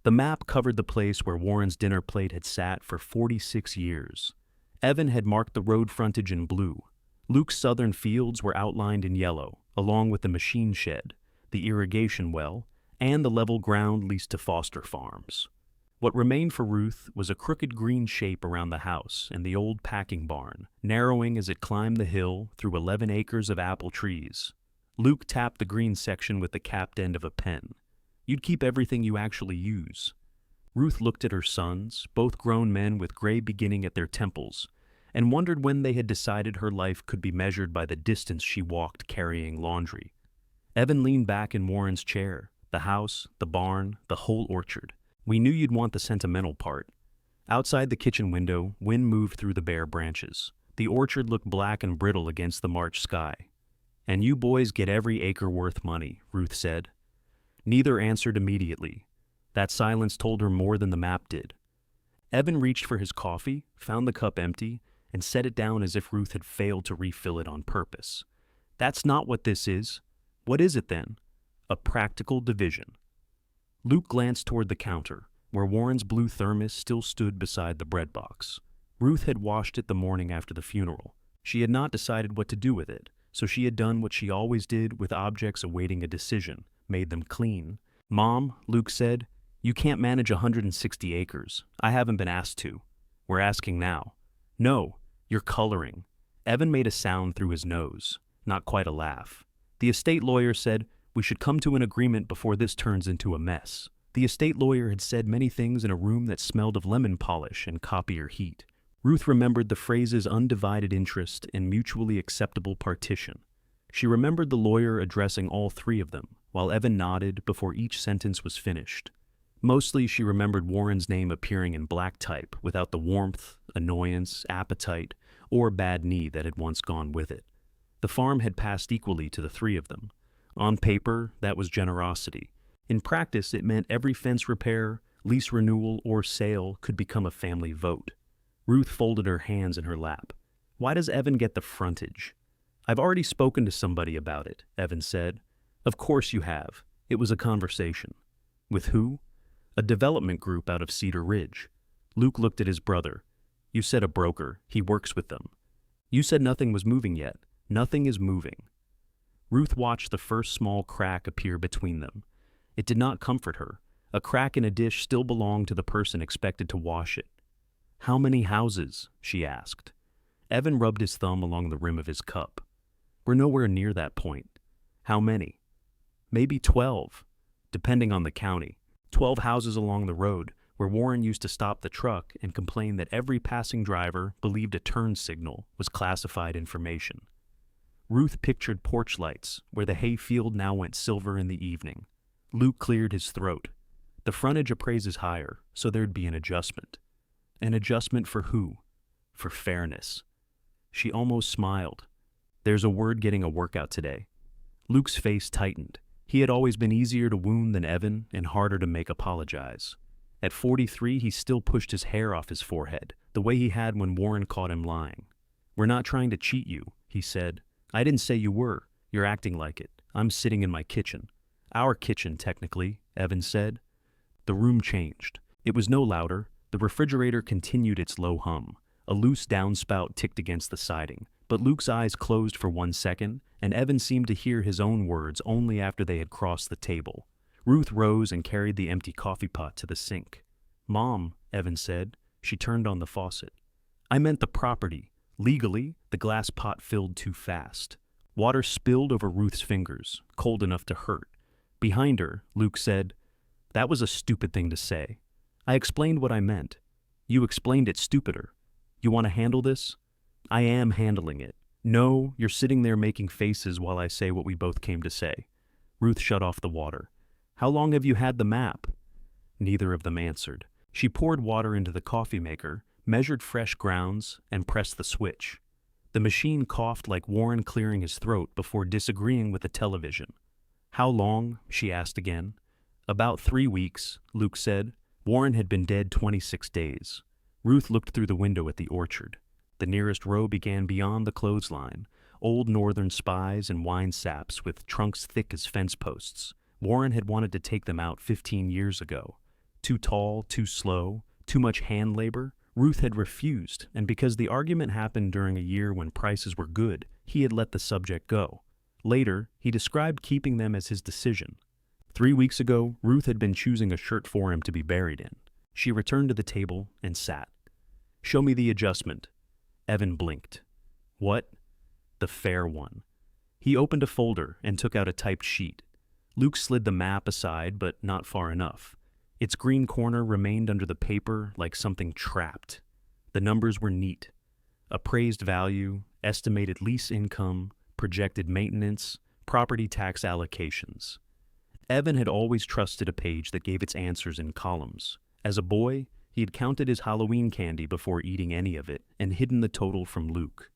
The map covered the place where Warren's dinner plate had sat for 46 years. Evan had marked the road frontage in blue. Luke's southern fields were outlined in yellow, along with the machine shed, the irrigation well, and the level ground leased to Foster Farms. What remained for Ruth was a crooked green shape around the house and the old packing barn, narrowing as it climbed the hill through 11 acres of apple trees. Luke tapped the green section with the capped end of a pen. You'd keep everything you actually use. Ruth looked at her sons, both grown men with gray beginning at their temples, and wondered when they had decided her life could be measured by the distance she walked carrying laundry. Evan leaned back in Warren's chair. The house, the barn, the whole orchard. We knew you'd want the sentimental part. Outside the kitchen window, wind moved through the bare branches. The orchard looked black and brittle against the March sky. And you boys get every acre worth money, Ruth said. Neither answered immediately. That silence told her more than the map did. Evan reached for his coffee, found the cup empty, and set it down as if Ruth had failed to refill it on purpose. That's not what this is. What is it then? A practical division. Luke glanced toward the counter, where Warren's blue thermos still stood beside the bread box. Ruth had washed it the morning after the funeral. She had not decided what to do with it, so she had done what she always did with objects awaiting a decision, made them clean. Mom, Luke said, you can't manage 160 acres. I haven't been asked to. We're asking now. No, you're coloring. Evan made a sound through his nose, not quite a laugh. The estate lawyer said, we should come to an agreement before this turns into a mess. The estate lawyer had said many things in a room that smelled of lemon polish and copier heat. Ruth remembered the phrases undivided interest and mutually acceptable partition. She remembered the lawyer addressing all three of them, while Evan nodded before each sentence was finished. Mostly she remembered Warren's name appearing in black type without the warmth, annoyance, appetite, or bad knee that had once gone with it. The farm had passed equally to the three of them. On paper, that was generosity. In practice, it meant every fence repair, lease renewal, or sale could become a family vote. Ruth folded her hands in her lap. Why does Evan get the frontage? I've already spoken to somebody about it, Evan said. Of course you have. It was a conversation. With who? A development group out of Cedar Ridge. Luke looked at his brother. You said a broker. He works with them. You said nothing was moving yet. Nothing is moving. Ruth watched the first small crack appear between them. It did not comfort her. A crack in a dish still belonged to the person expected to wash it. How many houses? She asked. Evan rubbed his thumb along the rim of his cup. We're nowhere near that point. How many? Maybe 12, depending on the county. 12 houses along the road, where Warren used to stop the truck and complain that every passing driver believed a turn signal was classified information. Ruth pictured porch lights, where the hay field now went silver in the evening. Luke cleared his throat. The frontage appraises higher, so there'd be an adjustment. An adjustment for who? For fairness. She almost smiled. There's a word getting a workout today. Luke's face tightened. He had always been easier to wound than Evan and harder to make apologize. At 43, he still pushed his hair off his forehead, the way he had when Warren caught him lying. We're not trying to cheat you, he said. I didn't say you were. You're acting like it. I'm sitting in my kitchen. Our kitchen, technically, Evan said. The room changed. It was no louder. The refrigerator continued its low hum. A loose downspout ticked against the siding, but Luke's eyes closed for 1 second, and Evan seemed to hear his own words only after they had crossed the table. Ruth rose and carried the empty coffee pot to the sink. Mom, Evan said. She turned on the faucet. I meant the property. Legally, the glass pot filled too fast. Water spilled over Ruth's fingers, cold enough to hurt. Behind her, Luke said, That was a stupid thing to say. I explained what I meant. You explained it stupider. You want to handle this? I am handling it. No, you're sitting there making faces while I say what we both came to say. Ruth shut off the water. How long have you had the map? Neither of them answered. She poured water into the coffee maker, measured fresh grounds, and pressed the switch. The machine coughed like Warren clearing his throat before disagreeing with the television. How long? She asked again. About 3 weeks, Luke said. Warren had been dead 26 days. Ruth looked through the window at the orchard. The nearest row began beyond the clothesline, old northern spies and wine saps with trunks thick as fence posts. Warren had wanted to take them out 15 years ago. Too tall, too slow, too much hand labor? Ruth had refused, and because the argument happened during a year when prices were good, he had let the subject go. Later, he described keeping them as his decision. 3 weeks ago, Ruth had been choosing a shirt for him to be buried in. She returned to the table and sat. "Show me the adjustment." Evan blinked. "What?" "The fair one." He opened a folder and took out a typed sheet. Luke slid the map aside, but not far enough. Its green corner remained under the paper like something trapped. The numbers were neat. Appraised value, estimated lease income, projected maintenance, property tax allocations. Evan had always trusted a page that gave its answers in columns. As a boy, he had counted his Halloween candy before eating any of it and hidden the total from Luke.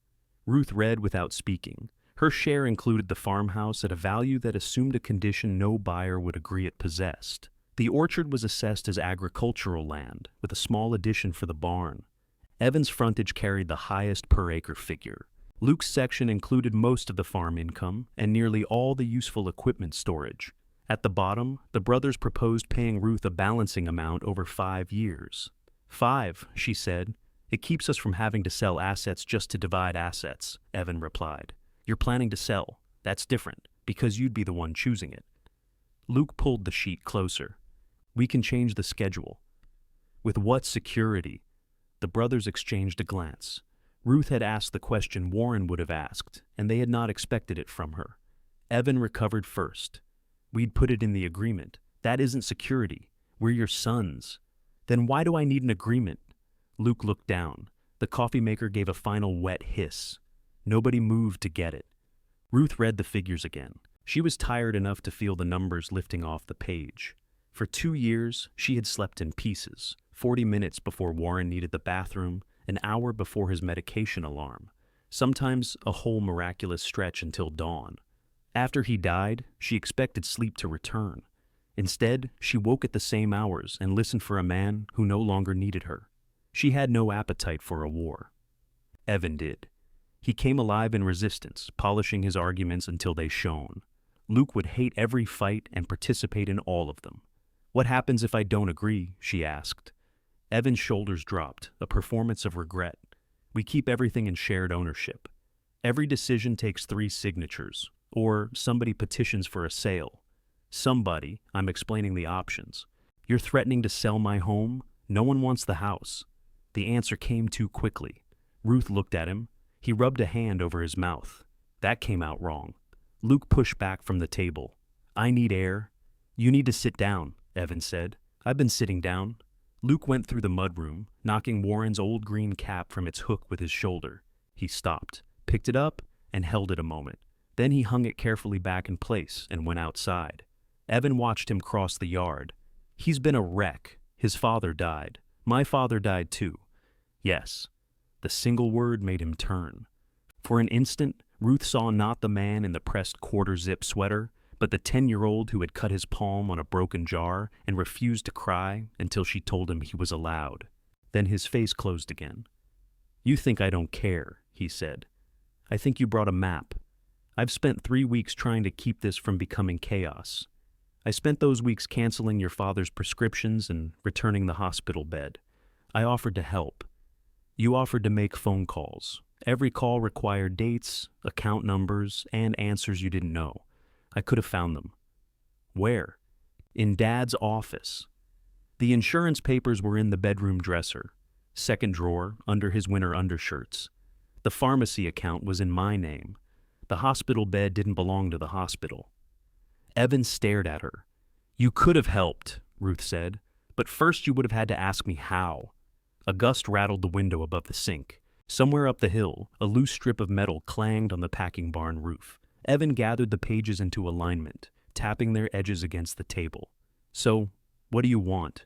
Ruth read without speaking. Her share included the farmhouse at a value that assumed a condition no buyer would agree it possessed. The orchard was assessed as agricultural land, with a small addition for the barn. Evan's frontage carried the highest per-acre figure. Luke's section included most of the farm income and nearly all the useful equipment storage. At the bottom, the brothers proposed paying Ruth a balancing amount over 5 years. 5, she said. "It keeps us from having to sell assets just to divide assets," Evan replied. "You're planning to sell. That's different, because you'd be the one choosing it." Luke pulled the sheet closer. "We can change the schedule." "With what security?" The brothers exchanged a glance. Ruth had asked the question Warren would have asked, and they had not expected it from her. Evan recovered first. "We'd put it in the agreement. That isn't security. We're your sons." "Then why do I need an agreement?" Luke looked down. The coffee maker gave a final wet hiss. Nobody moved to get it. Ruth read the figures again. She was tired enough to feel the numbers lifting off the page. For 2 years, she had slept in pieces, 40 minutes before Warren needed the bathroom, an hour before his medication alarm, sometimes a whole miraculous stretch until dawn. After he died, she expected sleep to return. Instead, she woke at the same hours and listened for a man who no longer needed her. She had no appetite for a war. Evan did. He came alive in resistance, polishing his arguments until they shone. Luke would hate every fight and participate in all of them. "What happens if I don't agree?" she asked. Evan's shoulders dropped, a performance of regret. "We keep everything in shared ownership. Every decision takes 3 signatures, or somebody petitions for a sale. Somebody, I'm explaining the options. You're threatening to sell my home? No one wants the house." The answer came too quickly. Ruth looked at him. He rubbed a hand over his mouth. That came out wrong. Luke pushed back from the table. "I need air." "You need to sit down," Evan said. "I've been sitting down." Luke went through the mudroom, knocking Warren's old green cap from its hook with his shoulder. He stopped, picked it up, and held it a moment. Then he hung it carefully back in place and went outside. Evan watched him cross the yard. "He's been a wreck. His father died. My father died too." "Yes." The single word made him turn. For an instant, Ruth saw not the man in the pressed quarter-zip sweater, but the 10-year-old who had cut his palm on a broken jar and refused to cry until she told him he was allowed. Then his face closed again. "You think I don't care," he said. "I think you brought a map. I've spent 3 weeks trying to keep this from becoming chaos. I spent those weeks canceling your father's prescriptions and returning the hospital bed. I offered to help. You offered to make phone calls. Every call required dates, account numbers, and answers you didn't know. I could have found them." "Where?" "In Dad's office." The insurance papers were in the bedroom dresser, second drawer under his winter undershirts. The pharmacy account was in my name. The hospital bed didn't belong to the hospital. Evan stared at her. "You could have helped," Ruth said, "but first you would have had to ask me how." A gust rattled the window above the sink. Somewhere up the hill, a loose strip of metal clanged on the packing barn roof. Evan gathered the pages into alignment, tapping their edges against the table. "So, what do you want?"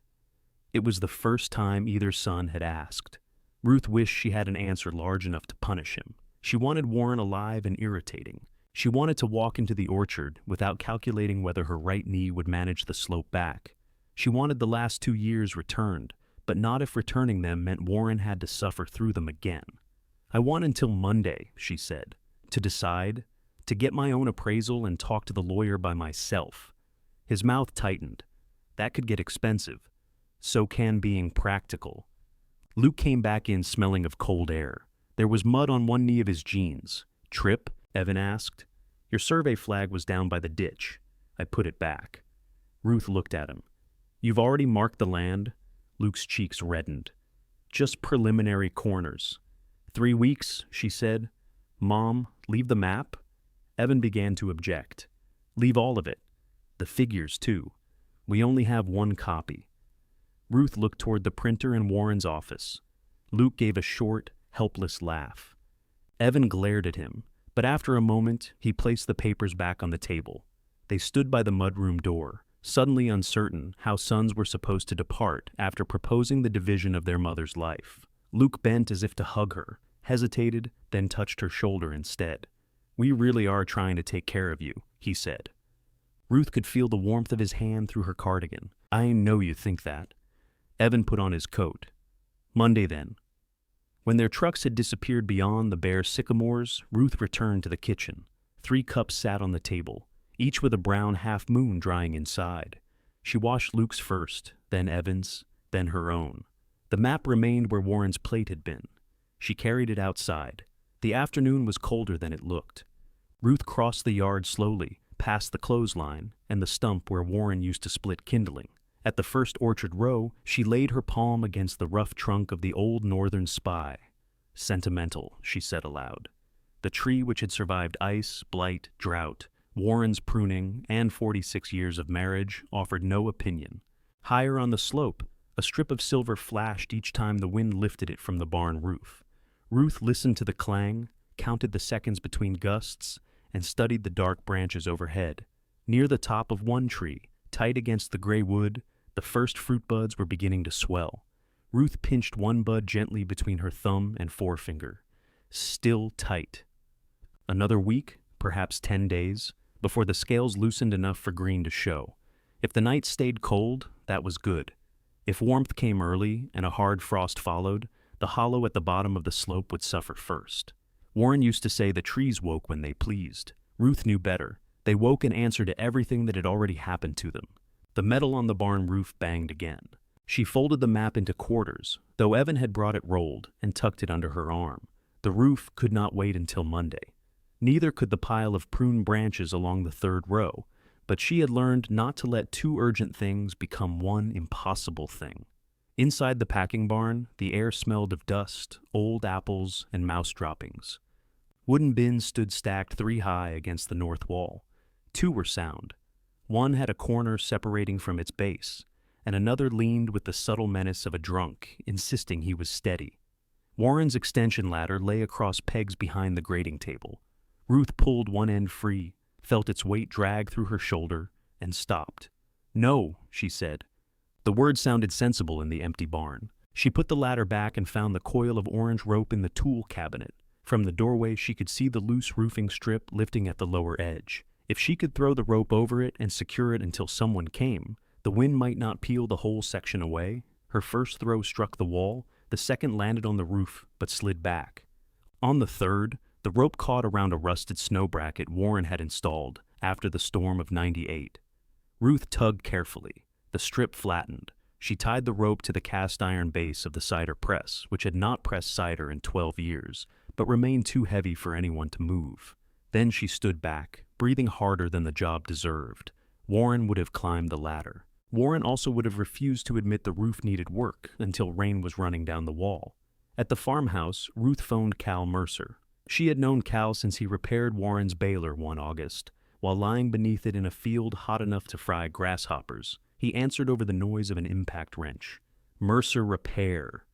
It was the first time either son had asked. Ruth wished she had an answer large enough to punish him. She wanted Warren alive and irritating. She wanted to walk into the orchard without calculating whether her right knee would manage the slope back. She wanted the last 2 years returned, but not if returning them meant Warren had to suffer through them again. "I want until Monday," she said, "to decide, to get my own appraisal and talk to the lawyer by myself." His mouth tightened. That could get expensive. So can being practical. Luke came back in smelling of cold air. There was mud on one knee of his jeans. Trip? Evan asked. Your survey flag was down by the ditch. I put it back. Ruth looked at him. You've already marked the land? Luke's cheeks reddened. Just preliminary corners. 3 weeks, she said. Mom, leave the map? Evan began to object. Leave all of it. The figures, too. We only have one copy. Ruth looked toward the printer in Warren's office. Luke gave a short, helpless laugh. Evan glared at him, but after a moment, he placed the papers back on the table. They stood by the mudroom door, suddenly uncertain how sons were supposed to depart after proposing the division of their mother's life. Luke bent as if to hug her, hesitated, then touched her shoulder instead. We really are trying to take care of you, he said. Ruth could feel the warmth of his hand through her cardigan. I know you think that. Evan put on his coat. Monday, then. When their trucks had disappeared beyond the bare sycamores, Ruth returned to the kitchen. 3 cups sat on the table, each with a brown half-moon drying inside. She washed Luke's first, then Evan's, then her own. The map remained where Warren's plate had been. She carried it outside. The afternoon was colder than it looked. Ruth crossed the yard slowly, past the clothesline and the stump where Warren used to split kindling. At the first orchard row, she laid her palm against the rough trunk of the old northern spy. Sentimental, she said aloud. The tree which had survived ice, blight, drought, Warren's pruning, and 46 years of marriage offered no opinion. Higher on the slope, a strip of silver flashed each time the wind lifted it from the barn roof. Ruth listened to the clang, counted the seconds between gusts, and studied the dark branches overhead. Near the top of one tree, tight against the gray wood, the first fruit buds were beginning to swell. Ruth pinched one bud gently between her thumb and forefinger. Still tight. Another week, perhaps 10 days, before the scales loosened enough for green to show. If the night stayed cold, that was good. If warmth came early and a hard frost followed, the hollow at the bottom of the slope would suffer first. Warren used to say the trees woke when they pleased. Ruth knew better. They woke in answer to everything that had already happened to them. The metal on the barn roof banged again. She folded the map into quarters, though Evan had brought it rolled and tucked it under her arm. The roof could not wait until Monday. Neither could the pile of pruned branches along the third row, but she had learned not to let 2 urgent things become one impossible thing. Inside the packing barn, the air smelled of dust, old apples, and mouse droppings. Wooden bins stood stacked 3 high against the north wall. 2 were sound. One had a corner separating from its base, and another leaned with the subtle menace of a drunk, insisting he was steady. Warren's extension ladder lay across pegs behind the grading table. Ruth pulled one end free, felt its weight drag through her shoulder, and stopped. No, she said. The word sounded sensible in the empty barn. She put the ladder back and found the coil of orange rope in the tool cabinet. From the doorway, she could see the loose roofing strip lifting at the lower edge. If she could throw the rope over it and secure it until someone came, the wind might not peel the whole section away. Her first throw struck the wall, the second landed on the roof, but slid back. On the third, the rope caught around a rusted snow bracket Warren had installed after the storm of '98. Ruth tugged carefully. The strip flattened. She tied the rope to the cast-iron base of the cider press, which had not pressed cider in 12 years, but remained too heavy for anyone to move. Then she stood back, breathing harder than the job deserved. Warren would have climbed the ladder. Warren also would have refused to admit the roof needed work until rain was running down the wall. At the farmhouse, Ruth phoned Cal Mercer. She had known Cal since he repaired Warren's baler one August. While lying beneath it in a field hot enough to fry grasshoppers, he answered over the noise of an impact wrench. Mercer Repair.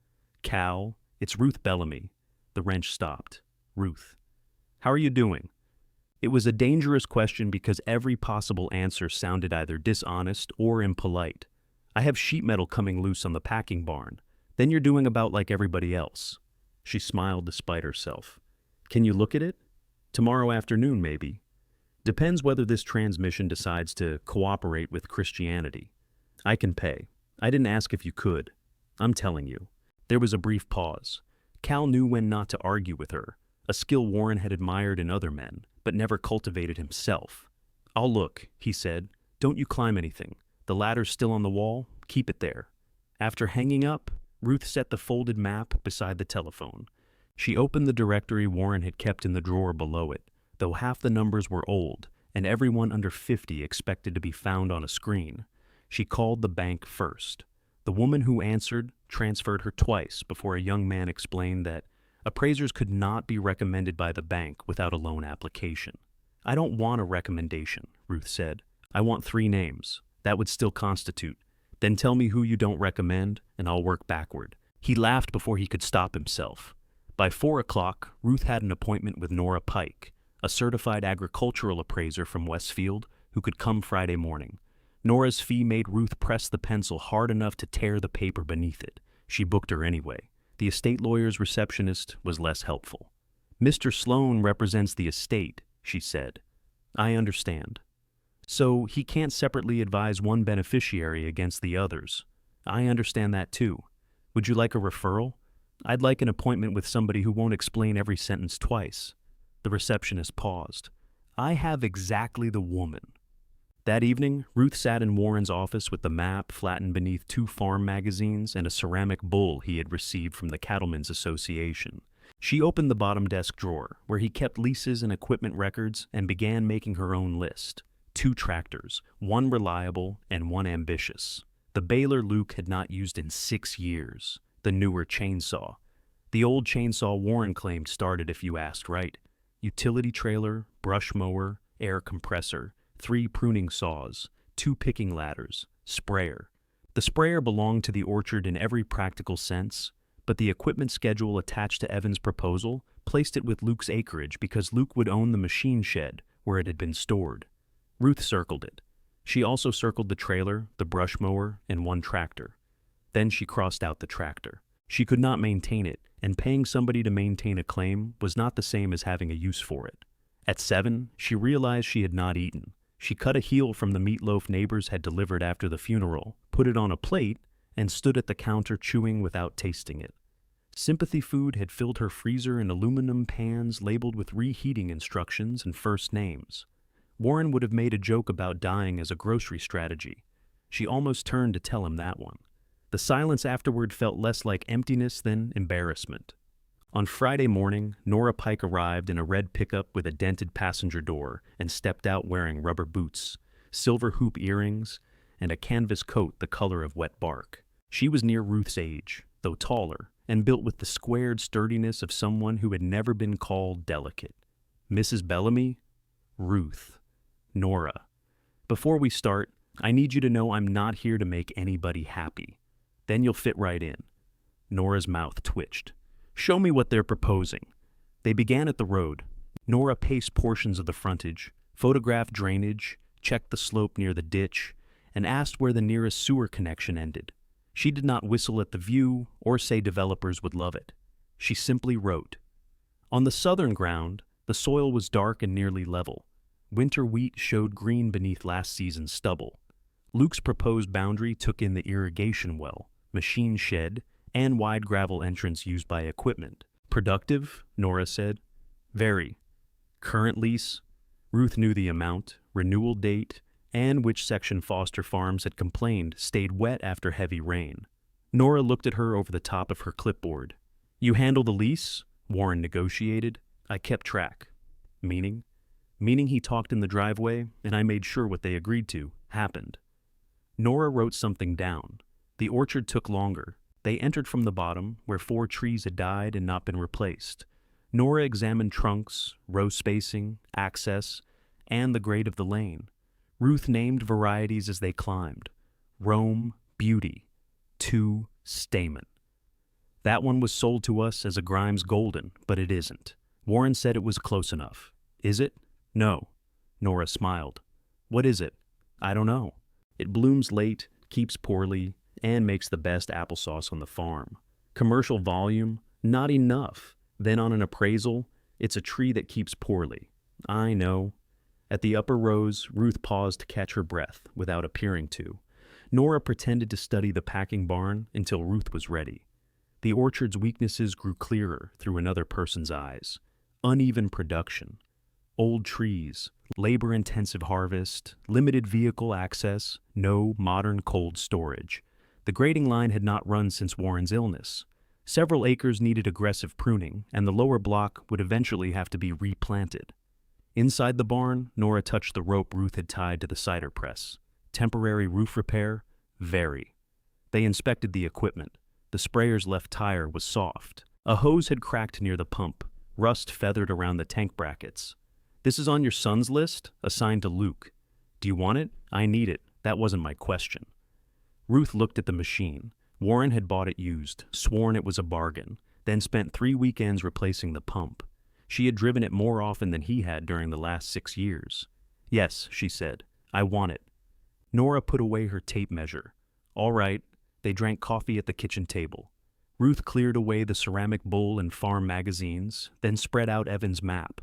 Cal, it's Ruth Bellamy. The wrench stopped. Ruth. How are you doing? It was a dangerous question because every possible answer sounded either dishonest or impolite. I have sheet metal coming loose on the packing barn. Then you're doing about like everybody else. She smiled despite herself. Can you look at it? Tomorrow afternoon, maybe. Depends whether this transmission decides to cooperate with Christianity. I can pay. I didn't ask if you could. I'm telling you. There was a brief pause. Cal knew when not to argue with her, a skill Warren had admired in other men, but never cultivated himself. I'll look, he said. Don't you climb anything. The ladder's still on the wall. Keep it there. After hanging up, Ruth set the folded map beside the telephone. She opened the directory Warren had kept in the drawer below it, though half the numbers were old, and everyone under 50 expected to be found on a screen. She called the bank first. The woman who answered transferred her twice before a young man explained that appraisers could not be recommended by the bank without a loan application. "I don't want a recommendation," Ruth said. "I want 3 names. That would still constitute. Then tell me who you don't recommend, and I'll work backward." He laughed before he could stop himself. By 4 o'clock, Ruth had an appointment with Nora Pike, a certified agricultural appraiser from Westfield who could come Friday morning. Nora's fee made Ruth press the pencil hard enough to tear the paper beneath it. She booked her anyway. The estate lawyer's receptionist was less helpful. "Mr. Sloan represents the estate," she said. "I understand. So he can't separately advise one beneficiary against the others. I understand that too. Would you like a referral? I'd like an appointment with somebody who won't explain every sentence twice." The receptionist paused. "I have exactly the woman." That evening, Ruth sat in Warren's office with the map flattened beneath 2 farm magazines and a ceramic bull he had received from the Cattlemen's Association. She opened the bottom desk drawer, where he kept leases and equipment records, and began making her own list. 2 tractors, 1 reliable and 1 ambitious. The baler Luke had not used in 6 years. The newer chainsaw. The old chainsaw Warren claimed started if you asked right. Utility trailer, brush mower, air compressor, 3 pruning saws, 2 picking ladders, sprayer. The sprayer belonged to the orchard in every practical sense, but the equipment schedule attached to Evan's proposal placed it with Luke's acreage because Luke would own the machine shed where it had been stored. Ruth circled it. She also circled the trailer, the brush mower, and 1 tractor. Then she crossed out the tractor. She could not maintain it, and paying somebody to maintain a claim was not the same as having a use for it. At 7, she realized she had not eaten. She cut a heel from the meatloaf neighbors had delivered after the funeral, put it on a plate, and stood at the counter chewing without tasting it. Sympathy food had filled her freezer in aluminum pans labeled with reheating instructions and first names. Warren would have made a joke about dying as a grocery strategy. She almost turned to tell him that one. The silence afterward felt less like emptiness than embarrassment. On Friday morning, Nora Pike arrived in a red pickup with a dented passenger door and stepped out wearing rubber boots, silver hoop earrings, and a canvas coat the color of wet bark. She was near Ruth's age, though taller, and built with the squared sturdiness of someone who had never been called delicate. "Mrs. Bellamy?" "Ruth." "Nora. Before we start, I need you to know I'm not here to make anybody happy. Then you'll fit right in." Nora's mouth twitched. "Show me what they're proposing." They began at the road. Nora paced portions of the frontage, photographed drainage, checked the slope near the ditch, and asked where the nearest sewer connection ended. She did not whistle at the view or say developers would love it. She simply wrote. On the southern ground, the soil was dark and nearly level. Winter wheat showed green beneath last season's stubble. Luke's proposed boundary took in the irrigation well, machine shed, and wide gravel entrance used by equipment. "Productive?" Nora said. "Very." "Current lease?" Ruth knew the amount, renewal date, and which section Foster Farms had complained stayed wet after heavy rain. Nora looked at her over the top of her clipboard. "You handle the lease?" Warren negotiated. "I kept track." "Meaning?" "Meaning he talked in the driveway, and I made sure what they agreed to happened." Nora wrote something down. The orchard took longer. They entered from the bottom, where 4 trees had died and not been replaced. Nora examined trunks, row spacing, access, and the grade of the lane. Ruth named varieties as they climbed. Rome, Beauty. 2, Stamen. "That one was sold to us as a Grimes Golden, but it isn't." Warren said it was close enough. "Is it?" "No." Nora smiled. "What is it?" "I don't know. It blooms late, keeps poorly, and makes the best applesauce on the farm. Commercial volume, not enough. Then on an appraisal, it's a tree that keeps poorly." "I know." At the upper rows, Ruth paused to catch her breath without appearing to. Nora pretended to study the packing barn until Ruth was ready. The orchard's weaknesses grew clearer through another person's eyes. Uneven production. Old trees, labor-intensive harvest, limited vehicle access, no modern cold storage. The grading line had not run since Warren's illness. Several acres needed aggressive pruning, and the lower block would eventually have to be replanted. Inside the barn, Nora touched the rope Ruth had tied to the cider press. Temporary roof repair? Very. They inspected the equipment. The sprayer's left tire was soft. A hose had cracked near the pump. Rust feathered around the tank brackets. "This is on your son's list? Assigned to Luke. Do you want it? I need it. That wasn't my question." Ruth looked at the machine. Warren had bought it used, sworn it was a bargain, then spent 3 weekends replacing the pump. She had driven it more often than he had during the last 6 years. "Yes," she said. "I want it." Nora put away her tape measure. "All right." They drank coffee at the kitchen table. Ruth cleared away the ceramic bowl and farm magazines, then spread out Evan's map.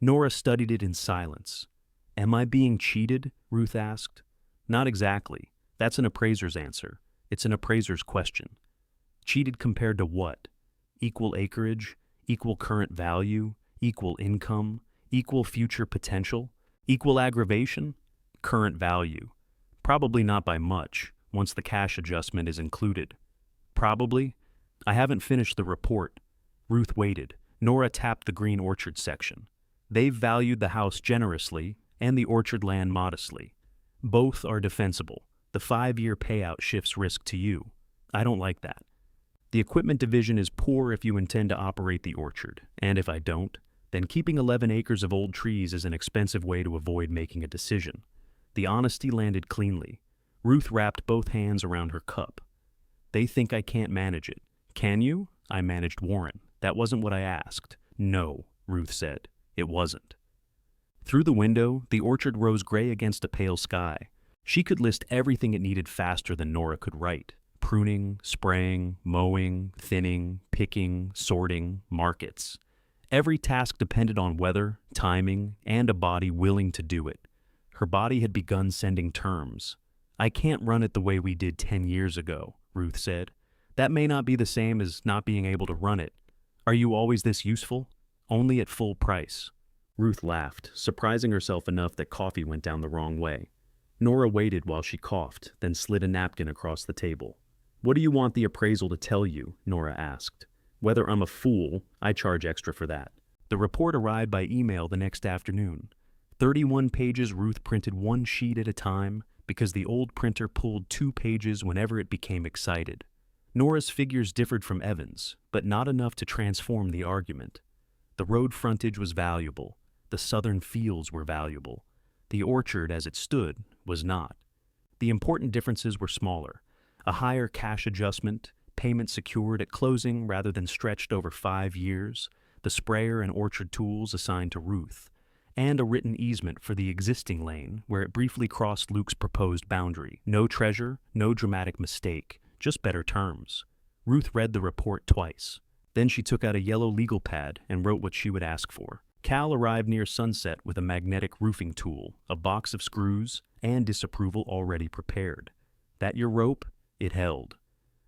Nora studied it in silence. "Am I being cheated?" Ruth asked. "Not exactly. That's an appraiser's answer. It's an appraiser's question." Cheated compared to what? Equal acreage? Equal current value? Equal income? Equal future potential? Equal aggravation? Current value. Probably not by much, once the cash adjustment is included. Probably. I haven't finished the report. Ruth waited. Nora tapped the green orchard section. They've valued the house generously and the orchard land modestly. Both are defensible. The 5-year payout shifts risk to you. I don't like that. The equipment division is poor if you intend to operate the orchard, and if I don't, then keeping 11 acres of old trees is an expensive way to avoid making a decision. The honesty landed cleanly. Ruth wrapped both hands around her cup. "They think I can't manage it. Can you?" "I managed Warren. That wasn't what I asked." "No," Ruth said. "It wasn't." Through the window, the orchard rose gray against a pale sky. She could list everything it needed faster than Nora could write. Pruning, spraying, mowing, thinning, picking, sorting, markets. Every task depended on weather, timing, and a body willing to do it. Her body had begun sending terms. "I can't run it the way we did 10 years ago," Ruth said. "That may not be the same as not being able to run it. Are you always this useful?" "Only at full price." Ruth laughed, surprising herself enough that coffee went down the wrong way. Nora waited while she coughed, then slid a napkin across the table. "What do you want the appraisal to tell you?" Nora asked. "Whether I'm a fool, I charge extra for that." The report arrived by email the next afternoon. 31 pages. Ruth printed 1 sheet at a time because the old printer pulled 2 pages whenever it became excited. Nora's figures differed from Evan's, but not enough to transform the argument. The road frontage was valuable. The southern fields were valuable. The orchard, as it stood, was not. The important differences were smaller. A higher cash adjustment, payment secured at closing rather than stretched over 5 years, the sprayer and orchard tools assigned to Ruth, and a written easement for the existing lane where it briefly crossed Luke's proposed boundary. No treasure, no dramatic mistake, just better terms. Ruth read the report twice. Then she took out a yellow legal pad and wrote what she would ask for. Cal arrived near sunset with a magnetic roofing tool, a box of screws, and disapproval already prepared. "That your rope?" It held.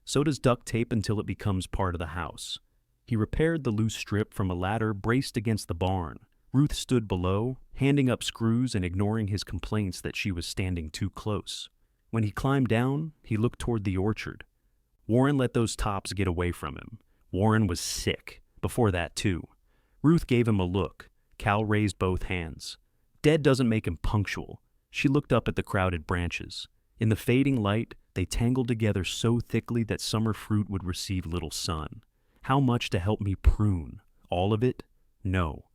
"So does duct tape until it becomes part of the house." He repaired the loose strip from a ladder braced against the barn. Ruth stood below, handing up screws and ignoring his complaints that she was standing too close. When he climbed down, he looked toward the orchard. Warren let those tops get away from him. Warren was sick. Before that, too. Ruth gave him a look. Cal raised both hands. "Dead doesn't make him punctual." She looked up at the crowded branches. In the fading light, they tangled together so thickly that summer fruit would receive little sun. How much to help me prune? All of it? No.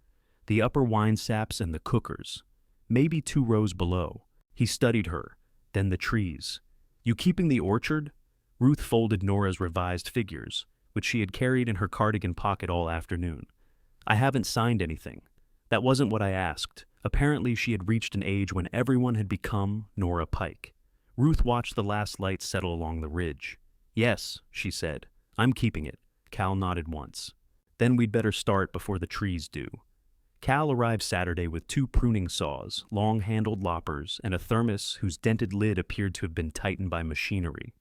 The upper wine saps and the cookers. Maybe 2 rows below. He studied her. Then the trees. "You keeping the orchard?" Ruth folded Nora's revised figures, which she had carried in her cardigan pocket all afternoon. "I haven't signed anything." That wasn't what I asked. Apparently she had reached an age when everyone had become Nora Pike. Ruth watched the last light settle along the ridge. "Yes," she said. "I'm keeping it." Cal nodded once. "Then we'd better start before the trees do." Cal arrived Saturday with 2 pruning saws, long-handled loppers, and a thermos whose dented lid appeared to have been tightened by machinery.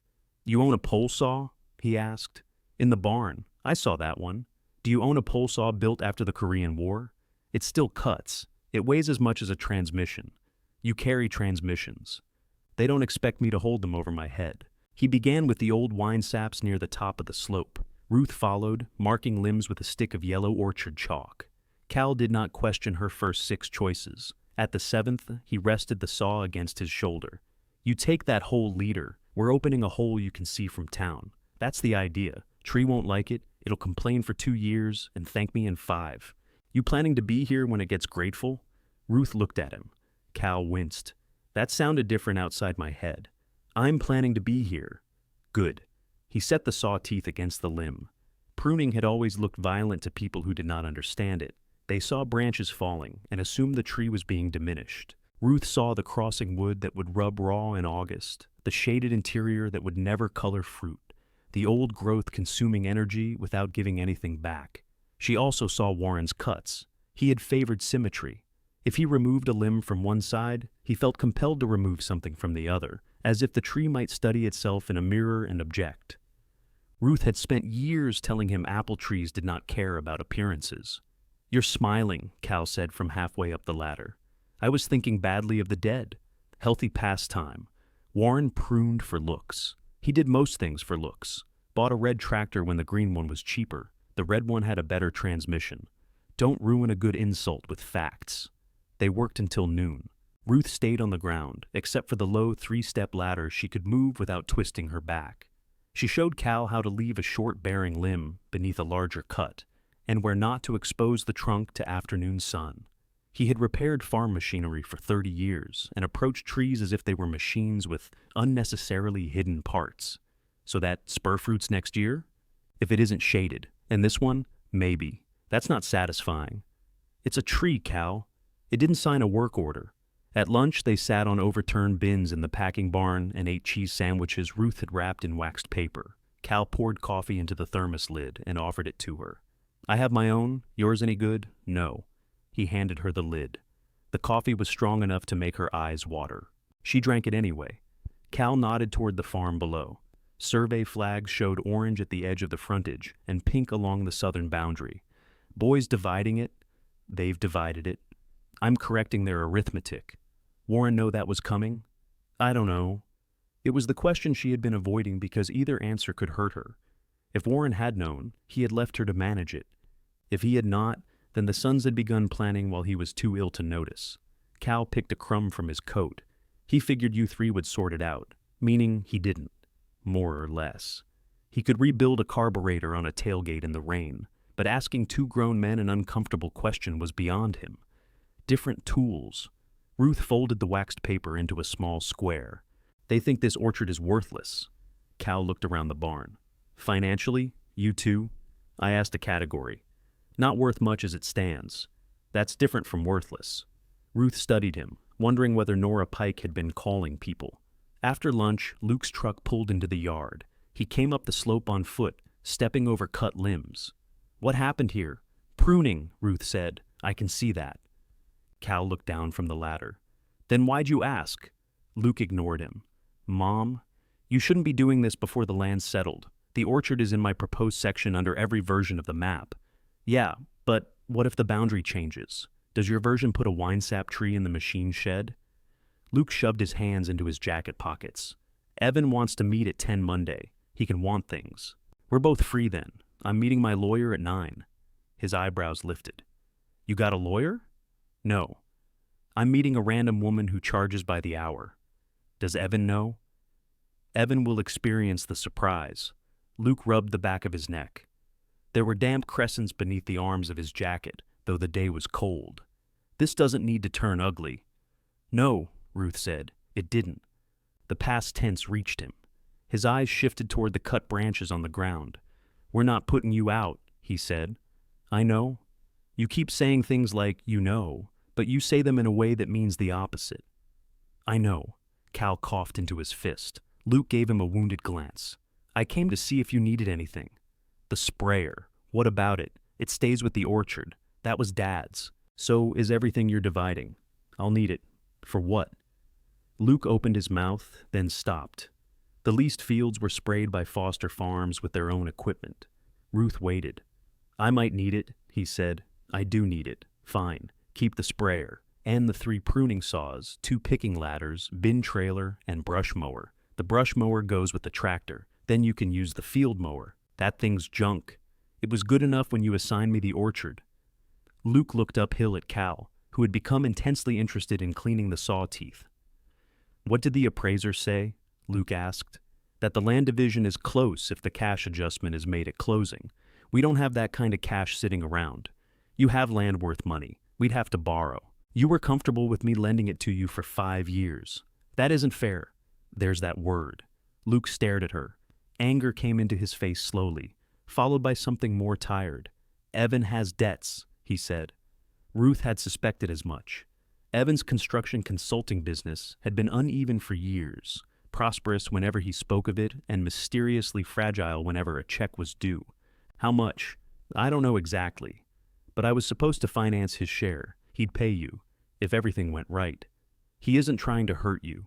"You own a pole saw?" he asked. "In the barn. I saw that one. Do you own a pole saw built after the Korean War? It still cuts. It weighs as much as a transmission. You carry transmissions. They don't expect me to hold them over my head." He began with the old wine saps near the top of the slope. Ruth followed, marking limbs with a stick of yellow orchard chalk. Cal did not question her first 6 choices. At the 7th, he rested the saw against his shoulder. You take that whole leader. We're opening a hole you can see from town. That's the idea. Tree won't like it. It'll complain for 2 years and thank me in 5. You planning to be here when it gets grateful? Ruth looked at him. Cal winced. That sounded different outside my head. I'm planning to be here. Good. He set the saw teeth against the limb. Pruning had always looked violent to people who did not understand it. They saw branches falling and assumed the tree was being diminished. Ruth saw the crossing wood that would rub raw in August, the shaded interior that would never color fruit, the old growth consuming energy without giving anything back. She also saw Warren's cuts. He had favored symmetry. If he removed a limb from one side, he felt compelled to remove something from the other, as if the tree might study itself in a mirror and object. Ruth had spent years telling him apple trees did not care about appearances. You're smiling, Cal said from halfway up the ladder. I was thinking badly of the dead. Healthy pastime. Warren pruned for looks. He did most things for looks. Bought a red tractor when the green one was cheaper. The red one had a better transmission. Don't ruin a good insult with facts. They worked until noon. Ruth stayed on the ground, except for the low 3-step ladder she could move without twisting her back. She showed Cal how to leave a short bearing limb beneath a larger cut, and where not to expose the trunk to afternoon sun. He had repaired farm machinery for 30 years and approached trees as if they were machines with unnecessarily hidden parts. So that spur fruits next year? If it isn't shaded. And this one? Maybe. That's not satisfying. It's a tree, Cal. It didn't sign a work order. At lunch, they sat on overturned bins in the packing barn and ate cheese sandwiches Ruth had wrapped in waxed paper. Cal poured coffee into the thermos lid and offered it to her. I have my own. Yours any good? No. He handed her the lid. The coffee was strong enough to make her eyes water. She drank it anyway. Cal nodded toward the farm below. Survey flags showed orange at the edge of the frontage and pink along the southern boundary. Boys dividing it. They've divided it. I'm correcting their arithmetic. Warren know that was coming? I don't know. It was the question she had been avoiding because either answer could hurt her. If Warren had known, he had left her to manage it. If he had not, then the sons had begun planning while he was too ill to notice. Cal picked a crumb from his coat. He figured you 3 would sort it out, meaning he didn't. More or less. He could rebuild a carburetor on a tailgate in the rain, but asking 2 grown men an uncomfortable question was beyond him. Different tools. Ruth folded the waxed paper into a small square. They think this orchard is worthless. Cal looked around the barn. Financially, you too? I asked a category. Not worth much as it stands. That's different from worthless. Ruth studied him, wondering whether Nora Pike had been calling people. After lunch, Luke's truck pulled into the yard. He came up the slope on foot, stepping over cut limbs. What happened here? Pruning, Ruth said. I can see that. Cal looked down from the ladder. Then why'd you ask? Luke ignored him. Mom, you shouldn't be doing this before the land's settled. The orchard is in my proposed section under every version of the map. Yeah, but what if the boundary changes? Does your version put a wine sap tree in the machine shed? Luke shoved his hands into his jacket pockets. Evan wants to meet at 10 Monday. He can want things. We're both free then. I'm meeting my lawyer at 9. His eyebrows lifted. You got a lawyer? No. I'm meeting a random woman who charges by the hour. Does Evan know? Evan will experience the surprise. Luke rubbed the back of his neck. There were damp crescents beneath the arms of his jacket, though the day was cold. This doesn't need to turn ugly. No, Ruth said. It didn't. The past tense reached him. His eyes shifted toward the cut branches on the ground. We're not putting you out, he said. I know. You keep saying things like, you know, but you say them in a way that means the opposite. I know. Cal coughed into his fist. Luke gave him a wounded glance. I came to see if you needed anything. The sprayer. What about it? It stays with the orchard. That was Dad's. So is everything you're dividing. I'll need it. For what? Luke opened his mouth, then stopped. The leased fields were sprayed by Foster Farms with their own equipment. Ruth waited. I might need it, he said. I do need it. Fine. Keep the sprayer. And the 3 pruning saws, 2 picking ladders, bin trailer, and brush mower. The brush mower goes with the tractor. Then you can use the field mower. That thing's junk. It was good enough when you assigned me the orchard. Luke looked uphill at Cal, who had become intensely interested in cleaning the saw teeth. What did the appraiser say? Luke asked. That the land division is close if the cash adjustment is made at closing. We don't have that kind of cash sitting around. You have land worth money. We'd have to borrow. You were comfortable with me lending it to you for 5 years. That isn't fair. There's that word. Luke stared at her. Anger came into his face slowly, followed by something more tired. Evan has debts, he said. Ruth had suspected as much. Evan's construction consulting business had been uneven for years, prosperous whenever he spoke of it and mysteriously fragile whenever a check was due. How much? I don't know exactly. But I was supposed to finance his share. He'd pay you, if everything went right. He isn't trying to hurt you.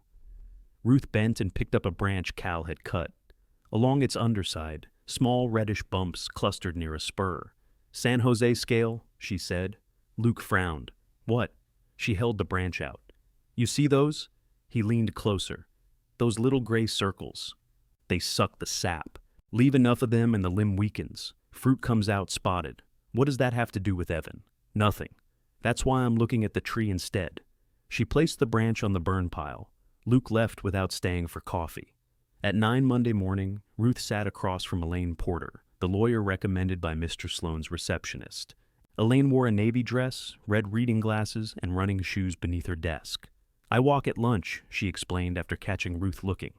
Ruth bent and picked up a branch Cal had cut. Along its underside, small reddish bumps clustered near a spur. San Jose scale, she said. Luke frowned. What? She held the branch out. You see those? He leaned closer. Those little gray circles. They suck the sap. Leave enough of them and the limb weakens. Fruit comes out spotted. What does that have to do with Evan? Nothing. That's why I'm looking at the tree instead. She placed the branch on the burn pile. Luke left without staying for coffee. At 9 Monday morning, Ruth sat across from Elaine Porter, the lawyer recommended by Mr. Sloane's receptionist. Elaine wore a navy dress, red reading glasses, and running shoes beneath her desk. I walk at lunch, she explained after catching Ruth looking.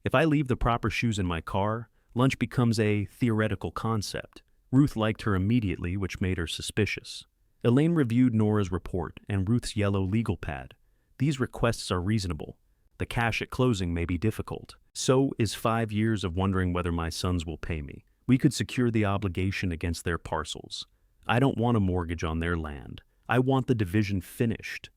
If I leave the proper shoes in my car, lunch becomes a theoretical concept. Ruth liked her immediately, which made her suspicious. Elaine reviewed Nora's report and Ruth's yellow legal pad. These requests are reasonable. The cash at closing may be difficult. So is 5 years of wondering whether my sons will pay me. We could secure the obligation against their parcels. I don't want a mortgage on their land. I want the division finished.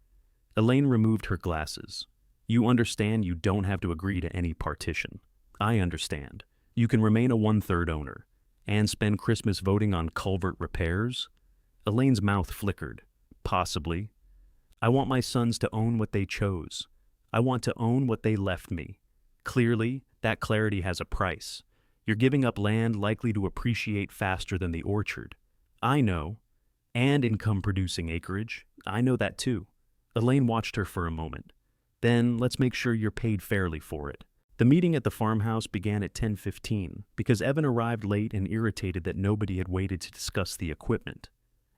Elaine removed her glasses. You understand you don't have to agree to any partition. I understand. You can remain a 1/3 owner. And spend Christmas voting on culvert repairs? Elaine's mouth flickered. Possibly. I want my sons to own what they chose. I want to own what they left me. Clearly, that clarity has a price. You're giving up land likely to appreciate faster than the orchard. I know. And income-producing acreage. I know that too. Elaine watched her for a moment. Then let's make sure you're paid fairly for it. The meeting at the farmhouse began at 10:15 because Evan arrived late and irritated that nobody had waited to discuss the equipment.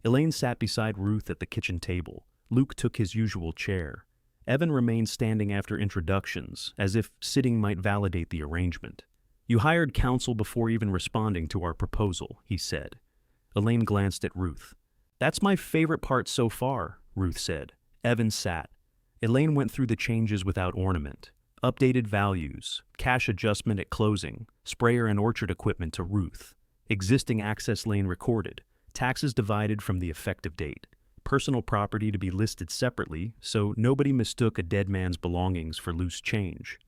Elaine sat beside Ruth at the kitchen table. Luke took his usual chair. Evan remained standing after introductions, as if sitting might validate the arrangement. You hired counsel before even responding to our proposal, he said. Elaine glanced at Ruth. That's my favorite part so far, Ruth said. Evan sat. Elaine went through the changes without ornament. Updated values, cash adjustment at closing, sprayer and orchard equipment to Ruth, existing access lane recorded, taxes divided from the effective date, personal property to be listed separately so nobody mistook a dead man's belongings for loose change.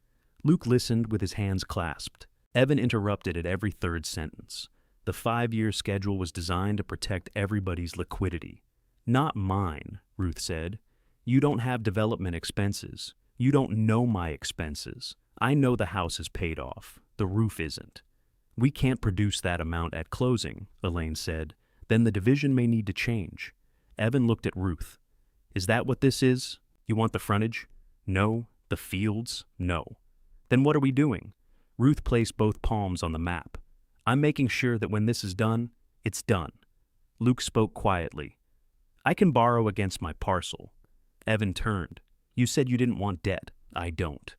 Luke listened with his hands clasped. Evan interrupted at every third sentence. The 5-year schedule was designed to protect everybody's liquidity. Not mine, Ruth said. You don't have development expenses. You don't know my expenses. I know the house is paid off. The roof isn't. We can't produce that amount at closing, Elaine said. Then the division may need to change. Evan looked at Ruth. Is that what this is? You want the frontage? No. The fields? No. Then what are we doing? Ruth placed both palms on the map. I'm making sure that when this is done, it's done. Luke spoke quietly. I can borrow against my parcel. Evan turned. You said you didn't want debt. I don't.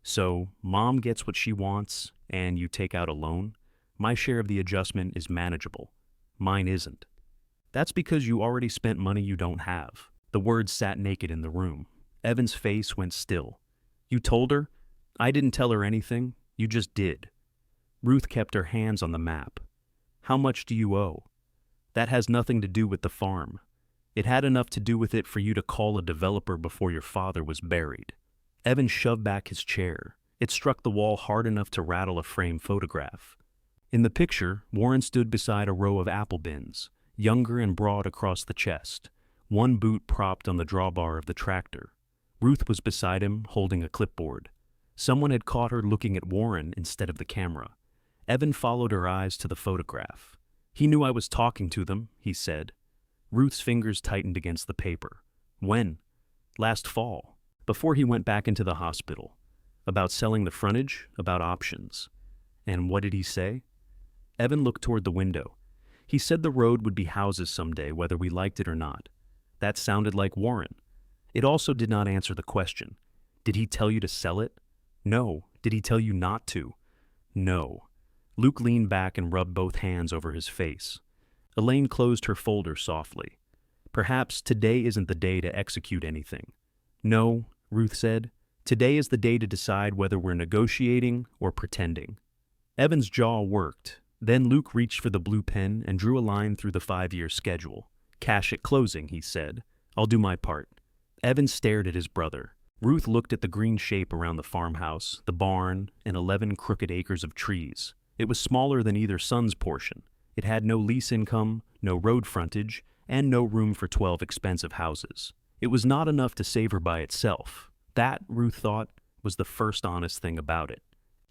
So, Mom gets what she wants, and you take out a loan? My share of the adjustment is manageable. Mine isn't. That's because you already spent money you don't have. The words sat naked in the room. Evan's face went still. You told her? I didn't tell her anything. You just did. Ruth kept her hands on the map. How much do you owe? That has nothing to do with the farm. It had enough to do with it for you to call a developer before your father was buried. Evan shoved back his chair. It struck the wall hard enough to rattle a framed photograph. In the picture, Warren stood beside a row of apple bins, younger and broad across the chest, one boot propped on the drawbar of the tractor. Ruth was beside him, holding a clipboard. Someone had caught her looking at Warren instead of the camera. Evan followed her eyes to the photograph. "He knew I was talking to them," he said. Ruth's fingers tightened against the paper. "When?" "Last fall, before he went back into the hospital. About selling the frontage, about options." "And what did he say?" Evan looked toward the window. "He said the road would be houses someday, whether we liked it or not." That sounded like Warren. It also did not answer the question. "Did he tell you to sell it?" "No." "Did he tell you not to?" "No." Luke leaned back and rubbed both hands over his face. Elaine closed her folder softly. "Perhaps today isn't the day to execute anything." "No," Ruth said. "Today is the day to decide whether we're negotiating or pretending." Evan's jaw worked. Then Luke reached for the blue pen and drew a line through the 5-year schedule. "Cash at closing," he said. "I'll do my part." Evan stared at his brother. Ruth looked at the green shape around the farmhouse, the barn, and 11 crooked acres of trees. It was smaller than either son's portion. It had no lease income, no road frontage, and no room for 12 expensive houses. It was not enough to save her by itself. That, Ruth thought, was the first honest thing about it.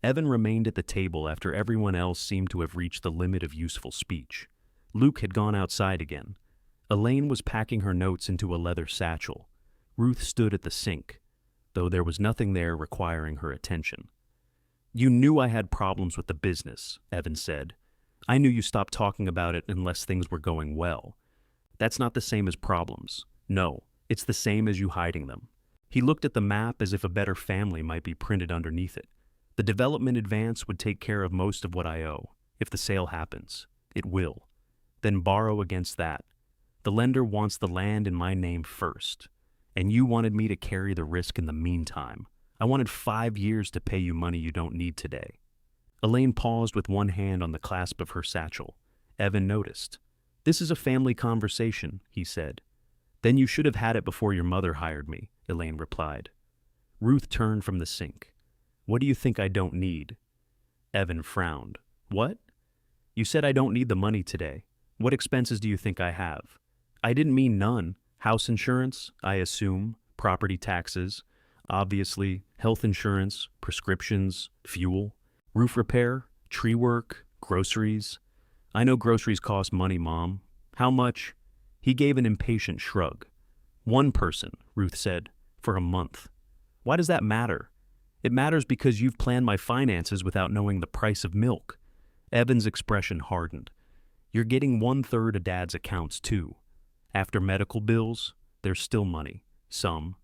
Evan remained at the table after everyone else seemed to have reached the limit of useful speech. Luke had gone outside again. Elaine was packing her notes into a leather satchel. Ruth stood at the sink, though there was nothing there requiring her attention. "You knew I had problems with the business," Evan said. "I knew you stopped talking about it unless things were going well. That's not the same as problems. No, it's the same as you hiding them." He looked at the map as if a better family might be printed underneath it. "The development advance would take care of most of what I owe. If the sale happens, it will. Then borrow against that. The lender wants the land in my name first. And you wanted me to carry the risk in the meantime. I wanted 5 years to pay you money you don't need today." Elaine paused with one hand on the clasp of her satchel. Evan noticed. "This is a family conversation," he said. "Then you should have had it before your mother hired me," Elaine replied. Ruth turned from the sink. "What do you think I don't need?" Evan frowned. "What?" "You said I don't need the money today. What expenses do you think I have?" "I didn't mean none. House insurance, I assume, property taxes, obviously, health insurance, prescriptions, fuel, roof repair, tree work, groceries." "I know groceries cost money, Mom." "How much?" He gave an impatient shrug. "One person," Ruth said, "for a month." "Why does that matter?" "It matters because you've planned my finances without knowing the price of milk." Evan's expression hardened. "You're getting 1/3 of Dad's accounts, too. After medical bills, there's still money. Some.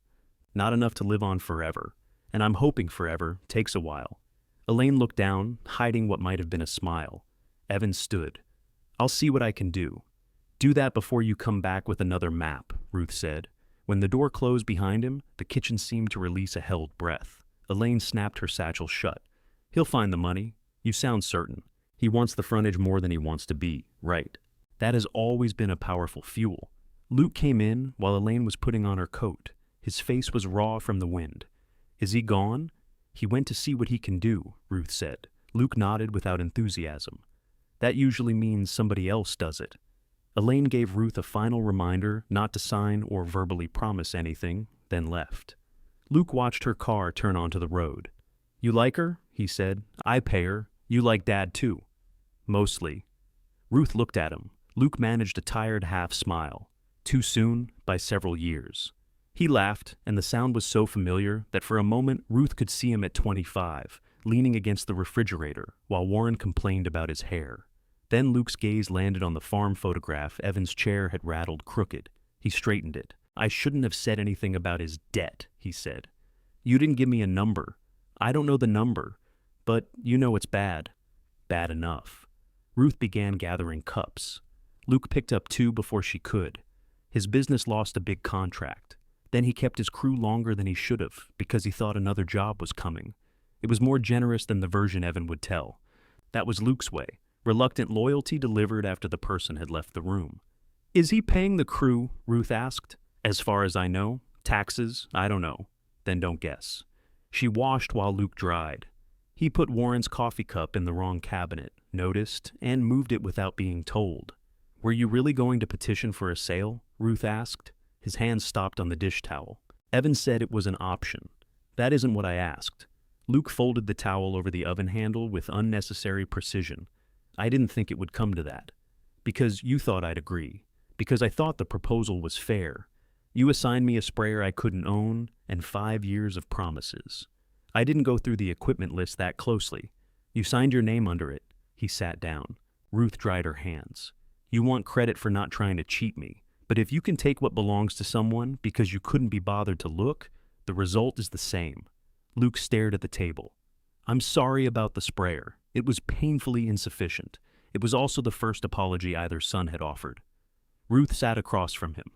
Not enough to live on forever. And I'm hoping forever takes a while." Elaine looked down, hiding what might have been a smile. Evan stood. "I'll see what I can do." "Do that before you come back with another map," Ruth said. When the door closed behind him, the kitchen seemed to release a held breath. Elaine snapped her satchel shut. "He'll find the money. You sound certain. He wants the frontage more than he wants to be, right? That has always been a powerful fuel." Luke came in while Elaine was putting on her coat. His face was raw from the wind. "Is he gone?" "He went to see what he can do," Ruth said. Luke nodded without enthusiasm. "That usually means somebody else does it." Elaine gave Ruth a final reminder not to sign or verbally promise anything, then left. Luke watched her car turn onto the road. "You like her?" he said. "I pay her. You like Dad too." "Mostly." Ruth looked at him. Luke managed a tired half-smile. "Too soon, by several years." He laughed, and the sound was so familiar that for a moment Ruth could see him at 25, leaning against the refrigerator, while Warren complained about his hair. Then Luke's gaze landed on the farm photograph Evan's chair had rattled crooked. He straightened it. "I shouldn't have said anything about his debt," he said. "You didn't give me a number. I don't know the number, but you know it's bad. Bad enough." Ruth began gathering cups. Luke picked up 2 before she could. His business lost a big contract. Then he kept his crew longer than he should have because he thought another job was coming. It was more generous than the version Evan would tell. That was Luke's way. Reluctant loyalty delivered after the person had left the room. "Is he paying the crew?" Ruth asked. "As far as I know. Taxes? I don't know." "Then don't guess." She washed while Luke dried. He put Warren's coffee cup in the wrong cabinet, noticed, and moved it without being told. "Were you really going to petition for a sale?" Ruth asked. His hand stopped on the dish towel. "Evan said it was an option." "That isn't what I asked." Luke folded the towel over the oven handle with unnecessary precision. I didn't think it would come to that. Because you thought I'd agree. Because I thought the proposal was fair. You assigned me a sprayer I couldn't own and 5 years of promises. I didn't go through the equipment list that closely. You signed your name under it. He sat down. Ruth dried her hands. You want credit for not trying to cheat me. But if you can take what belongs to someone because you couldn't be bothered to look, the result is the same. Luke stared at the table. I'm sorry about the sprayer. It was painfully insufficient. It was also the first apology either son had offered. Ruth sat across from him.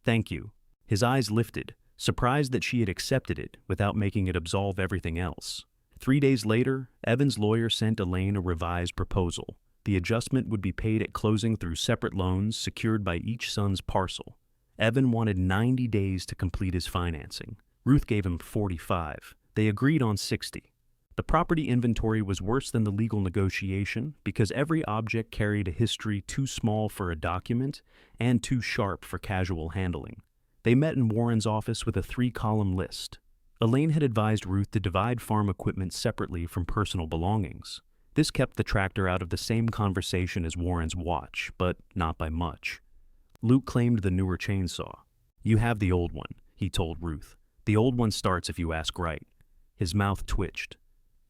Thank you. His eyes lifted, surprised that she had accepted it without making it absolve everything else. 3 days later, Evan's lawyer sent Elaine a revised proposal. The adjustment would be paid at closing through separate loans secured by each son's parcel. Evan wanted 90 days to complete his financing. Ruth gave him 45. They agreed on 60. The property inventory was worse than the legal negotiation because every object carried a history too small for a document and too sharp for casual handling. They met in Warren's office with a 3-column list. Elaine had advised Ruth to divide farm equipment separately from personal belongings. This kept the tractor out of the same conversation as Warren's watch, but not by much. Luke claimed the newer chainsaw. You have the old one, he told Ruth. The old one starts if you ask right. His mouth twitched.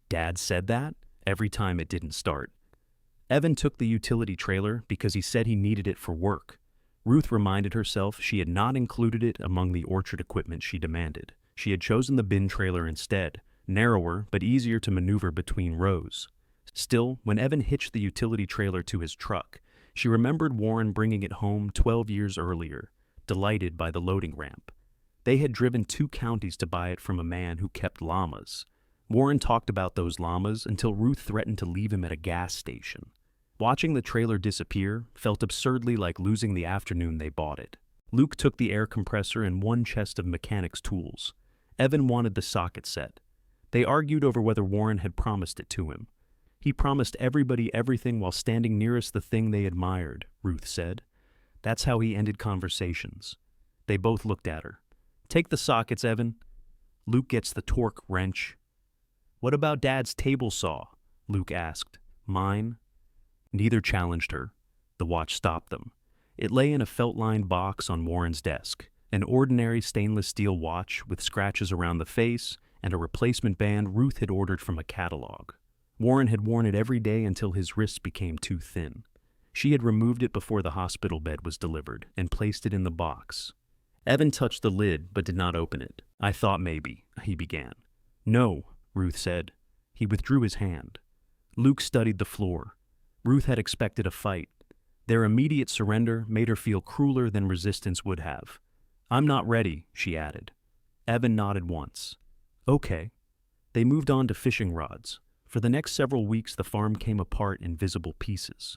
Dad said that? Every time it didn't start. Evan took the utility trailer because he said he needed it for work. Ruth reminded herself she had not included it among the orchard equipment she demanded. She had chosen the bin trailer instead, narrower but easier to maneuver between rows. Still, when Evan hitched the utility trailer to his truck, she remembered Warren bringing it home 12 years earlier, delighted by the loading ramp. They had driven 2 counties to buy it from a man who kept llamas. Warren talked about those llamas until Ruth threatened to leave him at a gas station. Watching the trailer disappear felt absurdly like losing the afternoon they bought it. Luke took the air compressor and 1 chest of mechanics tools. Evan wanted the socket set. They argued over whether Warren had promised it to him. He promised everybody everything while standing nearest the thing they admired, Ruth said. That's how he ended conversations. They both looked at her. Take the sockets, Evan. Luke gets the torque wrench. What about Dad's table saw? Luke asked. Mine? Neither challenged her. The watch stopped them. It lay in a felt-lined box on Warren's desk, an ordinary stainless steel watch with scratches around the face and a replacement band Ruth had ordered from a catalog. Warren had worn it every day until his wrists became too thin. She had removed it before the hospital bed was delivered and placed it in the box. Evan touched the lid but did not open it. I thought maybe, he began. No, Ruth said. He withdrew his hand. Luke studied the floor. Ruth had expected a fight. Their immediate surrender made her feel crueler than resistance would have. I'm not ready, she added. Evan nodded once. Okay. They moved on to fishing rods. For the next several weeks, the farm came apart in visible pieces.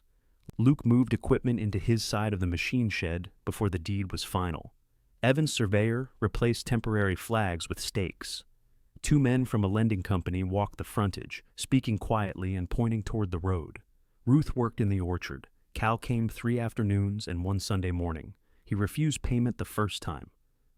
Luke moved equipment into his side of the machine shed before the deed was final. Evan's surveyor replaced temporary flags with stakes. 2 men from a lending company walked the frontage, speaking quietly and pointing toward the road. Ruth worked in the orchard. Cal came 3 afternoons and 1 Sunday morning. He refused payment the first time.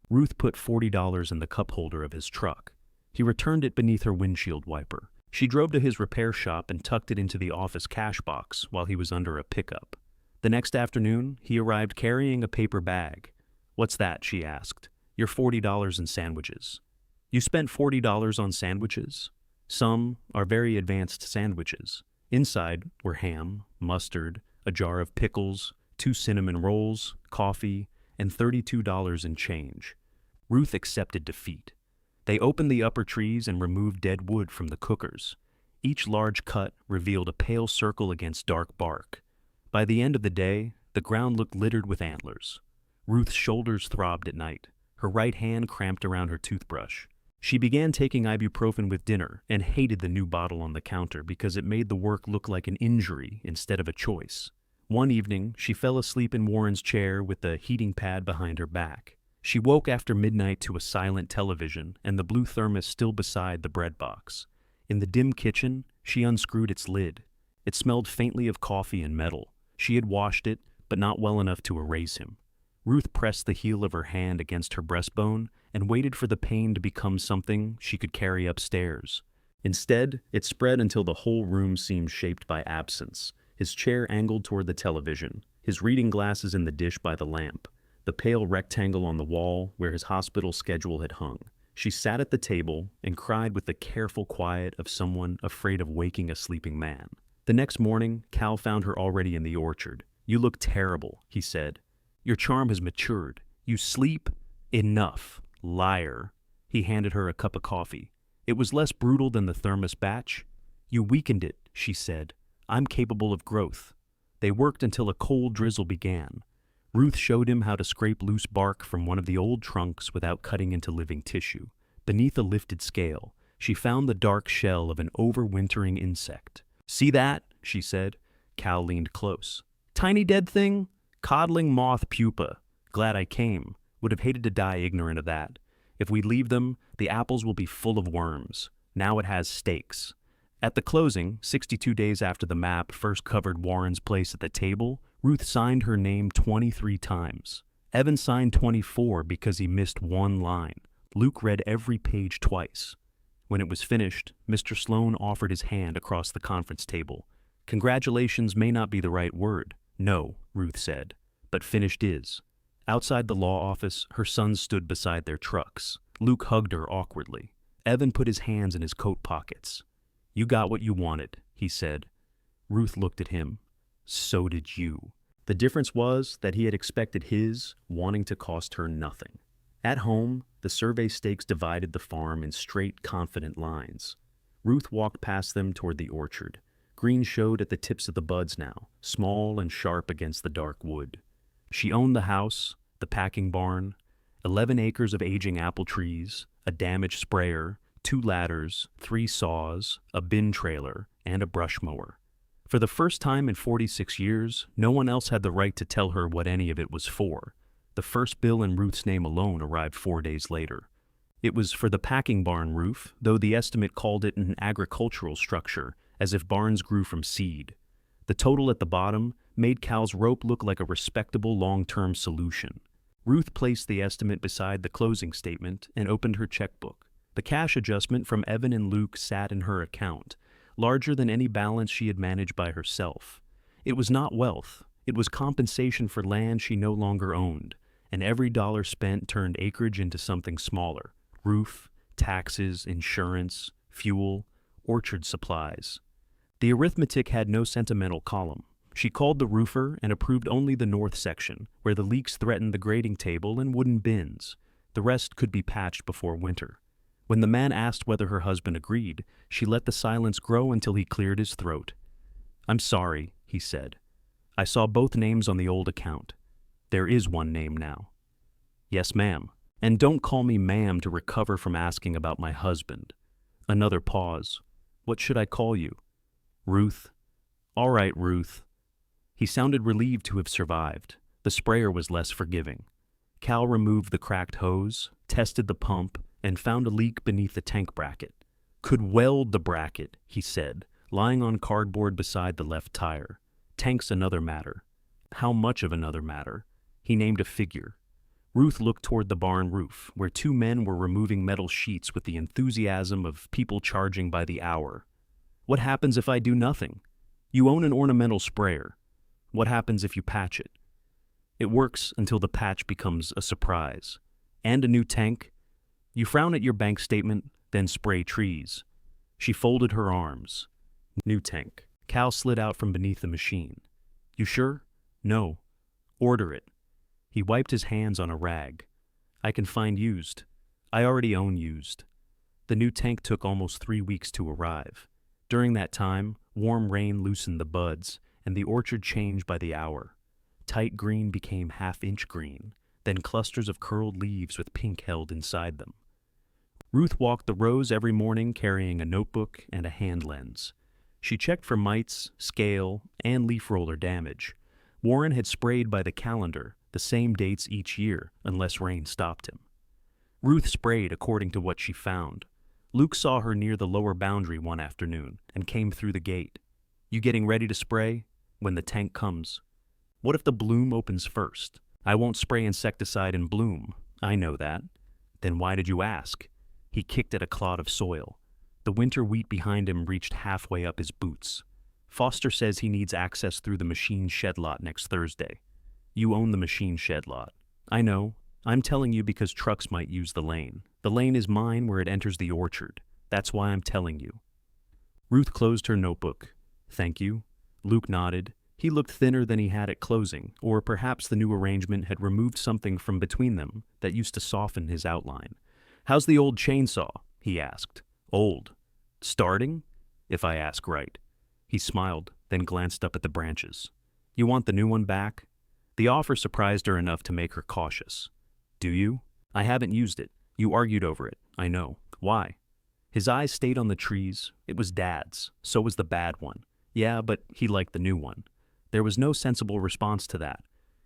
Ruth put $40 in the cup holder of his truck. He returned it beneath her windshield wiper. She drove to his repair shop and tucked it into the office cash box while he was under a pickup. The next afternoon, he arrived carrying a paper bag. What's that? She asked. Your $40 in sandwiches. You spent $40 on sandwiches? Some are very advanced sandwiches. Inside were ham, mustard, a jar of pickles, 2 cinnamon rolls, coffee, and $32 in change. Ruth accepted defeat. They opened the upper trees and removed dead wood from the cookers. Each large cut revealed a pale circle against dark bark. By the end of the day, the ground looked littered with antlers. Ruth's shoulders throbbed at night. Her right hand cramped around her toothbrush. She began taking ibuprofen with dinner and hated the new bottle on the counter because it made the work look like an injury instead of a choice. One evening, she fell asleep in Warren's chair with the heating pad behind her back. She woke after midnight to a silent television and the blue thermos still beside the bread box. In the dim kitchen, she unscrewed its lid. It smelled faintly of coffee and metal. She had washed it, but not well enough to erase him. Ruth pressed the heel of her hand against her breastbone and waited for the pain to become something she could carry upstairs. Instead, it spread until the whole room seemed shaped by absence. His chair angled toward the television, his reading glasses in the dish by the lamp, the pale rectangle on the wall where his hospital schedule had hung. She sat at the table and cried with the careful quiet of someone afraid of waking a sleeping man. The next morning, Cal found her already in the orchard. "You look terrible," he said. "Your charm has matured. You sleep? Enough. Liar." He handed her a cup of coffee. It was less brutal than the thermos batch. "You weakened it," she said. "I'm capable of growth." They worked until a cold drizzle began. Ruth showed him how to scrape loose bark from one of the old trunks without cutting into living tissue. Beneath a lifted scale, she found the dark shell of an overwintering insect. "See that?" she said. Cal leaned close. "Tiny dead thing? Codling moth pupa. Glad I came. Would have hated to die ignorant of that. If we leave them, the apples will be full of worms. Now it has stakes." At the closing, 62 days after the map first covered Warren's place at the table, Ruth signed her name 23 times. Evan signed 24 because he missed one line. Luke read every page twice. When it was finished, Mr. Sloan offered his hand across the conference table. "Congratulations may not be the right word." "No," Ruth said, "but finished is." Outside the law office, her sons stood beside their trucks. Luke hugged her awkwardly. Evan put his hands in his coat pockets. "You got what you wanted," he said. Ruth looked at him. So did you. The difference was that he had expected his wanting to cost her nothing. At home, the survey stakes divided the farm in straight, confident lines. Ruth walked past them toward the orchard. Green showed at the tips of the buds now, small and sharp against the dark wood. She owned the house, the packing barn, 11 acres of aging apple trees, a damaged sprayer, 2 ladders, 3 saws, a bin trailer, and a brush mower. For the first time in 46 years, no one else had the right to tell her what any of it was for. The first bill in Ruth's name alone arrived 4 days later. It was for the packing barn roof, though the estimate called it an agricultural structure, as if barns grew from seed. The total at the bottom made Cal's rope look like a respectable long-term solution. Ruth placed the estimate beside the closing statement and opened her checkbook. The cash adjustment from Evan and Luke sat in her account, larger than any balance she had managed by herself. It was not wealth. It was compensation for land she no longer owned, and every dollar spent turned acreage into something smaller: roof, taxes, insurance, fuel, orchard supplies. The arithmetic had no sentimental column. She called the roofer and approved only the north section, where the leaks threatened the grading table and wooden bins. The rest could be patched before winter. When the man asked whether her husband agreed, she let the silence grow until he cleared his throat. "I'm sorry," he said. "I saw both names on the old account. There is one name now." "Yes, ma'am. And don't call me ma'am to recover from asking about my husband." Another pause. "What should I call you?" "Ruth." "All right, Ruth." He sounded relieved to have survived. The sprayer was less forgiving. Cal removed the cracked hose, tested the pump, and found a leak beneath the tank bracket. "Could weld the bracket," he said, lying on cardboard beside the left tire. "Tank's another matter." How much of another matter? He named a figure. Ruth looked toward the barn roof, where 2 men were removing metal sheets with the enthusiasm of people charging by the hour. "What happens if I do nothing? You own an ornamental sprayer. What happens if you patch it?" "It works until the patch becomes a surprise. And a new tank. You frown at your bank statement, then spray trees." She folded her arms. "New tank." Cal slid out from beneath the machine. "You sure?" "No." "Order it." He wiped his hands on a rag. "I can find used. I already own used." The new tank took almost 3 weeks to arrive. During that time, warm rain loosened the buds, and the orchard changed by the hour. Tight green became half-inch green, then clusters of curled leaves with pink held inside them. Ruth walked the rows every morning carrying a notebook and a hand lens. She checked for mites, scale, and leaf roller damage. Warren had sprayed by the calendar, the same dates each year, unless rain stopped him. Ruth sprayed according to what she found. Luke saw her near the lower boundary one afternoon and came through the gate. "You getting ready to spray?" "When the tank comes." "What if the bloom opens first?" "I won't spray insecticide in bloom." "I know that." "Then why did you ask?" He kicked at a clod of soil. The winter wheat behind him reached halfway up his boots. Foster says he needs access through the machine shed lot next Thursday. You own the machine shed lot. I know. I'm telling you because trucks might use the lane. The lane is mine where it enters the orchard. That's why I'm telling you. Ruth closed her notebook. Thank you. Luke nodded. He looked thinner than he had at closing, or perhaps the new arrangement had removed something from between them that used to soften his outline. How's the old chainsaw? He asked. Old. Starting? If I ask right. He smiled, then glanced up at the branches. You want the new one back? The offer surprised her enough to make her cautious. Do you? I haven't used it. You argued over it, I know. Why? His eyes stayed on the trees. It was Dad's. So was the bad one. Yeah, but he liked the new one. There was no sensible response to that.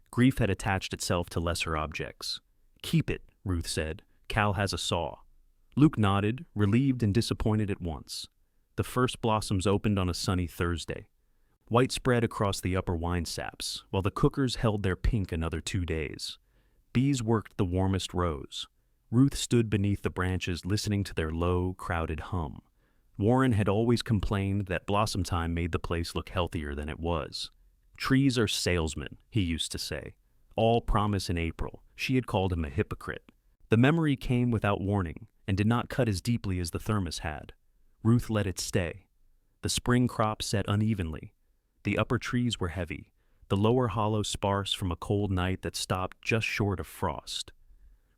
Grief had attached itself to lesser objects. Keep it, Ruth said. Cal has a saw. Luke nodded, relieved and disappointed at once. The first blossoms opened on a sunny Thursday. White spread across the upper wine saps, while the cookers held their pink another 2 days. Bees worked the warmest rows. Ruth stood beneath the branches listening to their low, crowded hum. Warren had always complained that blossom time made the place look healthier than it was. Trees are salesmen, he used to say. All promise in April. She had called him a hypocrite. The memory came without warning and did not cut as deeply as the thermos had. Ruth let it stay. The spring crop set unevenly. The upper trees were heavy, the lower hollow sparse from a cold night that stopped just short of frost.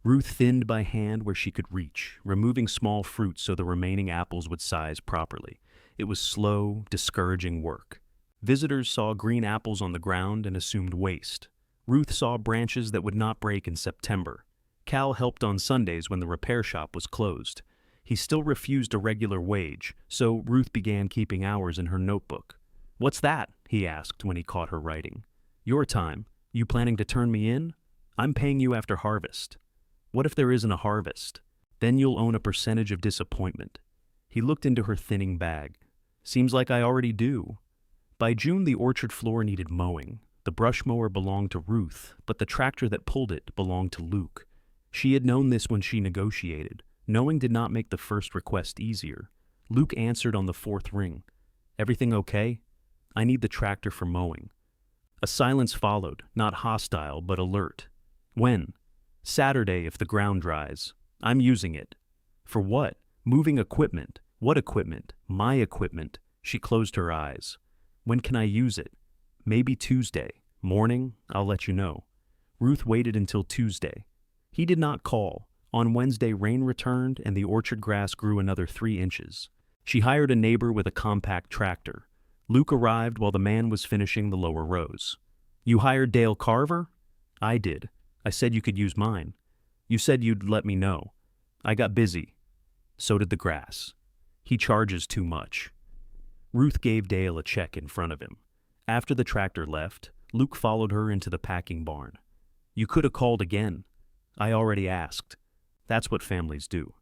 Ruth thinned by hand where she could reach, removing small fruit so the remaining apples would size properly. It was slow, discouraging work. Visitors saw green apples on the ground and assumed waste. Ruth saw branches that would not break in September. Cal helped on Sundays when the repair shop was closed. He still refused a regular wage, so Ruth began keeping hours in her notebook. What's that? He asked when he caught her writing. Your time. You planning to turn me in? I'm paying you after harvest. What if there isn't a harvest? Then you'll own a percentage of disappointment. He looked into her thinning bag. Seems like I already do. By June, the orchard floor needed mowing. The brush mower belonged to Ruth, but the tractor that pulled it belonged to Luke. She had known this when she negotiated. Knowing did not make the first request easier. Luke answered on the fourth ring. Everything okay? I need the tractor for mowing. A silence followed, not hostile, but alert. When? Saturday if the ground dries. I'm using it. For what? Moving equipment. What equipment? My equipment. She closed her eyes. When can I use it? Maybe Tuesday. Morning? I'll let you know. Ruth waited until Tuesday. He did not call. On Wednesday, rain returned and the orchard grass grew another 3 inches. She hired a neighbor with a compact tractor. Luke arrived while the man was finishing the lower rows. You hired Dale Carver? I did. I said you could use mine. You said you'd let me know. I got busy. So did the grass. He charges too much. Ruth gave Dale a check in front of him. After the tractor left, Luke followed her into the packing barn. You could have called again. I already asked. That's what families do.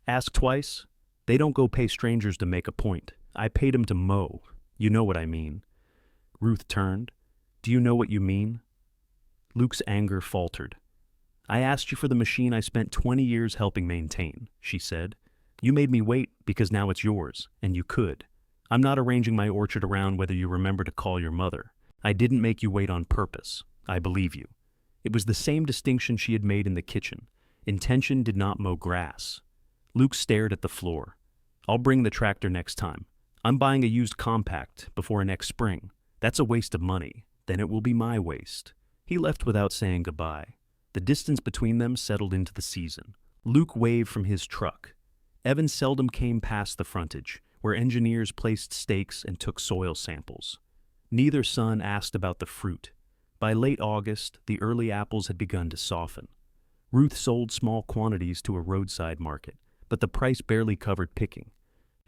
Ask twice? They don't go pay strangers to make a point. I paid him to mow. You know what I mean. Ruth turned. Do you know what you mean? Luke's anger faltered. I asked you for the machine I spent 20 years helping maintain, she said. You made me wait because now it's yours, and you could. I'm not arranging my orchard around whether you remember to call your mother. I didn't make you wait on purpose. I believe you. It was the same distinction she had made in the kitchen. Intention did not mow grass. Luke stared at the floor. I'll bring the tractor next time. I'm buying a used compact before next spring. That's a waste of money. Then it will be my waste. He left without saying goodbye. The distance between them settled into the season. Luke waved from his truck. Evan seldom came past the frontage, where engineers placed stakes and took soil samples. Neither son asked about the fruit. By late August, the early apples had begun to soften. Ruth sold small quantities to a roadside market, but the price barely covered picking.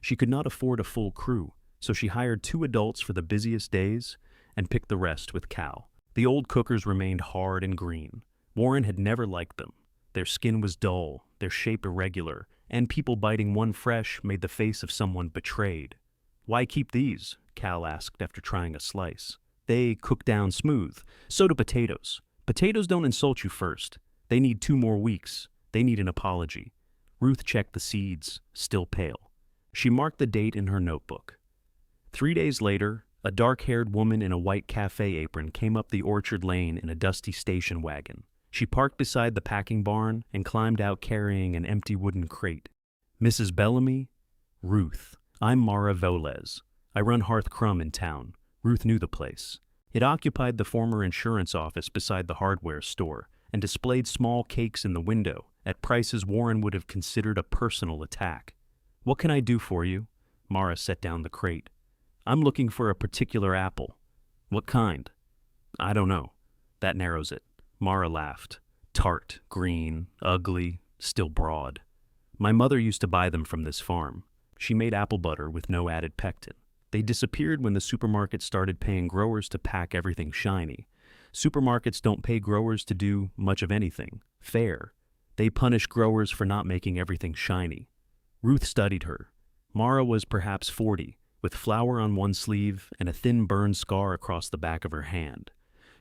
She could not afford a full crew, so she hired 2 adults for the busiest days and picked the rest with Cal. The old cookers remained hard and green. Warren had never liked them. Their skin was dull, their shape irregular, and people biting one fresh made the face of someone betrayed. Why keep these? Cal asked after trying a slice. They cook down smooth. So do potatoes. Potatoes don't insult you first. They need 2 more weeks. They need an apology. Ruth checked the seeds, still pale. She marked the date in her notebook. 3 days later, a dark-haired woman in a white cafe apron came up the orchard lane in a dusty station wagon. She parked beside the packing barn and climbed out carrying an empty wooden crate. "Mrs. Bellamy?" "Ruth. I'm Mara Velez. I run Hearth Crumb in town." Ruth knew the place. It occupied the former insurance office beside the hardware store and displayed small cakes in the window at prices Warren would have considered a personal attack. "What can I do for you?" Mara set down the crate. "I'm looking for a particular apple." "What kind?" "I don't know." "That narrows it." Mara laughed. "Tart, green, ugly, still broad. My mother used to buy them from this farm. She made apple butter with no added pectin. They disappeared when the supermarket started paying growers to pack everything shiny. Supermarkets don't pay growers to do much of anything fair. They punish growers for not making everything shiny." Ruth studied her. Mara was perhaps 40, with flour on one sleeve and a thin burn scar across the back of her hand.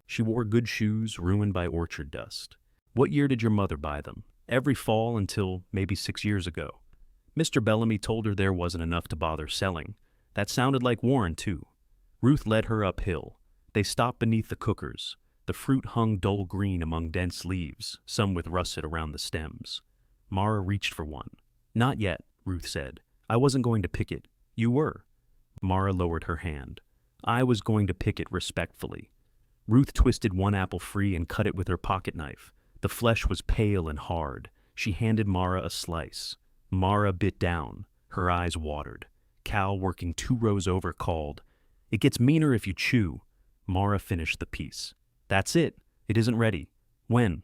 She wore good shoes ruined by orchard dust. "What year did your mother buy them?" "Every fall until maybe 6 years ago." Mr. Bellamy told her there wasn't enough to bother selling. That sounded like Warren, too. Ruth led her uphill. They stopped beneath the cookers. The fruit hung dull green among dense leaves, some with russet around the stems. Mara reached for one. "Not yet," Ruth said. "I wasn't going to pick it." "You were." Mara lowered her hand. "I was going to pick it respectfully." Ruth twisted one apple free and cut it with her pocket knife. The flesh was pale and hard. She handed Mara a slice. Mara bit down. Her eyes watered. Cal, working 2 rows over, called, "It gets meaner if you chew." Mara finished the piece. "That's it. It isn't ready." "When?"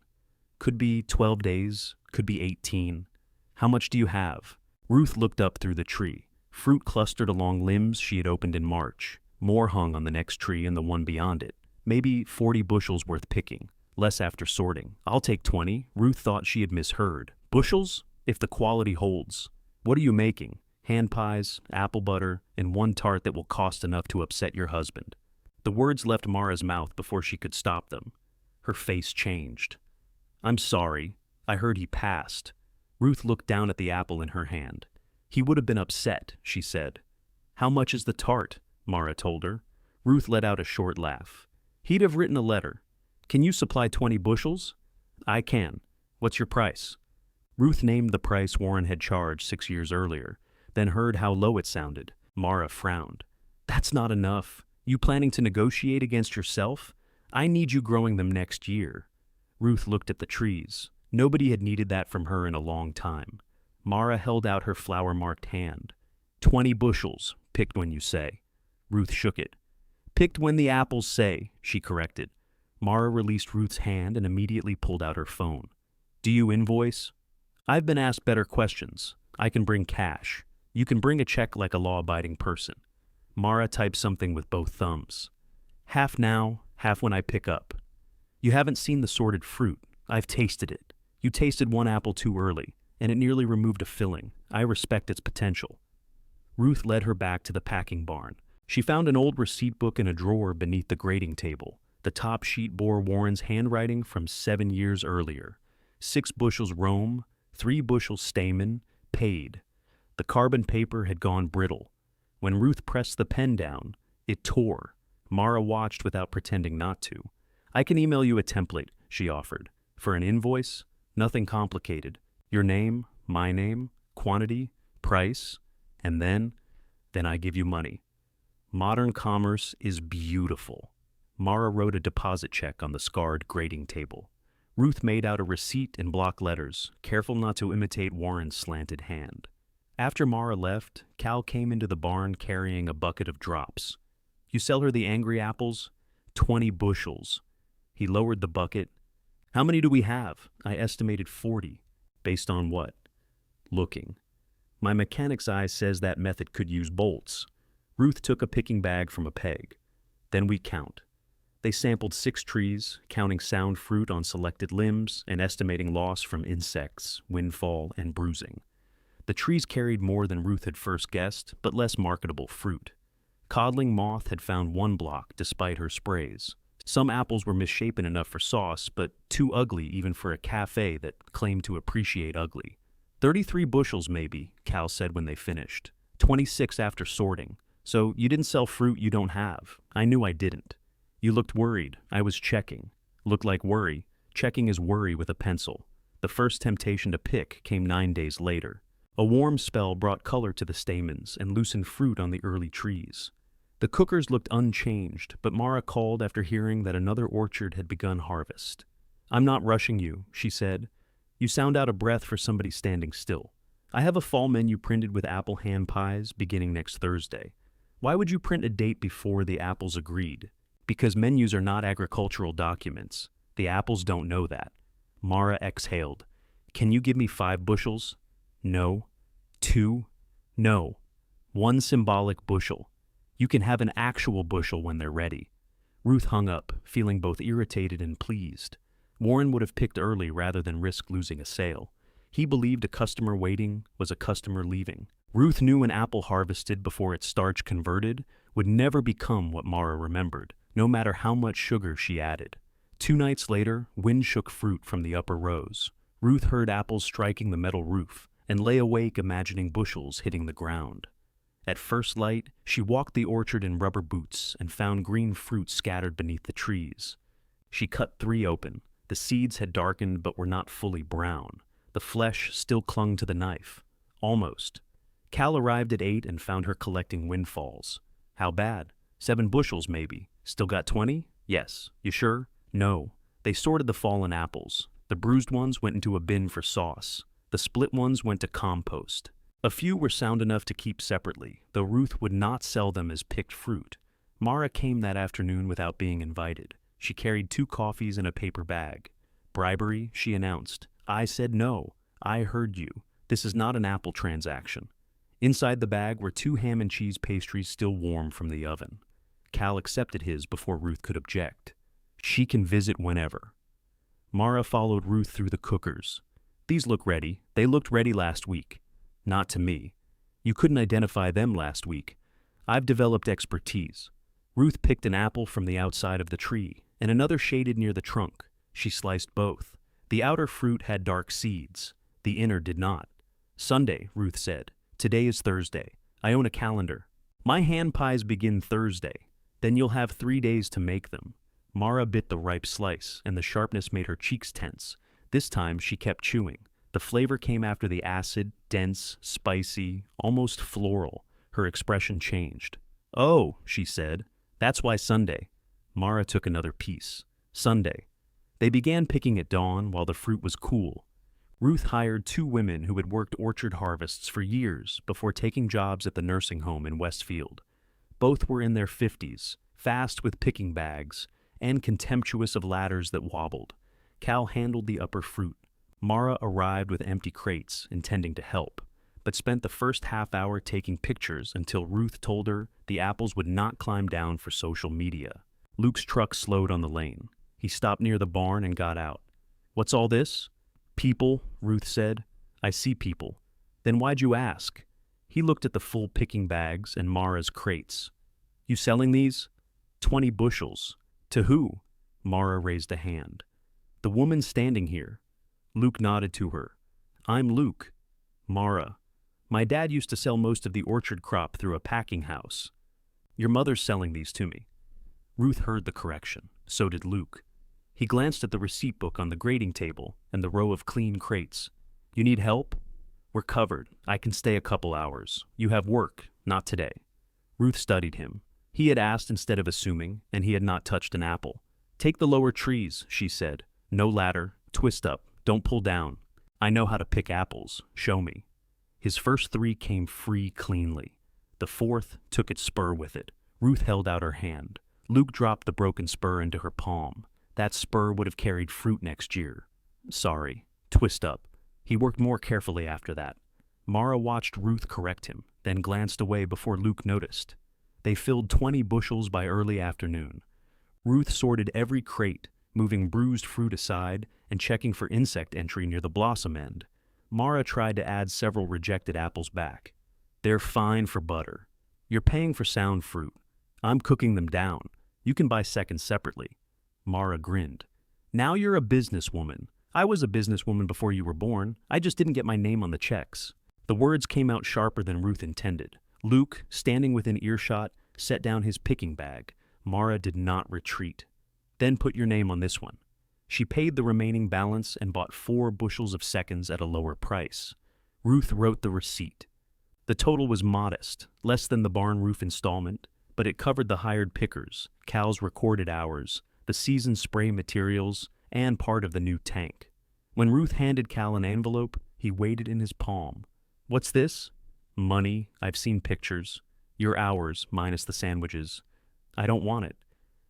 "Could be 12 days. Could be 18. How much do you have?" Ruth looked up through the tree. Fruit clustered along limbs she had opened in March. More hung on the next tree and the one beyond it. Maybe 40 bushels worth picking. Less after sorting. "I'll take 20. Ruth thought she had misheard. "Bushels? If the quality holds." "What are you making?" "Hand pies, apple butter, and one tart that will cost enough to upset your husband." The words left Mara's mouth before she could stop them. Her face changed. "I'm sorry. I heard he passed." Ruth looked down at the apple in her hand. "He would have been upset," she said. "How much is the tart?" Mara told her. Ruth let out a short laugh. "He'd have written a letter." "Can you supply 20 bushels?" "I can. What's your price?" Ruth named the price Warren had charged 6 years earlier, then heard how low it sounded. Mara frowned. "That's not enough. You planning to negotiate against yourself? I need you growing them next year." Ruth looked at the trees. Nobody had needed that from her in a long time. Mara held out her flour-marked hand. 20 bushels, picked when you say." Ruth shook it. "Picked when the apples say," she corrected. Mara released Ruth's hand and immediately pulled out her phone. "Do you invoice?" "I've been asked better questions. I can bring cash. You can bring a check like a law-abiding person." Mara typed something with both thumbs. "Half now, half when I pick up." "You haven't seen the sorted fruit. I've tasted it. You tasted one apple too early, and it nearly removed a filling. I respect its potential." Ruth led her back to the packing barn. She found an old receipt book in a drawer beneath the grading table. The top sheet bore Warren's handwriting from 7 years earlier. 6 bushels Rome, 3 bushels Stamen, paid. The carbon paper had gone brittle. When Ruth pressed the pen down, it tore. Mara watched without pretending not to. "I can email you a template," she offered. "For an invoice? Nothing complicated. Your name, my name, quantity, price, and then I give you money." Modern commerce is beautiful. Mara wrote a deposit check on the scarred grading table. Ruth made out a receipt in block letters, careful not to imitate Warren's slanted hand. After Mara left, Cal came into the barn carrying a bucket of drops. "You sell her the angry apples?" 20 bushels. He lowered the bucket. "How many do we have?" "I estimated 40. "Based on what?" "Looking." "My mechanic's eye says that method could use bolts." Ruth took a picking bag from a peg. "Then we count." They sampled 6 trees, counting sound fruit on selected limbs and estimating loss from insects, windfall, and bruising. The trees carried more than Ruth had first guessed, but less marketable fruit. Codling moth had found 1 block despite her sprays. Some apples were misshapen enough for sauce, but too ugly even for a cafe that claimed to appreciate ugly. 33 bushels maybe, Cal said when they finished. 26 after sorting. So you didn't sell fruit you don't have. I knew I didn't. You looked worried. I was checking. Looked like worry. Checking is worry with a pencil. The first temptation to pick came 9 days later. A warm spell brought color to the stamens and loosened fruit on the early trees. The cookers looked unchanged, but Mara called after hearing that another orchard had begun harvest. "I'm not rushing you," she said. "You sound out of breath for somebody standing still. I have a fall menu printed with apple hand pies beginning next Thursday. Why would you print a date before the apples agreed? Because menus are not agricultural documents. The apples don't know that." Mara exhaled. "Can you give me 5 bushels? No. 2? No. 1 symbolic bushel. You can have an actual bushel when they're ready." Ruth hung up, feeling both irritated and pleased. Warren would have picked early rather than risk losing a sale. He believed a customer waiting was a customer leaving. Ruth knew an apple harvested before its starch converted would never become what Mara remembered, no matter how much sugar she added. 2 nights later, wind shook fruit from the upper rows. Ruth heard apples striking the metal roof and lay awake imagining bushels hitting the ground. At first light, she walked the orchard in rubber boots and found green fruit scattered beneath the trees. She cut 3 open. The seeds had darkened but were not fully brown. The flesh still clung to the knife. Almost. Cal arrived at 8 and found her collecting windfalls. "How bad? 7 bushels, maybe. Still got 20? Yes. You sure?" "No." They sorted the fallen apples. The bruised ones went into a bin for sauce. The split ones went to compost. A few were sound enough to keep separately, though Ruth would not sell them as picked fruit. Mara came that afternoon without being invited. She carried 2 coffees in a paper bag. "Bribery," she announced. "I said no. I heard you. This is not an apple transaction." Inside the bag were 2 ham and cheese pastries still warm from the oven. Cal accepted his before Ruth could object. "She can visit whenever." Mara followed Ruth through the cookers. "These look ready. They looked ready last week." "Not to me. You couldn't identify them last week. I've developed expertise." Ruth picked an apple from the outside of the tree and another shaded near the trunk. She sliced both. The outer fruit had dark seeds. The inner did not. "Sunday," Ruth said. "Today is Thursday. I own a calendar. My hand pies begin Thursday. Then you'll have 3 days to make them." Mara bit the ripe slice, and the sharpness made her cheeks tense. This time she kept chewing. The flavor came after the acid, dense, spicy, almost floral. Her expression changed. "Oh," she said. "That's why Sunday." Mara took another piece. Sunday. They began picking at dawn while the fruit was cool. Ruth hired 2 women who had worked orchard harvests for years before taking jobs at the nursing home in Westfield. Both were in their 50s, fast with picking bags, and contemptuous of ladders that wobbled. Cal handled the upper fruit. Mara arrived with empty crates, intending to help, but spent the first half hour taking pictures until Ruth told her the apples would not climb down for social media. Luke's truck slowed on the lane. He stopped near the barn and got out. "What's all this?" "People," Ruth said. "I see people." "Then why'd you ask?" He looked at the full picking bags and Mara's crates. "You selling these?" 20 bushels. "To who?" Mara raised a hand. "The woman standing here." Luke nodded to her. "I'm Luke." "Mara. My dad used to sell most of the orchard crop through a packing house. Your mother's selling these to me." Ruth heard the correction. So did Luke. He glanced at the receipt book on the grading table and the row of clean crates. "You need help?" "We're covered. I can stay a couple hours. You have work, not today." Ruth studied him. He had asked instead of assuming, and he had not touched an apple. "Take the lower trees," she said. "No ladder. Twist up. Don't pull down. I know how to pick apples. Show me." His first 3 came free cleanly. The 4th took its spur with it. Ruth held out her hand. Luke dropped the broken spur into her palm. That spur would have carried fruit next year. "Sorry. Twist up." He worked more carefully after that. Mara watched Ruth correct him, then glanced away before Luke noticed. They filled 20 bushels by early afternoon. Ruth sorted every crate, moving bruised fruit aside and checking for insect entry near the blossom end. Mara tried to add several rejected apples back. "They're fine for butter. You're paying for sound fruit. I'm cooking them down. You can buy seconds separately." Mara grinned. "Now you're a businesswoman. I was a businesswoman before you were born. I just didn't get my name on the checks." The words came out sharper than Ruth intended. Luke, standing within earshot, set down his picking bag. Mara did not retreat. Then put your name on this one. She paid the remaining balance and bought 4 bushels of seconds at a lower price. Ruth wrote the receipt. The total was modest, less than the barn roof installment, but it covered the hired pickers, Cal's recorded hours, the season's spray materials, and part of the new tank. When Ruth handed Cal an envelope, he weighed it in his palm. What's this? Money, I've seen pictures. Your hours, minus the sandwiches. I don't want it.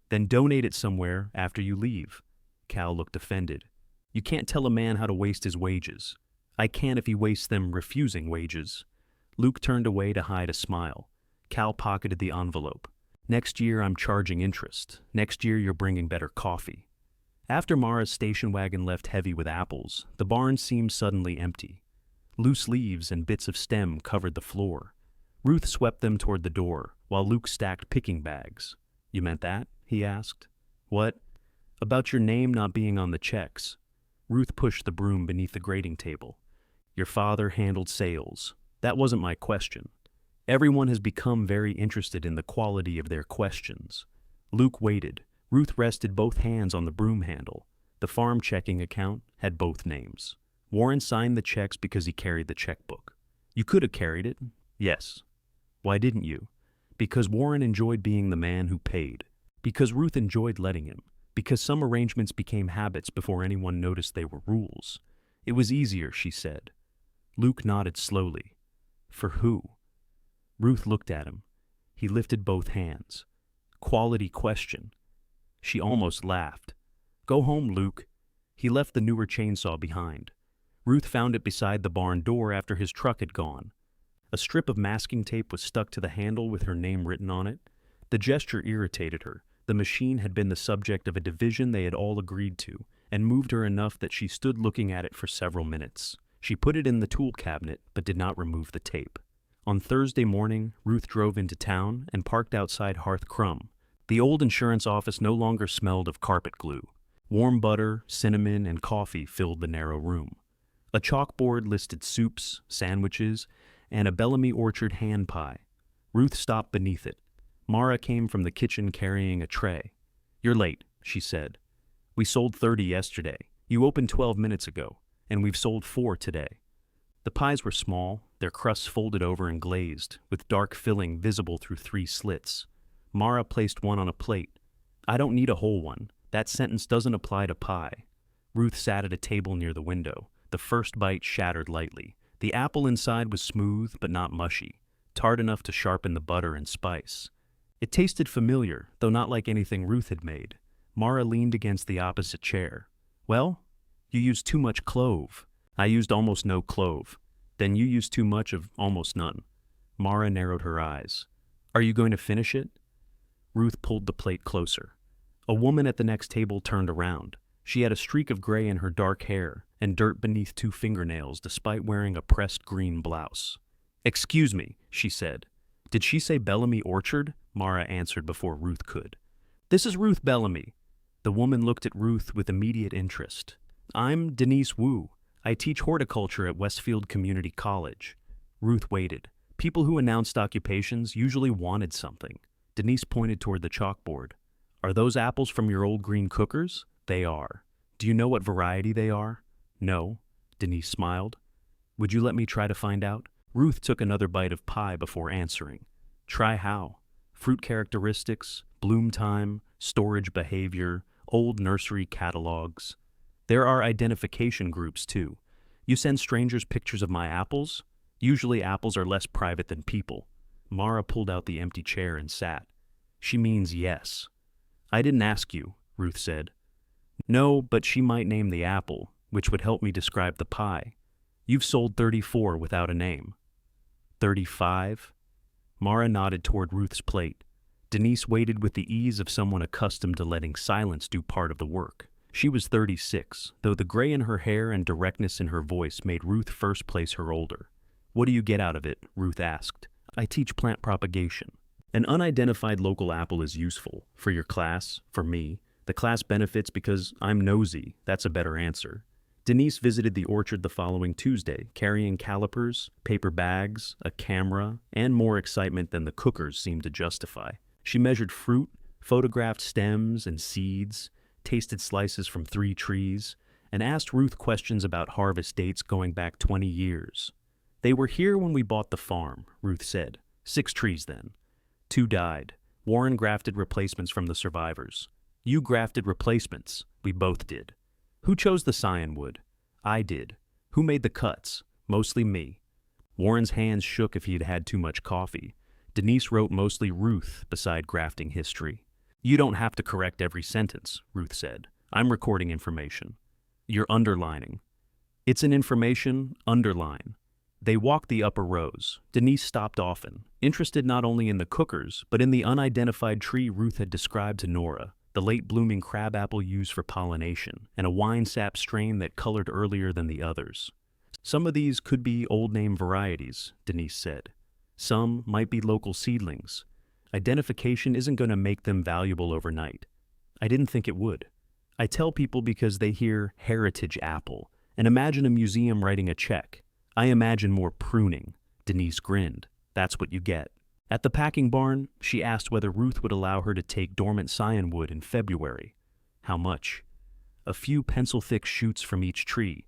Then donate it somewhere after you leave. Cal looked offended. You can't tell a man how to waste his wages. I can if he wastes them refusing wages. Luke turned away to hide a smile. Cal pocketed the envelope. Next year I'm charging interest. Next year you're bringing better coffee. After Mara's station wagon left heavy with apples, the barn seemed suddenly empty. Loose leaves and bits of stem covered the floor. Ruth swept them toward the door, while Luke stacked picking bags. You meant that? He asked. What? About your name not being on the checks. Ruth pushed the broom beneath the grading table. Your father handled sales. That wasn't my question. Everyone has become very interested in the quality of their questions. Luke waited. Ruth rested both hands on the broom handle. The farm checking account had both names. Warren signed the checks because he carried the checkbook. You could have carried it. Yes. Why didn't you? Because Warren enjoyed being the man who paid. Because Ruth enjoyed letting him. Because some arrangements became habits before anyone noticed they were rules. It was easier, she said. Luke nodded slowly. For who? Ruth looked at him. He lifted both hands. Quality question. She almost laughed. Go home, Luke. He left the newer chainsaw behind. Ruth found it beside the barn door after his truck had gone. A strip of masking tape was stuck to the handle with her name written on it. The gesture irritated her. The machine had been the subject of a division they had all agreed to, and moved her enough that she stood looking at it for several minutes. She put it in the tool cabinet, but did not remove the tape. On Thursday morning, Ruth drove into town and parked outside Hearth Crumb. The old insurance office no longer smelled of carpet glue. Warm butter, cinnamon, and coffee filled the narrow room. A chalkboard listed soups, sandwiches, and a Bellamy Orchard hand pie. Ruth stopped beneath it. Mara came from the kitchen carrying a tray. You're late, she said. We sold 30 yesterday. You opened 12 minutes ago, and we've sold 4 today. The pies were small, their crusts folded over and glazed, with dark filling visible through 3 slits. Mara placed one on a plate. I don't need a whole one. That sentence doesn't apply to pie. Ruth sat at a table near the window. The first bite shattered lightly. The apple inside was smooth but not mushy, tart enough to sharpen the butter and spice. It tasted familiar, though not like anything Ruth had made. Mara leaned against the opposite chair. Well, you used too much clove. I used almost no clove. Then you used too much of almost none. Mara narrowed her eyes. Are you going to finish it? Ruth pulled the plate closer. A woman at the next table turned around. She had a streak of gray in her dark hair and dirt beneath 2 fingernails despite wearing a pressed green blouse. Excuse me, she said. Did she say Bellamy Orchard? Mara answered before Ruth could. This is Ruth Bellamy. The woman looked at Ruth with immediate interest. I'm Denise Wu. I teach horticulture at Westfield Community College. Ruth waited. People who announced occupations usually wanted something. Denise pointed toward the chalkboard. Are those apples from your old green cookers? They are. Do you know what variety they are? No. Denise smiled. Would you let me try to find out? Ruth took another bite of pie before answering. Try how? Fruit characteristics, bloom time, storage behavior, old nursery catalogs. There are identification groups, too. You send strangers pictures of my apples? Usually apples are less private than people. Mara pulled out the empty chair and sat. She means yes. I didn't ask you, Ruth said. No, but she might name the apple, which would help me describe the pie. You've sold 34 without a name. 35? Mara nodded toward Ruth's plate. Denise waited with the ease of someone accustomed to letting silence do part of the work. She was 36, though the gray in her hair and directness in her voice made Ruth first place her older. What do you get out of it? Ruth asked. I teach plant propagation. An unidentified local apple is useful. For your class, for me. The class benefits because I'm nosy. That's a better answer. Denise visited the orchard the following Tuesday, carrying calipers, paper bags, a camera, and more excitement than the cookers seemed to justify. She measured fruit, photographed stems and seeds, tasted slices from 3 trees, and asked Ruth questions about harvest dates going back 20 years. "They were here when we bought the farm," Ruth said. 6 trees then. 2 died. Warren grafted replacements from the survivors. You grafted replacements. We both did. Who chose the cyanwood? I did. Who made the cuts? Mostly me. Warren's hands shook if he had had too much coffee. Denise wrote mostly Ruth beside grafting history. You don't have to correct every sentence, Ruth said. I'm recording information. You're underlining. It's an information underline. They walked the upper rows. Denise stopped often, interested not only in the cookers, but in the unidentified tree Ruth had described to Nora, the late-blooming crabapple used for pollination, and a wine-sap strain that colored earlier than the others. Some of these could be old-name varieties, Denise said. Some might be local seedlings. Identification isn't going to make them valuable overnight. I didn't think it would. I tell people because they hear heritage apple and imagine a museum writing a check. I imagine more pruning. Denise grinned. That's what you get. At the packing barn, she asked whether Ruth would allow her to take dormant cyanwood in February. How much? A few pencil-thick shoots from each tree.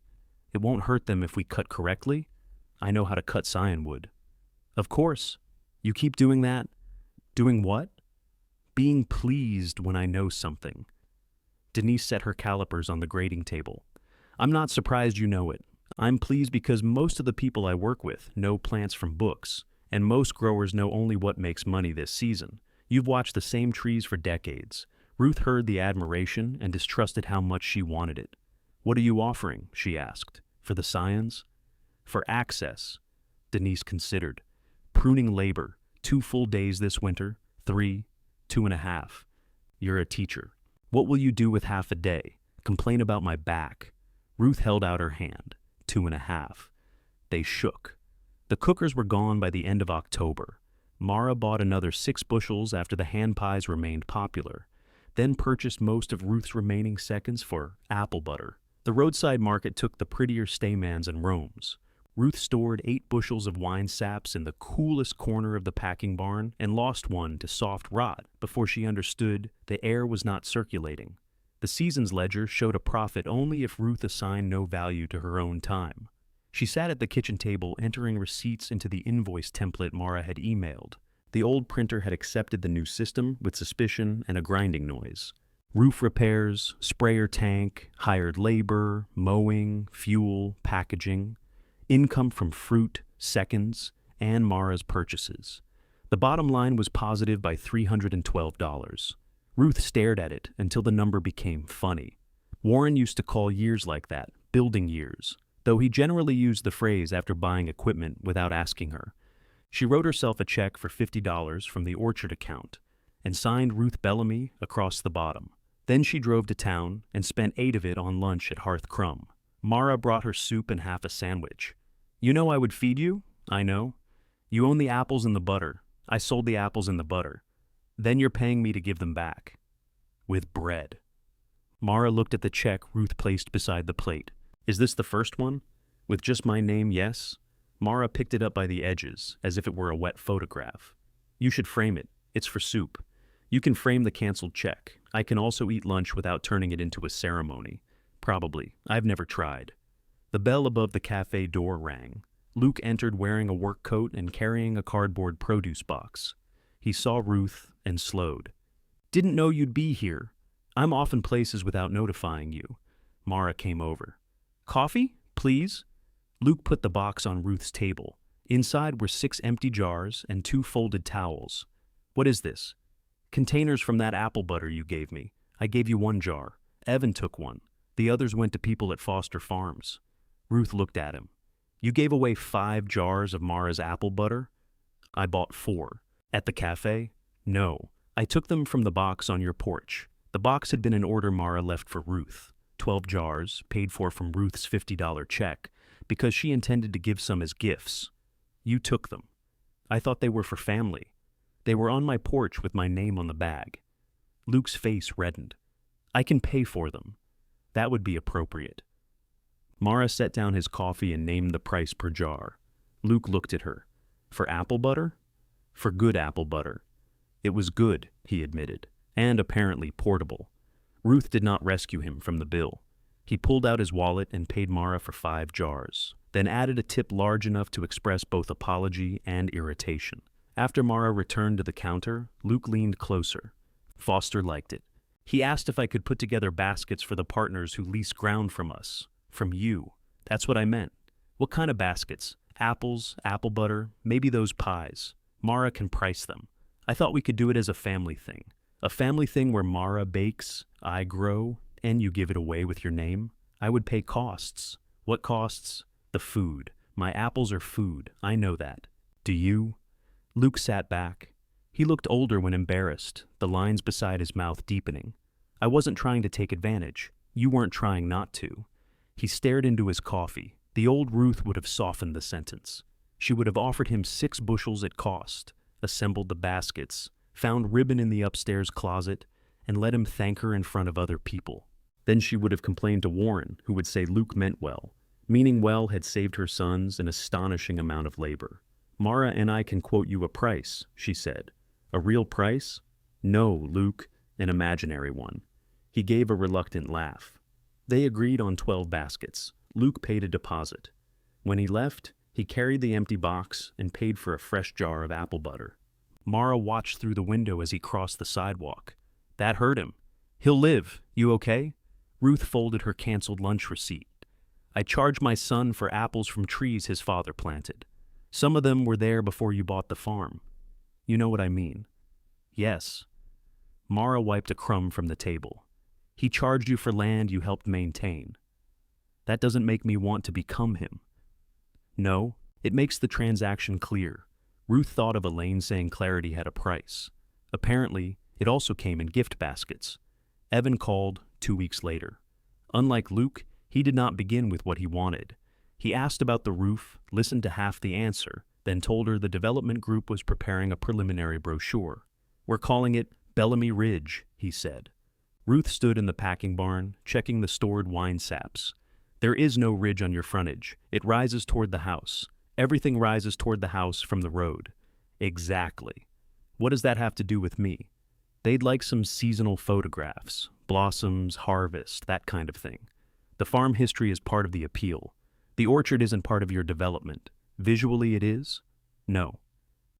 It won't hurt them if we cut correctly. I know how to cut cyanwood. Of course. You keep doing that? Doing what? Being pleased when I know something. Denise set her calipers on the grading table. I'm not surprised you know it. I'm pleased because most of the people I work with know plants from books, and most growers know only what makes money this season. You've watched the same trees for decades. Ruth heard the admiration and distrusted how much she wanted it. What are you offering? She asked. For the scions? For access. Denise considered. Pruning labor. 2 full days this winter. 3, 2.5. You're a teacher. What will you do with half a day? Complain about my back. Ruth held out her hand. 2.5. They shook. The cookers were gone by the end of October. Mara bought another 6 bushels after the hand pies remained popular, then purchased most of Ruth's remaining seconds for apple butter. The roadside market took the prettier staymans and roams. Ruth stored 8 bushels of wine saps in the coolest corner of the packing barn and lost one to soft rot before she understood the air was not circulating. The season's ledger showed a profit only if Ruth assigned no value to her own time. She sat at the kitchen table entering receipts into the invoice template Mara had emailed. The old printer had accepted the new system with suspicion and a grinding noise. Roof repairs, sprayer tank, hired labor, mowing, fuel, packaging, income from fruit, seconds, and Mara's purchases. The bottom line was positive by $312. Ruth stared at it until the number became funny. Warren used to call years like that building years, though he generally used the phrase after buying equipment without asking her. She wrote herself a check for $50 from the orchard account and signed Ruth Bellamy across the bottom. Then she drove to town and spent 8 of it on lunch at Hearth Crumb. Mara brought her soup and half a sandwich. You know I would feed you? I know. You own the apples and the butter. I sold the apples and the butter. Then you're paying me to give them back. With bread. Mara looked at the check Ruth placed beside the plate. Is this the first one? With just my name, yes? Mara picked it up by the edges, as if it were a wet photograph. You should frame it. It's for soup. You can frame the canceled check. I can also eat lunch without turning it into a ceremony. Probably. I've never tried. The bell above the cafe door rang. Luke entered wearing a work coat and carrying a cardboard produce box. He saw Ruth and slowed. Didn't know you'd be here. I'm often places without notifying you. Mara came over. Coffee, please? Luke put the box on Ruth's table. Inside were 6 empty jars and 2 folded towels. What is this? Containers from that apple butter you gave me. I gave you 1 jar. Evan took 1. The others went to people at Foster Farms. Ruth looked at him. You gave away 5 jars of Mara's apple butter? I bought 4. At the cafe? No. I took them from the box on your porch. The box had been an order Mara left for Ruth. 12 jars, paid for from Ruth's $50 check, because she intended to give some as gifts. You took them. I thought they were for family. They were on my porch with my name on the bag. Luke's face reddened. I can pay for them. That would be appropriate. Mara set down his coffee and named the price per jar. Luke looked at her. For apple butter? For good apple butter. It was good, he admitted, and apparently portable. Ruth did not rescue him from the bill. He pulled out his wallet and paid Mara for 5 jars, then added a tip large enough to express both apology and irritation. After Mara returned to the counter, Luke leaned closer. Foster liked it. He asked if I could put together baskets for the partners who lease ground from us. From you. That's what I meant. What kind of baskets? Apples, apple butter, maybe those pies. Mara can price them. I thought we could do it as a family thing. A family thing where Mara bakes, I grow, and you give it away with your name. I would pay costs. What costs? The food. My apples are food. I know that. Do you? Luke sat back. He looked older when embarrassed, the lines beside his mouth deepening. I wasn't trying to take advantage. You weren't trying not to. He stared into his coffee. The old Ruth would have softened the sentence. She would have offered him 6 bushels at cost, assembled the baskets, found ribbon in the upstairs closet, and let him thank her in front of other people. Then she would have complained to Warren, who would say Luke meant well. Meaning well had saved her sons an astonishing amount of labor. Mara and I can quote you a price, she said. A real price? No, Luke, an imaginary one. He gave a reluctant laugh. They agreed on 12 baskets. Luke paid a deposit. When he left, he carried the empty box and paid for a fresh jar of apple butter. Mara watched through the window as he crossed the sidewalk. That hurt him. He'll live. You okay? Ruth folded her canceled lunch receipt. I charged my son for apples from trees his father planted. Some of them were there before you bought the farm. You know what I mean. Yes. Mara wiped a crumb from the table. He charged you for land you helped maintain. That doesn't make me want to become him. No, it makes the transaction clear. Ruth thought of Elaine saying clarity had a price. Apparently, it also came in gift baskets. Evan called 2 weeks later. Unlike Luke, he did not begin with what he wanted. He asked about the roof, listened to half the answer, then told her the development group was preparing a preliminary brochure. We're calling it Bellamy Ridge, he said. Ruth stood in the packing barn, checking the stored wine saps. There is no ridge on your frontage. It rises toward the house. Everything rises toward the house from the road. Exactly. What does that have to do with me? They'd like some seasonal photographs, blossoms, harvest, that kind of thing. The farm history is part of the appeal. The orchard isn't part of your development. Visually it is? No.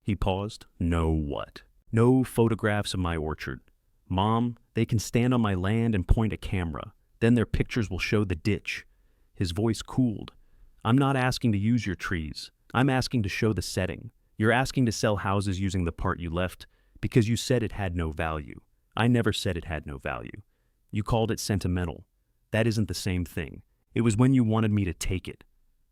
He paused. No what? No photographs of my orchard. Mom, they can stand on my land and point a camera. Then their pictures will show the ditch. His voice cooled. I'm not asking to use your trees. I'm asking to show the setting. You're asking to sell houses using the part you left because you said it had no value. I never said it had no value. You called it sentimental. That isn't the same thing. It was when you wanted me to take it.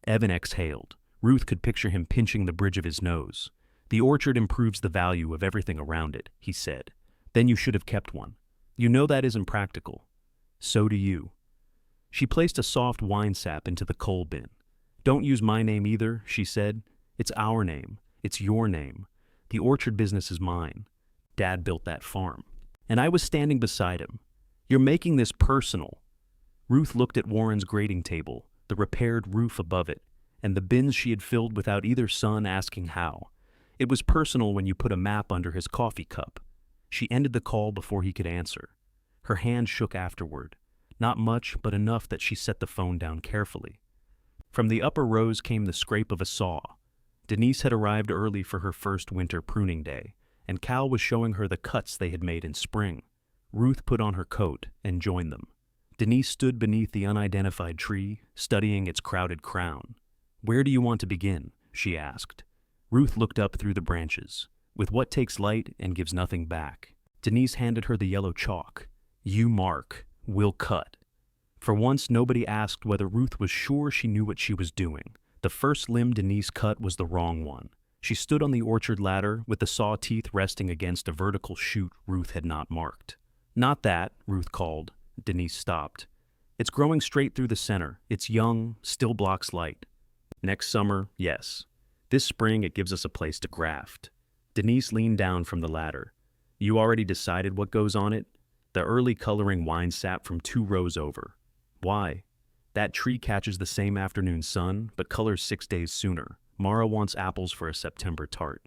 Evan exhaled. Ruth could picture him pinching the bridge of his nose. The orchard improves the value of everything around it, he said. Then you should have kept one. You know that isn't practical. So do you. She placed a soft wine sap into the coal bin. Don't use my name either, she said. It's our name. It's your name. The orchard business is mine. Dad built that farm. And I was standing beside him. You're making this personal. Ruth looked at Warren's grading table, the repaired roof above it, and the bins she had filled without either son asking how. It was personal when you put a map under his coffee cup. She ended the call before he could answer. Her hand shook afterward. Not much, but enough that she set the phone down carefully. From the upper rows came the scrape of a saw. Denise had arrived early for her first winter pruning day, and Cal was showing her the cuts they had made in spring. Ruth put on her coat and joined them. Denise stood beneath the unidentified tree, studying its crowded crown. Where do you want to begin? She asked. Ruth looked up through the branches. With what takes light and gives nothing back. Denise handed her the yellow chalk. You mark. We'll cut. For once, nobody asked whether Ruth was sure she knew what she was doing. The first limb Denise cut was the wrong one. She stood on the orchard ladder with the saw teeth resting against a vertical chute Ruth had not marked. Not that, Ruth called. Denise stopped. It's growing straight through the center. It's young, still blocks light. Next summer, yes. This spring, it gives us a place to graft. Denise leaned down from the ladder. You already decided what goes on it? The early coloring wine sap from 2 rows over. Why? That tree catches the same afternoon sun, but colors 6 days sooner. Mara wants apples for a September tart.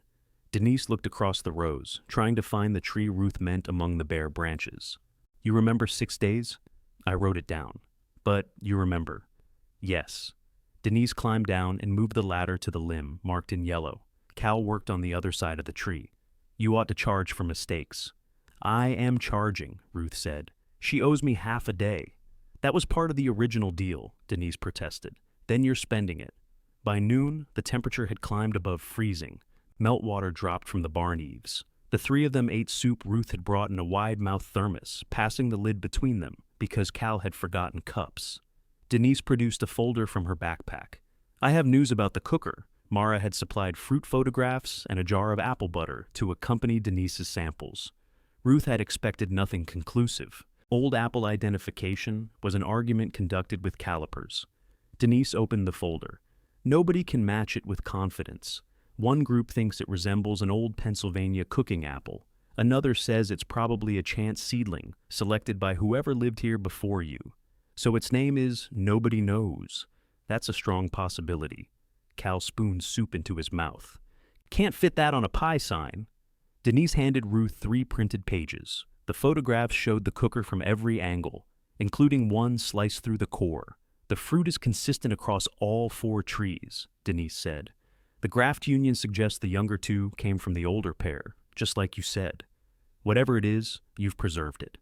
Denise looked across the rows, trying to find the tree Ruth meant among the bare branches. You remember 6 days? I wrote it down. But you remember. Yes. Denise climbed down and moved the ladder to the limb, marked in yellow. Cal worked on the other side of the tree. You ought to charge for mistakes. I am charging, Ruth said. She owes me half a day. That was part of the original deal, Denise protested. Then you're spending it. By noon, the temperature had climbed above freezing. Meltwater dropped from the barn eaves. The three of them ate soup Ruth had brought in a wide-mouthed thermos, passing the lid between them, because Cal had forgotten cups. Denise produced a folder from her backpack. I have news about the cooker. Mara had supplied fruit photographs and a jar of apple butter to accompany Denise's samples. Ruth had expected nothing conclusive. Old apple identification was an argument conducted with calipers. Denise opened the folder. Nobody can match it with confidence. One group thinks it resembles an old Pennsylvania cooking apple. Another says it's probably a chance seedling, selected by whoever lived here before you. So its name is Nobody Knows. That's a strong possibility. Cal spooned soup into his mouth. Can't fit that on a pie sign. Denise handed Ruth 3 printed pages. The photographs showed the cooker from every angle, including one sliced through the core. The fruit is consistent across all 4 trees, Denise said. The graft union suggests the younger 2 came from the older pair, just like you said. Whatever it is, you've preserved it.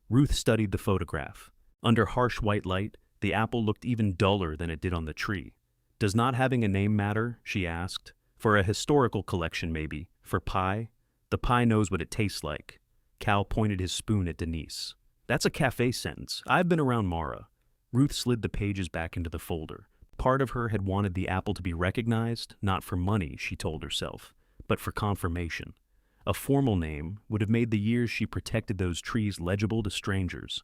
Ruth studied the photograph. Under harsh white light, the apple looked even duller than it did on the tree. Does not having a name matter? She asked. For a historical collection, maybe. For pie? The pie knows what it tastes like. Cal pointed his spoon at Denise. That's a cafe sentence. I've been around Mara. Ruth slid the pages back into the folder. Part of her had wanted the apple to be recognized, not for money, she told herself, but for confirmation. A formal name would have made the years she protected those trees legible to strangers.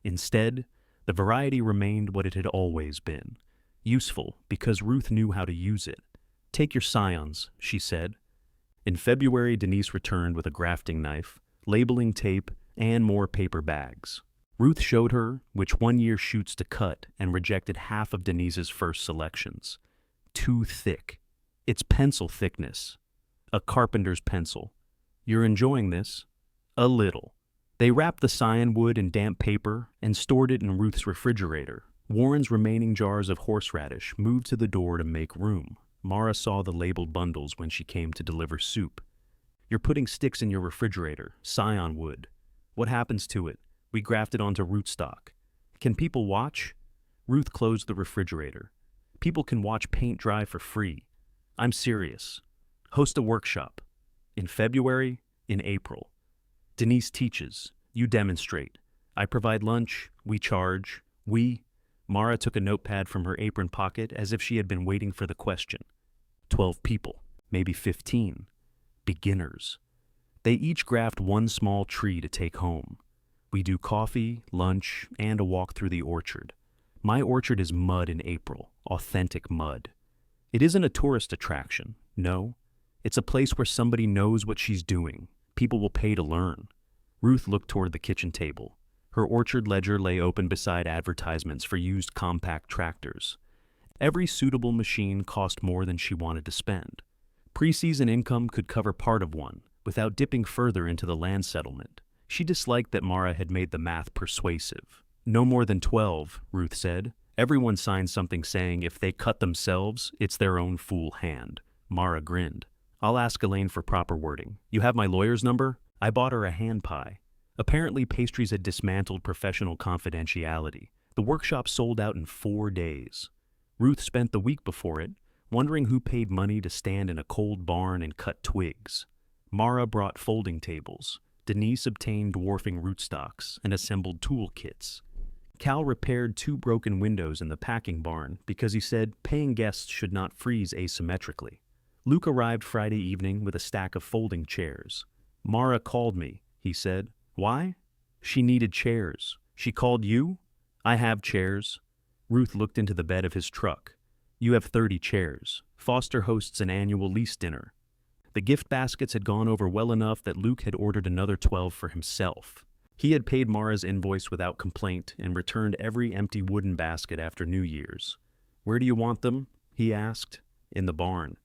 Instead, the variety remained what it had always been. Useful because Ruth knew how to use it. Take your scions, she said. In February, Denise returned with a grafting knife, labeling tape, and more paper bags. Ruth showed her which 1-year shoots to cut and rejected half of Denise's first selections. Too thick. It's pencil thickness. A carpenter's pencil. You're enjoying this? A little. They wrapped the scion wood in damp paper and stored it in Ruth's refrigerator. Warren's remaining jars of horseradish moved to the door to make room. Mara saw the labeled bundles when she came to deliver soup. You're putting sticks in your refrigerator, scion wood. What happens to it? We graft it onto rootstock. Can people watch? Ruth closed the refrigerator. People can watch paint dry for free. I'm serious. Host a workshop. In February, in April. Denise teaches. You demonstrate. I provide lunch. We charge. Mara took a notepad from her apron pocket as if she had been waiting for the question. 12 people, maybe 15. Beginners. They each graft one small tree to take home. We do coffee, lunch, and a walk through the orchard. My orchard is mud in April, authentic mud. It isn't a tourist attraction, no. It's a place where somebody knows what she's doing. People will pay to learn. Ruth looked toward the kitchen table. Her orchard ledger lay open beside advertisements for used compact tractors. Every suitable machine cost more than she wanted to spend. Pre-season income could cover part of one, without dipping further into the land settlement. She disliked that Mara had made the math persuasive. No more than 12, Ruth said. Everyone signed something saying if they cut themselves, it's their own fool hand. Mara grinned. I'll ask Elaine for proper wording. You have my lawyer's number? I bought her a hand pie. Apparently, pastries had dismantled professional confidentiality. The workshop sold out in 4 days. Ruth spent the week before it, wondering who paid money to stand in a cold barn and cut twigs. Mara brought folding tables. Denise obtained dwarfing rootstocks and assembled tool kits. Cal repaired 2 broken windows in the packing barn because he said paying guests should not freeze asymmetrically. Luke arrived Friday evening with a stack of folding chairs. Mara called me, he said. Why? She needed chairs. She called you? I have chairs. Ruth looked into the bed of his truck. You have 30 chairs. Foster hosts an annual lease dinner. The gift baskets had gone over well enough that Luke had ordered another 12 for himself. He had paid Mara's invoice without complaint and returned every empty wooden basket after New Year's. "Where do you want them?" he asked. "In the barn."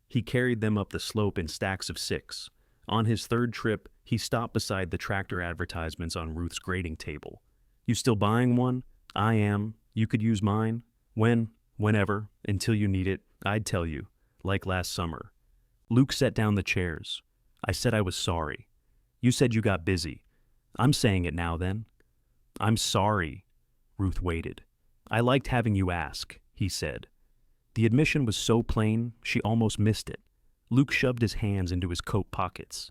He carried them up the slope in stacks of 6. On his third trip, he stopped beside the tractor advertisements on Ruth's grading table. "You still buying one?" "I am. You could use mine." "When?" "Whenever. Until you need it. I'd tell you. Like last summer." Luke set down the chairs. "I said I was sorry." "You said you got busy." "I'm saying it now then." "I'm sorry." Ruth waited. "I liked having you ask," he said. The admission was so plain, she almost missed it. Luke shoved his hands into his coat pockets.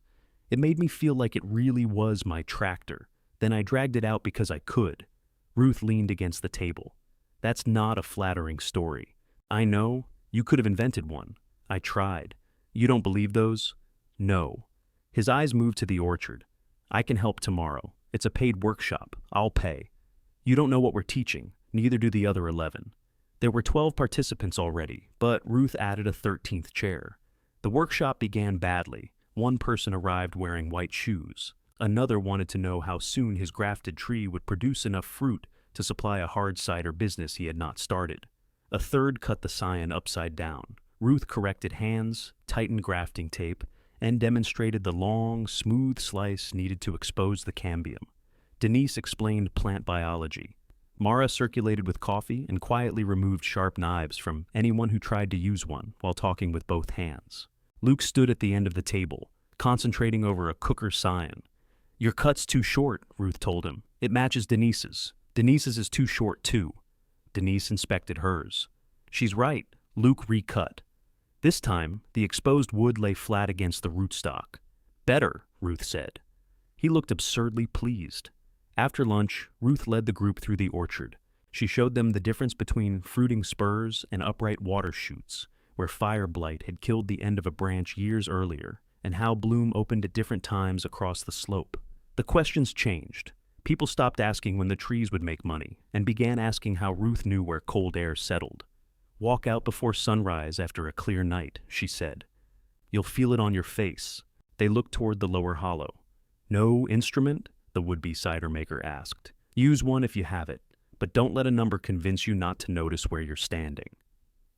"It made me feel like it really was my tractor. Then I dragged it out because I could." Ruth leaned against the table. "That's not a flattering story. I know. You could have invented one. I tried. You don't believe those?" "No." His eyes moved to the orchard. "I can help tomorrow. It's a paid workshop. I'll pay." "You don't know what we're teaching. Neither do the other 11. There were 12 participants already, but Ruth added a 13th chair. The workshop began badly. One person arrived wearing white shoes. Another wanted to know how soon his grafted tree would produce enough fruit to supply a hard cider business he had not started. A third cut the scion upside down. Ruth corrected hands, tightened grafting tape, and demonstrated the long, smooth slice needed to expose the cambium. Denise explained plant biology. Mara circulated with coffee and quietly removed sharp knives from anyone who tried to use one while talking with both hands. Luke stood at the end of the table, concentrating over a cooker scion. "Your cut's too short," Ruth told him. "It matches Denise's. Denise's is too short, too." Denise inspected hers. "She's right." Luke recut. This time, the exposed wood lay flat against the rootstock. "Better," Ruth said. He looked absurdly pleased. After lunch, Ruth led the group through the orchard. She showed them the difference between fruiting spurs and upright water shoots, where fire blight had killed the end of a branch years earlier, and how bloom opened at different times across the slope. The questions changed. People stopped asking when the trees would make money, and began asking how Ruth knew where cold air settled. "Walk out before sunrise after a clear night," she said. "You'll feel it on your face." They looked toward the lower hollow. "No instrument?" the would-be cider maker asked. "Use one if you have it, but don't let a number convince you not to notice where you're standing."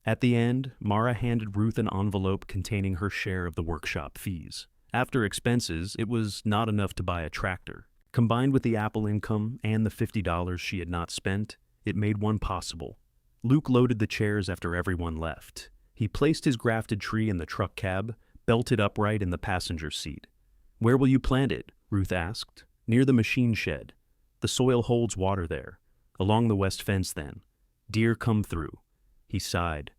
At the end, Mara handed Ruth an envelope containing her share of the workshop fees. After expenses, it was not enough to buy a tractor. Combined with the Apple income and the $50 she had not spent, it made one possible. Luke loaded the chairs after everyone left. He placed his grafted tree in the truck cab, belted upright in the passenger seat. "Where will you plant it?" Ruth asked. "Near the machine shed. The soil holds water there. Along the west fence, then. Deer come through." He sighed.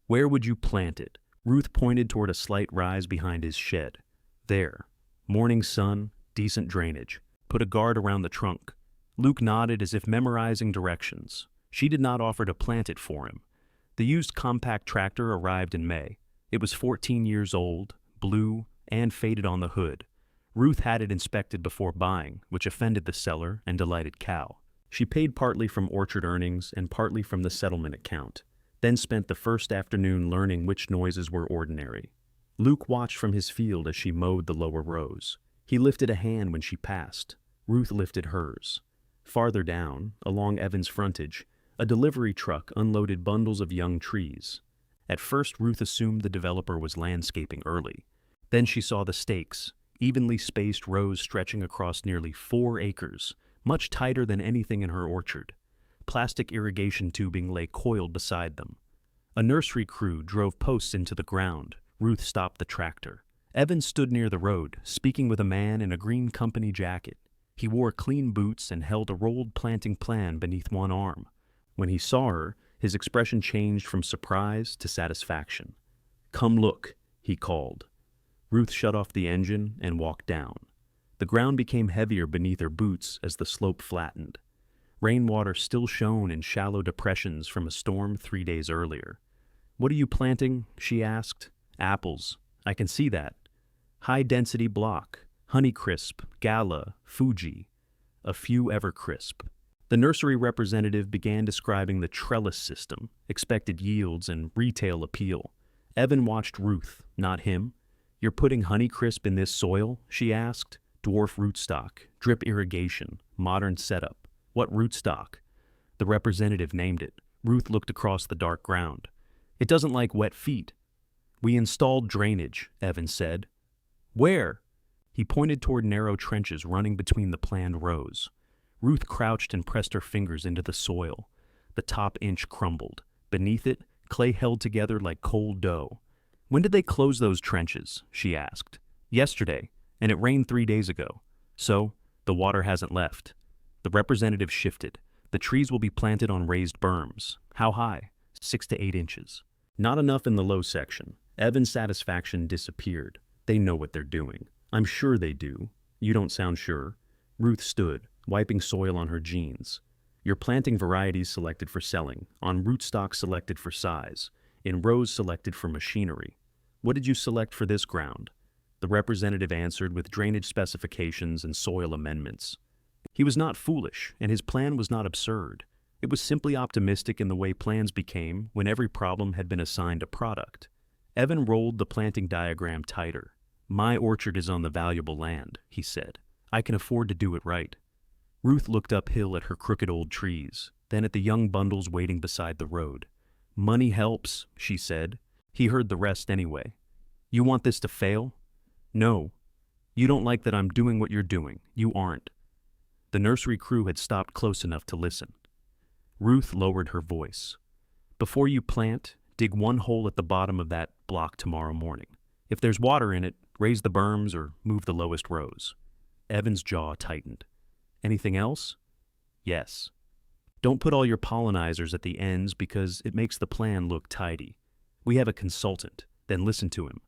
"Where would you plant it?" Ruth pointed toward a slight rise behind his shed. "There. Morning sun, decent drainage. Put a guard around the trunk." Luke nodded as if memorizing directions. She did not offer to plant it for him. The used compact tractor arrived in May. It was 14 years old, blue, and faded on the hood. Ruth had it inspected before buying, which offended the seller and delighted Cal. She paid partly from orchard earnings and partly from the settlement account, then spent the first afternoon learning which noises were ordinary. Luke watched from his field as she mowed the lower rows. He lifted a hand when she passed. Ruth lifted hers. Farther down, along Evan's frontage, a delivery truck unloaded bundles of young trees. At first, Ruth assumed the developer was landscaping early. Then she saw the stakes, evenly spaced rows stretching across nearly 4 acres, much tighter than anything in her orchard. Plastic irrigation tubing lay coiled beside them. A nursery crew drove posts into the ground. Ruth stopped the tractor. Evan stood near the road, speaking with a man in a green company jacket. He wore clean boots and held a rolled planting plan beneath one arm. When he saw her, his expression changed from surprise to satisfaction. "Come look," he called. Ruth shut off the engine and walked down. The ground became heavier beneath her boots as the slope flattened. Rainwater still shone in shallow depressions from a storm 3 days earlier. "What are you planting?" she asked. "Apples. I can see that. High-density block, Honeycrisp, Gala, Fuji, a few Evercrisp." The nursery representative began describing the trellis system, expected yields, and retail appeal. Evan watched Ruth, not him. "You're putting Honeycrisp in this soil?" she asked. Dwarf rootstock, drip irrigation, modern setup. What rootstock? The representative named it. Ruth looked across the dark ground. It doesn't like wet feet. We installed drainage, Evans said. Where? He pointed toward narrow trenches running between the planned rows. Ruth crouched and pressed her fingers into the soil. The top inch crumbled. Beneath it, clay held together like cold dough. When did they close those trenches? She asked. Yesterday, and it rained 3 days ago. So, the water hasn't left. The representative shifted. The trees will be planted on raised berms. How high? 6 to 8 inches. Not enough in the low section. Evan's satisfaction disappeared. They know what they're doing. I'm sure they do. You don't sound sure. Ruth stood, wiping soil on her jeans. You're planting varieties selected for selling, on rootstock selected for size, in rows selected for machinery. What did you select for this ground? The representative answered with drainage specifications and soil amendments. He was not foolish, and his plan was not absurd. It was simply optimistic in the way plans became when every problem had been assigned a product. Evan rolled the planting diagram tighter. My orchard is on the valuable land, he said. I can afford to do it right. Ruth looked uphill at her crooked old trees, then at the young bundles waiting beside the road. Money helps, she said. He heard the rest anyway. You want this to fail? No. You don't like that I'm doing what you're doing. You aren't. The nursery crew had stopped close enough to listen. Ruth lowered her voice. Before you plant, dig one hole at the bottom of that block tomorrow morning. If there's water in it, raise the berms or move the lowest rows. Evan's jaw tightened. Anything else? Yes. Don't put all your pollinizers at the ends because it makes the plan look tidy. We have a consultant, then listen to him.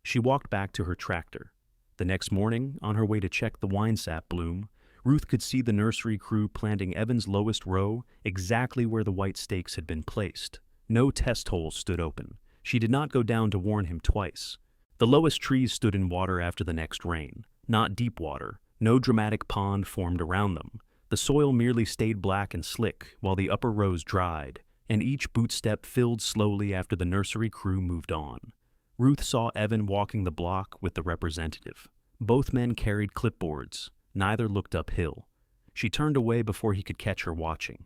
She walked back to her tractor. The next morning, on her way to check the winesap bloom, Ruth could see the nursery crew planting Evan's lowest row exactly where the white stakes had been placed. No test holes stood open. She did not go down to warn him twice. The lowest trees stood in water after the next rain. Not deep water. No dramatic pond formed around them. The soil merely stayed black and slick while the upper rows dried, and each bootstep filled slowly after the nursery crew moved on. Ruth saw Evan walking the block with the representative. Both men carried clipboards. Neither looked uphill. She turned away before he could catch her watching.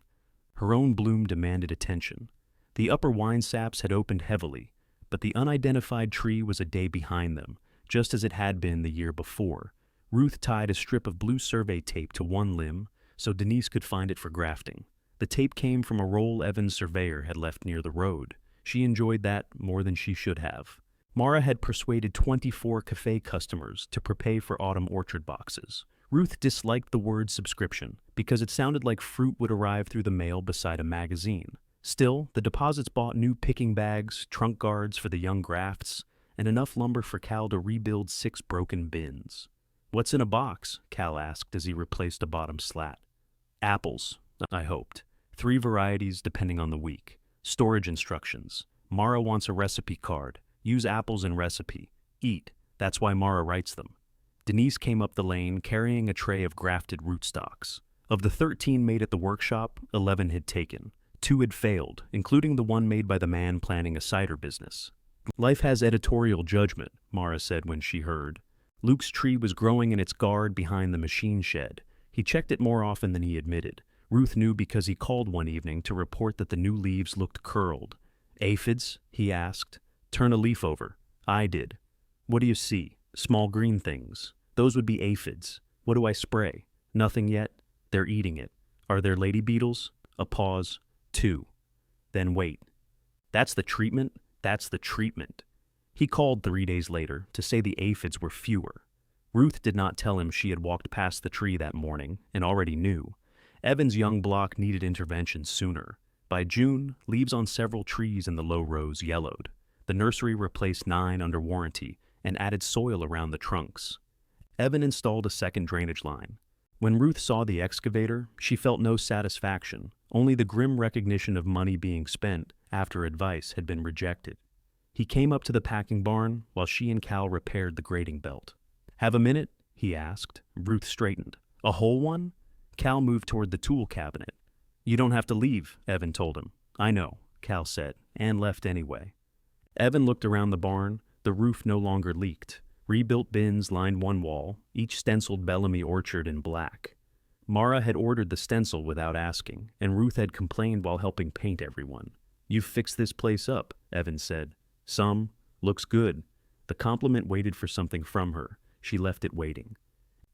Her own bloom demanded attention. The upper winesaps had opened heavily, but the unidentified tree was a day behind them, just as it had been the year before. Ruth tied a strip of blue survey tape to one limb so Denise could find it for grafting. The tape came from a roll Evan's surveyor had left near the road. She enjoyed that more than she should have. Mara had persuaded 24 cafe customers to prepay for autumn orchard boxes. Ruth disliked the word subscription because it sounded like fruit would arrive through the mail beside a magazine. Still, the deposits bought new picking bags, trunk guards for the young grafts, and enough lumber for Cal to rebuild 6 broken bins. What's in a box? Cal asked as he replaced a bottom slat. Apples, I hoped. 3 varieties depending on the week. Storage instructions. Mara wants a recipe card. Use apples in recipe. Eat. That's why Mara writes them. Denise came up the lane carrying a tray of grafted rootstocks. Of the 13 made at the workshop, 11 had taken. 2 had failed, including the one made by the man planning a cider business. Life has editorial judgment, Mara said when she heard. Luke's tree was growing in its guard behind the machine shed. He checked it more often than he admitted. Ruth knew because he called one evening to report that the new leaves looked curled. Aphids? He asked. Turn a leaf over. I did. What do you see? Small green things. Those would be aphids. What do I spray? Nothing yet. They're eating it. Are there lady beetles? A pause. 2. Then wait. That's the treatment? That's the treatment. He called 3 days later to say the aphids were fewer. Ruth did not tell him she had walked past the tree that morning and already knew. Evan's young block needed intervention sooner. By June, leaves on several trees in the low rows yellowed. The nursery replaced 9 under warranty and added soil around the trunks. Evan installed a second drainage line. When Ruth saw the excavator, she felt no satisfaction, only the grim recognition of money being spent after advice had been rejected. He came up to the packing barn while she and Cal repaired the grading belt. Have a minute? He asked. Ruth straightened. A whole one? Cal moved toward the tool cabinet. You don't have to leave, Evan told him. I know, Cal said, and left anyway. Evan looked around the barn. The roof no longer leaked. Rebuilt bins lined one wall, each stenciled Bellamy Orchard in black. Mara had ordered the stencil without asking, and Ruth had complained while helping paint everyone. "You've fixed this place up," Evan said. "Some. Looks good." The compliment waited for something from her. She left it waiting.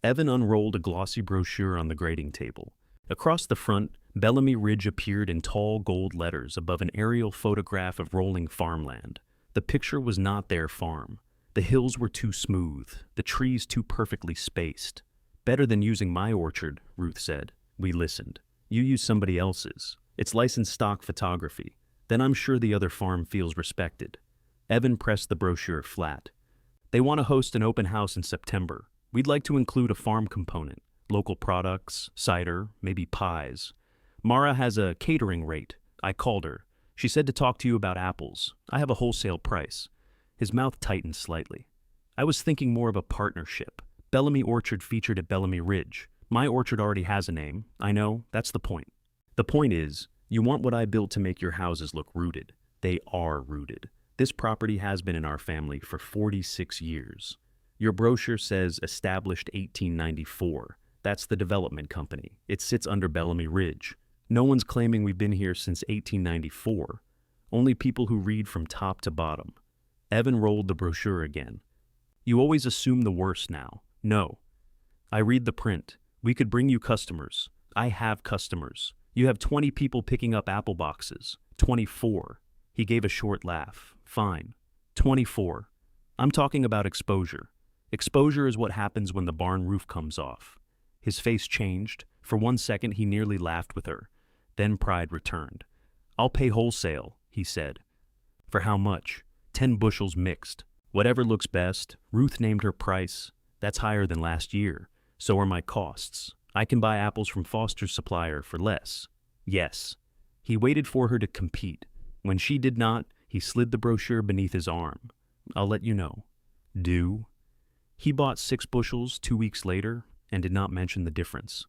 Evan unrolled a glossy brochure on the grading table. Across the front, Bellamy Ridge appeared in tall gold letters above an aerial photograph of rolling farmland. The picture was not their farm. The hills were too smooth, the trees too perfectly spaced. "Better than using my orchard," Ruth said. We listened. "You use somebody else's. It's licensed stock photography. Then I'm sure the other farm feels respected." Evan pressed the brochure flat. "They want to host an open house in September. We'd like to include a farm component, local products, cider, maybe pies. Mara has a catering rate. I called her. She said to talk to you about apples. I have a wholesale price." His mouth tightened slightly. "I was thinking more of a partnership. Bellamy Orchard featured at Bellamy Ridge. My orchard already has a name. I know, that's the point. The point is, you want what I built to make your houses look rooted. They are rooted. This property has been in our family for 46 years. Your brochure says established 1894. That's the development company. It sits under Bellamy Ridge. No one's claiming we've been here since 1894. Only people who read from top to bottom." Evan rolled the brochure again. "You always assume the worst now. No. I read the print. We could bring you customers. I have customers. You have 20 people picking up apple boxes. 24. He gave a short laugh. "Fine. 24. I'm talking about exposure. Exposure is what happens when the barn roof comes off." His face changed. For 1 second he nearly laughed with her. Then pride returned. "I'll pay wholesale," he said. "For how much?" 10 bushels mixed. Whatever looks best." Ruth named her price. "That's higher than last year. So are my costs. I can buy apples from Foster's supplier for less." "Yes." He waited for her to compete. When she did not, he slid the brochure beneath his arm. "I'll let you know." "Do?" He bought 6 bushels 2 weeks later and did not mention the difference.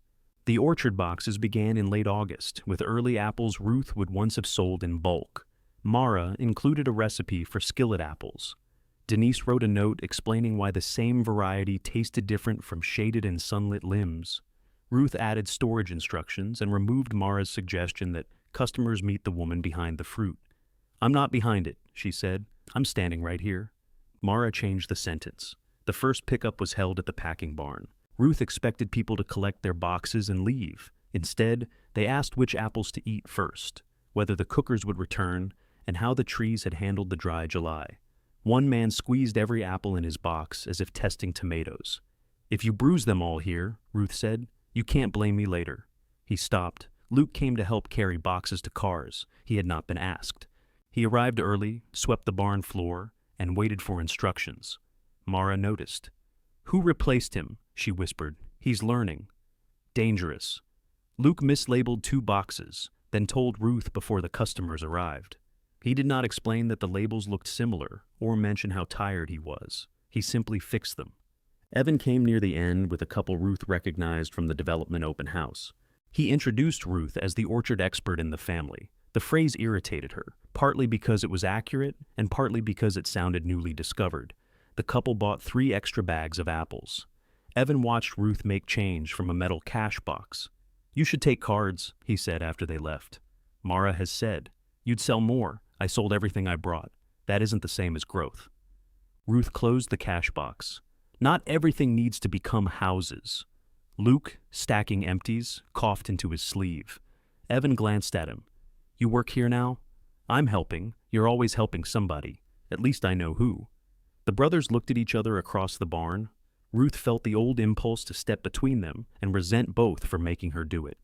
The orchard boxes began in late August, with early apples Ruth would once have sold in bulk. Mara included a recipe for skillet apples. Denise wrote a note explaining why the same variety tasted different from shaded and sunlit limbs. Ruth added storage instructions and removed Mara's suggestion that customers meet the woman behind the fruit. "I'm not behind it," she said. "I'm standing right here." Mara changed the sentence. The first pickup was held at the packing barn. Ruth expected people to collect their boxes and leave. Instead, they asked which apples to eat first, whether the cookers would return, and how the trees had handled the dry July. One man squeezed every apple in his box as if testing tomatoes. "If you bruise them all here," Ruth said, "you can't blame me later." He stopped. Luke came to help carry boxes to cars. He had not been asked. He arrived early, swept the barn floor, and waited for instructions. Mara noticed. "Who replaced him?" she whispered. "He's learning." "Dangerous." Luke mislabeled 2 boxes, then told Ruth before the customers arrived. He did not explain that the labels looked similar or mention how tired he was. He simply fixed them. Evan came near the end with a couple Ruth recognized from the development open house. He introduced Ruth as the orchard expert in the family. The phrase irritated her, partly because it was accurate and partly because it sounded newly discovered. The couple bought 3 extra bags of apples. Evan watched Ruth make change from a metal cash box. "You should take cards," he said after they left. "Mara has said, you'd sell more. I sold everything I brought. That isn't the same as growth." Ruth closed the cash box. "Not everything needs to become houses." Luke, stacking empties, coughed into his sleeve. Evan glanced at him. "You work here now?" "I'm helping. You're always helping somebody. At least I know who." The brothers looked at each other across the barn. Ruth felt the old impulse to step between them and resent both for making her do it.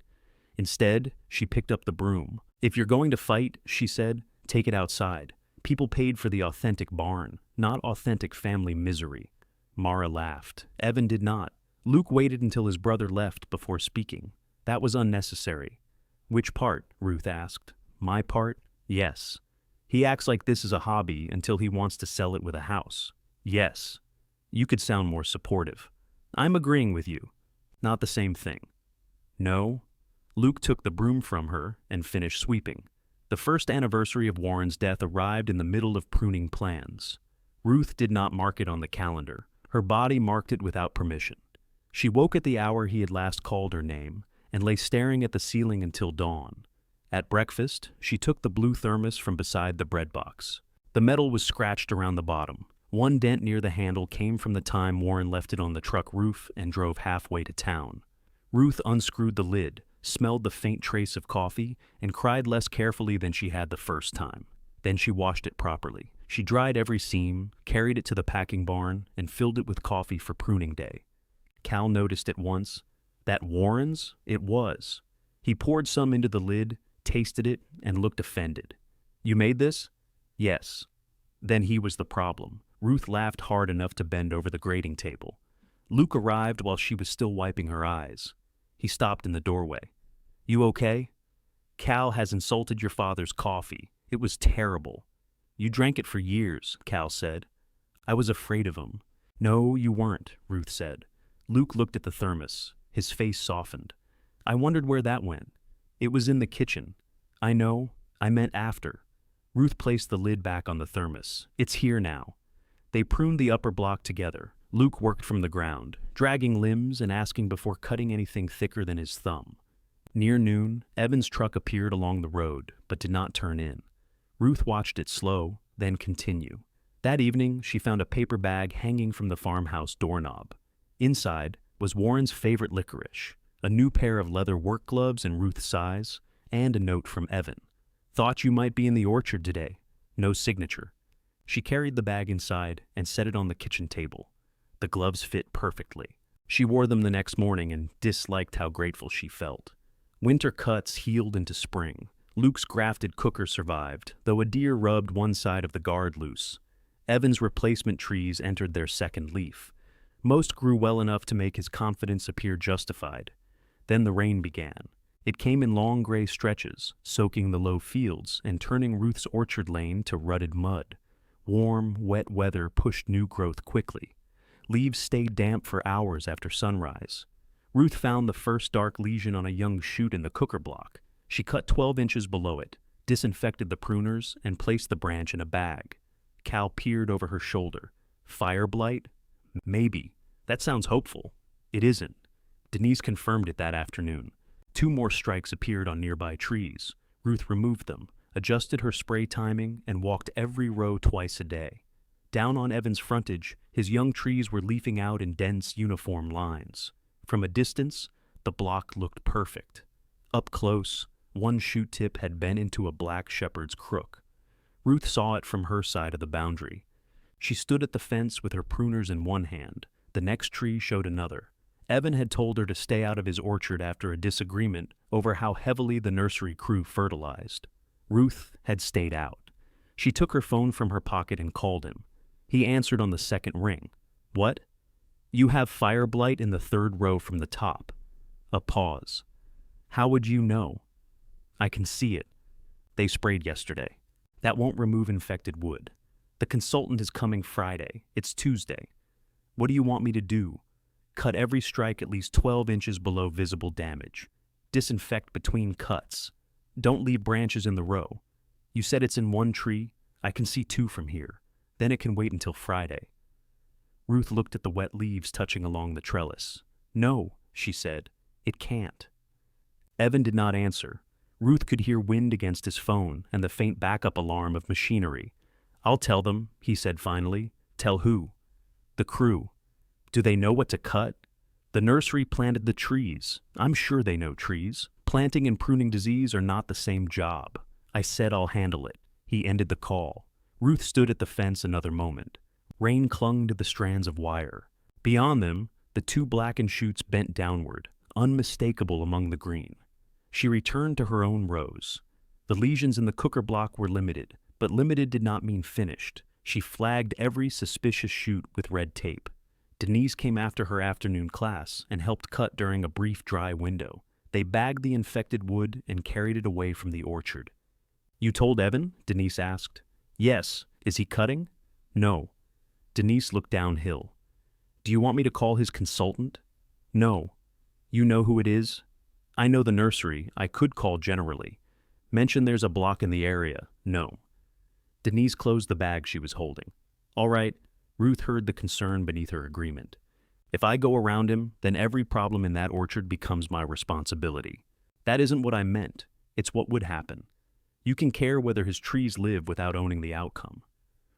Instead, she picked up the broom. "If you're going to fight," she said, "take it outside. People paid for the authentic barn, not authentic family misery." Mara laughed. Evan did not. Luke waited until his brother left before speaking. "That was unnecessary." "Which part?" Ruth asked. "My part? Yes. He acts like this is a hobby until he wants to sell it with a house." "Yes. You could sound more supportive." "I'm agreeing with you." "Not the same thing." "No." Luke took the broom from her and finished sweeping. The first anniversary of Warren's death arrived in the middle of pruning plans. Ruth did not mark it on the calendar. Her body marked it without permission. She woke at the hour he had last called her name and lay staring at the ceiling until dawn. At breakfast, she took the blue thermos from beside the bread box. The metal was scratched around the bottom. One dent near the handle came from the time Warren left it on the truck roof and drove halfway to town. Ruth unscrewed the lid, smelled the faint trace of coffee, and cried less carefully than she had the first time. Then she washed it properly. She dried every seam, carried it to the packing barn, and filled it with coffee for pruning day. Cal noticed at once. That Warren's? It was. He poured some into the lid, tasted it, and looked offended. You made this? Yes. Then he was the problem. Ruth laughed hard enough to bend over the grading table. Luke arrived while she was still wiping her eyes. He stopped in the doorway. You okay? Cal has insulted your father's coffee. It was terrible. You drank it for years, Cal said. I was afraid of him. No, you weren't, Ruth said. Luke looked at the thermos. His face softened. I wondered where that went. It was in the kitchen. I know. I meant after. Ruth placed the lid back on the thermos. It's here now. They pruned the upper block together. Luke worked from the ground, dragging limbs and asking before cutting anything thicker than his thumb. Near noon, Evan's truck appeared along the road, but did not turn in. Ruth watched it slow, then continue. That evening, she found a paper bag hanging from the farmhouse doorknob. Inside was Warren's favorite licorice, a new pair of leather work gloves in Ruth's size, and a note from Evan. Thought you might be in the orchard today. No signature. She carried the bag inside and set it on the kitchen table. The gloves fit perfectly. She wore them the next morning and disliked how grateful she felt. Winter cuts healed into spring. Luke's grafted cooker survived, though a deer rubbed one side of the guard loose. Evan's replacement trees entered their second leaf. Most grew well enough to make his confidence appear justified. Then the rain began. It came in long gray stretches, soaking the low fields and turning Ruth's orchard lane to rutted mud. Warm, wet weather pushed new growth quickly. Leaves stayed damp for hours after sunrise. Ruth found the first dark lesion on a young shoot in the cooker block. She cut 12 inches below it, disinfected the pruners, and placed the branch in a bag. Cal peered over her shoulder. Fire blight? Maybe. That sounds hopeful. It isn't. Denise confirmed it that afternoon. 2 more strikes appeared on nearby trees. Ruth removed them, adjusted her spray timing, and walked every row twice a day. Down on Evan's frontage, his young trees were leafing out in dense, uniform lines. From a distance, the block looked perfect. Up close, one shoot tip had bent into a black shepherd's crook. Ruth saw it from her side of the boundary. She stood at the fence with her pruners in one hand. The next tree showed another. Evan had told her to stay out of his orchard after a disagreement over how heavily the nursery crew fertilized. Ruth had stayed out. She took her phone from her pocket and called him. He answered on the second ring. What? You have fire blight in the 3rd row from the top. A pause. How would you know? I can see it. They sprayed yesterday. That won't remove infected wood. The consultant is coming Friday. It's Tuesday. What do you want me to do? Cut every strike at least 12 inches below visible damage. Disinfect between cuts. Don't leave branches in the row. You said it's in one tree. I can see 2 from here. Then it can wait until Friday. Ruth looked at the wet leaves touching along the trellis. No, she said. It can't. Evan did not answer. Ruth could hear wind against his phone and the faint backup alarm of machinery. I'll tell them, he said finally. Tell who? The crew. Do they know what to cut? The nursery planted the trees. I'm sure they know trees. Planting and pruning disease are not the same job. I said I'll handle it. He ended the call. Ruth stood at the fence another moment. Rain clung to the strands of wire. Beyond them, the 2 blackened shoots bent downward, unmistakable among the green. She returned to her own rows. The lesions in the cooker block were limited, but limited did not mean finished. She flagged every suspicious shoot with red tape. Denise came after her afternoon class and helped cut during a brief dry window. They bagged the infected wood and carried it away from the orchard. You told Evan? Denise asked. Yes. Is he cutting? No. Denise looked downhill. Do you want me to call his consultant? No. You know who it is? I know the nursery. I could call generally. Mention there's a block in the area. No. Denise closed the bag she was holding. All right. Ruth heard the concern beneath her agreement. If I go around him, then every problem in that orchard becomes my responsibility. That isn't what I meant. It's what would happen. You can care whether his trees live without owning the outcome.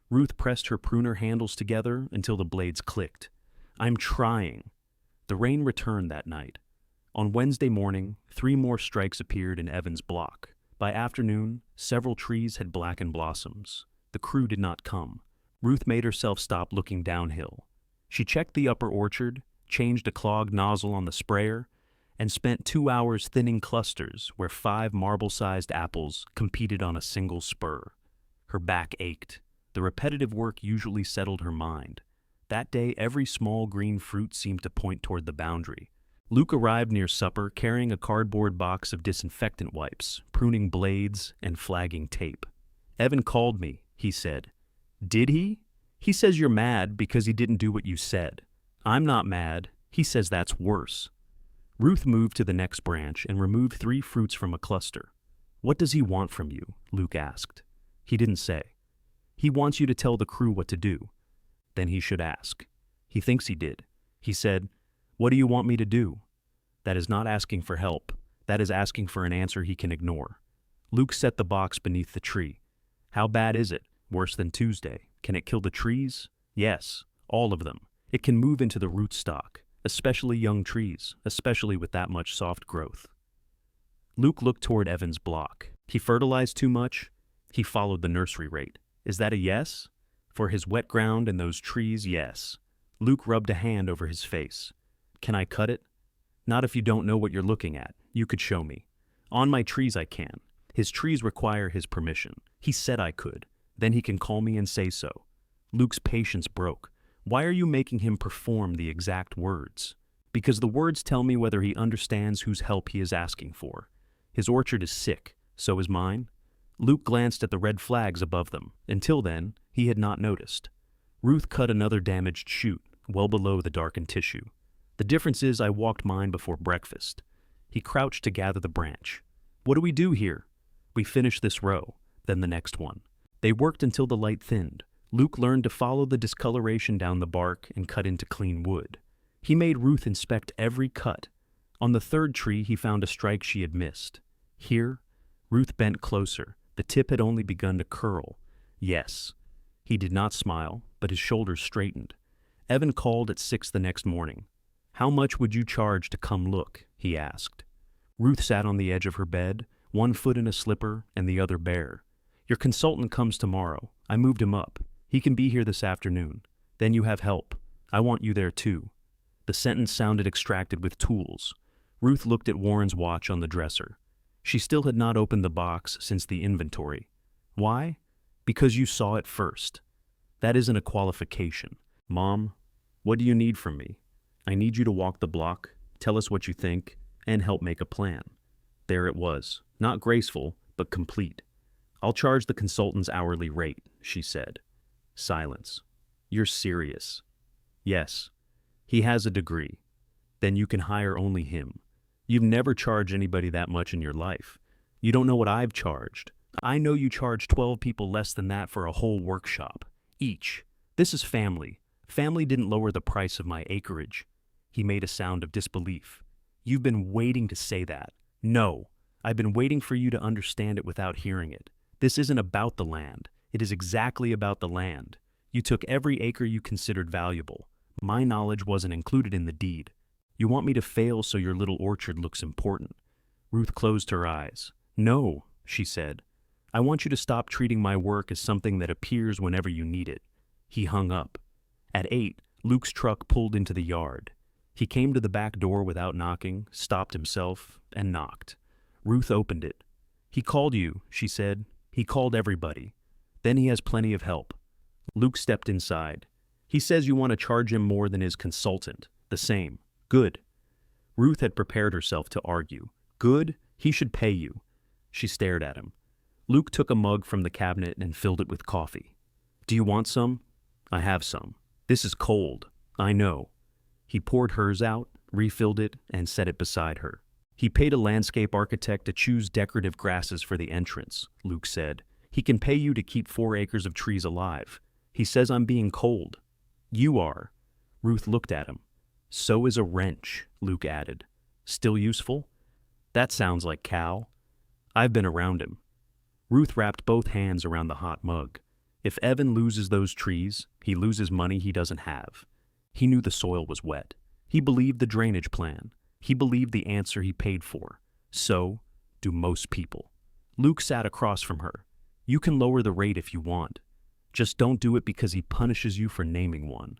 Ruth pressed her pruner handles together until the blades clicked. I'm trying. The rain returned that night. On Wednesday morning, 3 more strikes appeared in Evan's block. By afternoon, several trees had blackened blossoms. The crew did not come. Ruth made herself stop looking downhill. She checked the upper orchard, changed a clogged nozzle on the sprayer, and spent 2 hours thinning clusters where 5 marble-sized apples competed on a single spur. Her back ached. The repetitive work usually settled her mind. That day, every small green fruit seemed to point toward the boundary. Luke arrived near supper carrying a cardboard box of disinfectant wipes, pruning blades, and flagging tape. Evan called me, he said. Did he? He says you're mad because he didn't do what you said. I'm not mad. He says that's worse. Ruth moved to the next branch and removed 3 fruits from a cluster. What does he want from you? Luke asked. He didn't say. He wants you to tell the crew what to do. Then he should ask. He thinks he did. He said, what do you want me to do? That is not asking for help. That is asking for an answer he can ignore. Luke set the box beneath the tree. How bad is it? Worse than Tuesday. Can it kill the trees? Yes, all of them. It can move into the rootstock, especially young trees, especially with that much soft growth. Luke looked toward Evan's block. He fertilized too much? He followed the nursery rate. Is that a yes? For his wet ground and those trees, yes. Luke rubbed a hand over his face. Can I cut it? Not if you don't know what you're looking at. You could show me. On my trees I can. His trees require his permission. He said I could. Then he can call me and say so. Luke's patience broke. Why are you making him perform the exact words? Because the words tell me whether he understands whose help he is asking for. His orchard is sick. So is mine. Luke glanced at the red flags above them. Until then, he had not noticed. Ruth cut another damaged shoot, well below the darkened tissue. The difference is I walked mine before breakfast. He crouched to gather the branch. What do we do here? We finish this row, then the next one. They worked until the light thinned. Luke learned to follow the discoloration down the bark and cut into clean wood. He made Ruth inspect every cut. On the 3rd tree, he found a strike she had missed. Here, Ruth bent closer. The tip had only begun to curl. Yes. He did not smile, but his shoulders straightened. Evan called at 6 the next morning. How much would you charge to come look? He asked. Ruth sat on the edge of her bed, 1 foot in a slipper and the other bare. Your consultant comes tomorrow. I moved him up. He can be here this afternoon. Then you have help. I want you there too. The sentence sounded extracted with tools. Ruth looked at Warren's watch on the dresser. She still had not opened the box since the inventory. Why? Because you saw it first. That isn't a qualification. Mom, what do you need from me? I need you to walk the block, tell us what you think, and help make a plan. There it was. Not graceful, but complete. I'll charge the consultant's hourly rate, she said. Silence. You're serious. Yes. He has a degree. Then you can hire only him. You've never charged anybody that much in your life. You don't know what I've charged. I know you charge 12 people less than that for a whole workshop. Each. This is family. Family didn't lower the price of my acreage. He made a sound of disbelief. You've been waiting to say that. No. I've been waiting for you to understand it without hearing it. This isn't about the land. It is exactly about the land. You took every acre you considered valuable. My knowledge wasn't included in the deed. You want me to fail so your little orchard looks important. Ruth closed her eyes. No, she said. I want you to stop treating my work as something that appears whenever you need it. He hung up. At 8, Luke's truck pulled into the yard. He came to the back door without knocking, stopped himself, and knocked. Ruth opened it. He called you, she said. He called everybody. Then he has plenty of help. Luke stepped inside. He says you want to charge him more than his consultant. The same. Good. Ruth had prepared herself to argue. Good? He should pay you. She stared at him. Luke took a mug from the cabinet and filled it with coffee. Do you want some? I have some. This is cold. I know. He poured hers out, refilled it, and set it beside her. He paid a landscape architect to choose decorative grasses for the entrance, Luke said. He can pay you to keep 4 acres of trees alive. He says I'm being cold. You are. Ruth looked at him. So is a wrench, Luke added. Still useful? That sounds like Cal. I've been around him. Ruth wrapped both hands around the hot mug. If Evan loses those trees, he loses money he doesn't have. He knew the soil was wet. He believed the drainage plan. He believed the answer he paid for. So do most people. Luke sat across from her. You can lower the rate if you want. Just don't do it because he punishes you for naming one.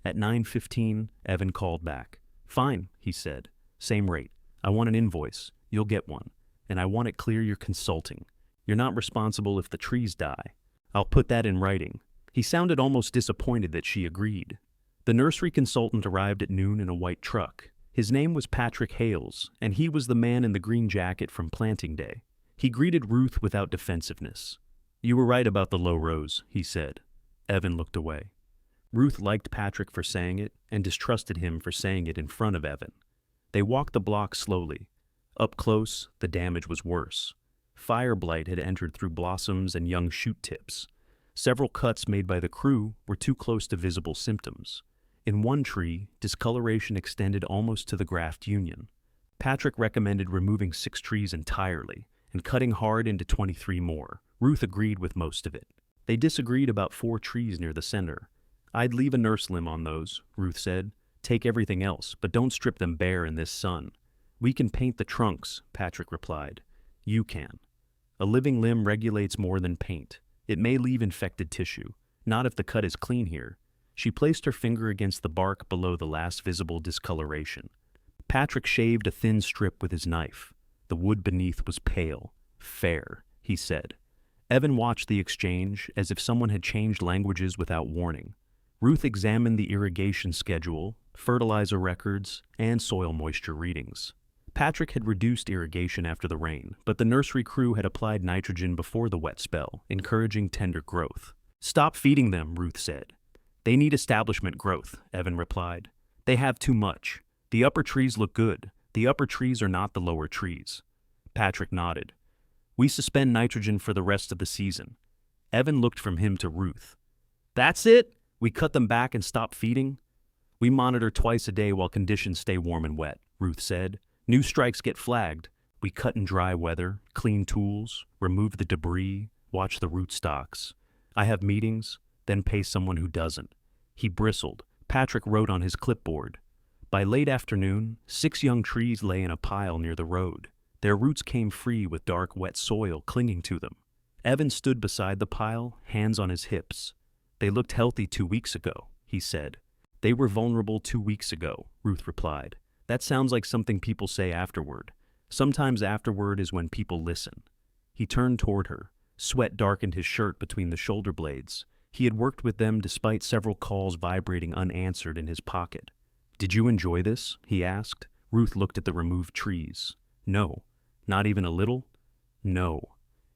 At 9:15, Evan called back. Fine, he said. Same rate. I want an invoice. You'll get one. And I want it clear you're consulting. You're not responsible if the trees die. I'll put that in writing. He sounded almost disappointed that she agreed. The nursery consultant arrived at noon in a white truck. His name was Patrick Hales, and he was the man in the green jacket from planting day. He greeted Ruth without defensiveness. You were right about the low rows, he said. Evan looked away. Ruth liked Patrick for saying it and distrusted him for saying it in front of Evan. They walked the block slowly. Up close, the damage was worse. Fire blight had entered through blossoms and young shoot tips. Several cuts made by the crew were too close to visible symptoms. In one tree, discoloration extended almost to the graft union. Patrick recommended removing 6 trees entirely and cutting hard into 23 more. Ruth agreed with most of it. They disagreed about 4 trees near the center. I'd leave a nurse limb on those, Ruth said. Take everything else, but don't strip them bare in this sun. We can paint the trunks, Patrick replied. You can. A living limb regulates more than paint. It may leave infected tissue. Not if the cut is clean here. She placed her finger against the bark below the last visible discoloration. Patrick shaved a thin strip with his knife. The wood beneath was pale. Fair, he said. Evan watched the exchange as if someone had changed languages without warning. Ruth examined the irrigation schedule, fertilizer records, and soil moisture readings. Patrick had reduced irrigation after the rain, but the nursery crew had applied nitrogen before the wet spell, encouraging tender growth. Stop feeding them, Ruth said. They need establishment growth, Evan replied. They have too much. The upper trees look good. The upper trees are not the lower trees. Patrick nodded. We suspend nitrogen for the rest of the season. Evan looked from him to Ruth. That's it? We cut them back and stop feeding? We monitor twice a day while conditions stay warm and wet, Ruth said. New strikes get flagged. We cut in dry weather, clean tools, remove the debris, watch the rootstocks. I have meetings, then pay someone who doesn't. He bristled. Patrick wrote on his clipboard. By late afternoon, 6 young trees lay in a pile near the road. Their roots came free with dark, wet soil clinging to them. Evan stood beside the pile, hands on his hips. They looked healthy 2 weeks ago, he said. They were vulnerable 2 weeks ago, Ruth replied. That sounds like something people say afterward. Sometimes afterward is when people listen. He turned toward her. Sweat darkened his shirt between the shoulder blades. He had worked with them despite several calls vibrating unanswered in his pocket. Did you enjoy this? He asked. Ruth looked at the removed trees. No. Not even a little? No.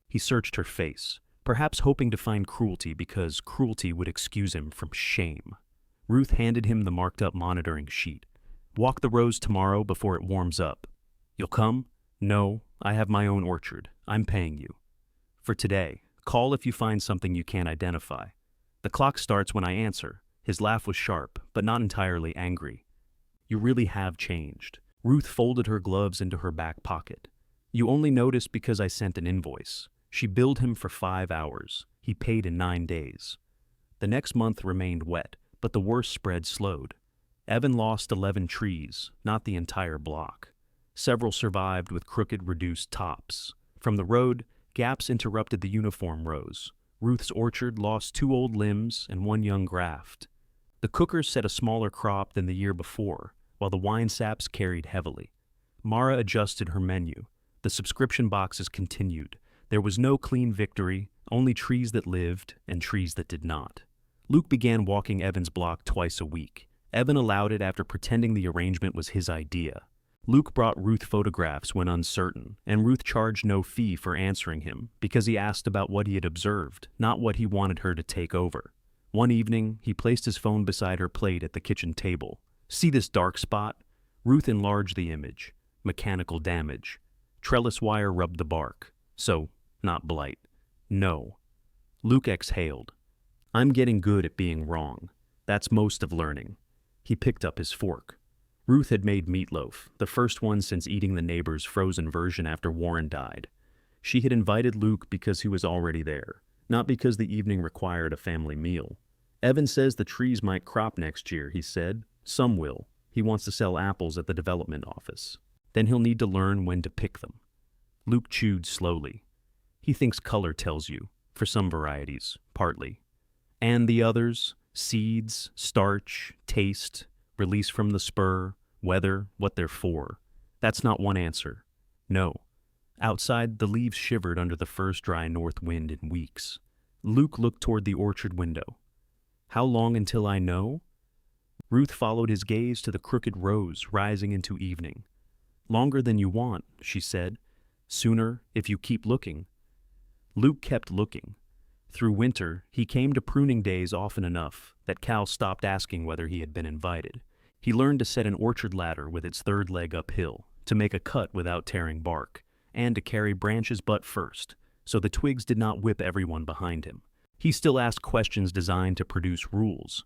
He searched her face, perhaps hoping to find cruelty because cruelty would excuse him from shame. Ruth handed him the marked-up monitoring sheet. Walk the rows tomorrow before it warms up. You'll come? No, I have my own orchard. I'm paying you. For today, call if you find something you can't identify. The clock starts when I answer. His laugh was sharp, but not entirely angry. You really have changed. Ruth folded her gloves into her back pocket. You only noticed because I sent an invoice. She billed him for 5 hours. He paid in 9 days. The next month remained wet, but the worst spread slowed. Evan lost 11 trees, not the entire block. Several survived with crooked, reduced tops. From the road, gaps interrupted the uniform rows. Ruth's orchard lost 2 old limbs and 1 young graft. The cookers set a smaller crop than the year before, while the wine saps carried heavily. Mara adjusted her menu. The subscription boxes continued. There was no clean victory, only trees that lived and trees that did not. Luke began walking Evan's block twice a week. Evan allowed it after pretending the arrangement was his idea. Luke brought Ruth photographs when uncertain, and Ruth charged no fee for answering him because he asked about what he had observed, not what he wanted her to take over. One evening, he placed his phone beside her plate at the kitchen table. See this dark spot? Ruth enlarged the image. Mechanical damage. Trellis wire rubbed the bark. So, not blight. No. Luke exhaled. I'm getting good at being wrong. That's most of learning. He picked up his fork. Ruth had made meatloaf, the first one since eating the neighbor's frozen version after Warren died. She had invited Luke because he was already there, not because the evening required a family meal. Evan says the trees might crop next year, he said. Some will. He wants to sell apples at the development office. Then he'll need to learn when to pick them. Luke chewed slowly. He thinks color tells you, for some varieties, partly. And the others, seeds, starch, taste, release from the spur, weather, what they're for. That's not one answer. No. Outside, the leaves shivered under the first dry north wind in weeks. Luke looked toward the orchard window. How long until I know? Ruth followed his gaze to the crooked rows rising into evening. Longer than you want, she said. Sooner, if you keep looking. Luke kept looking. Through winter, he came to pruning days often enough that Cal stopped asking whether he had been invited. He learned to set an orchard ladder with its third leg uphill, to make a cut without tearing bark, and to carry branches butt first, so the twigs did not whip everyone behind him. He still asked questions designed to produce rules.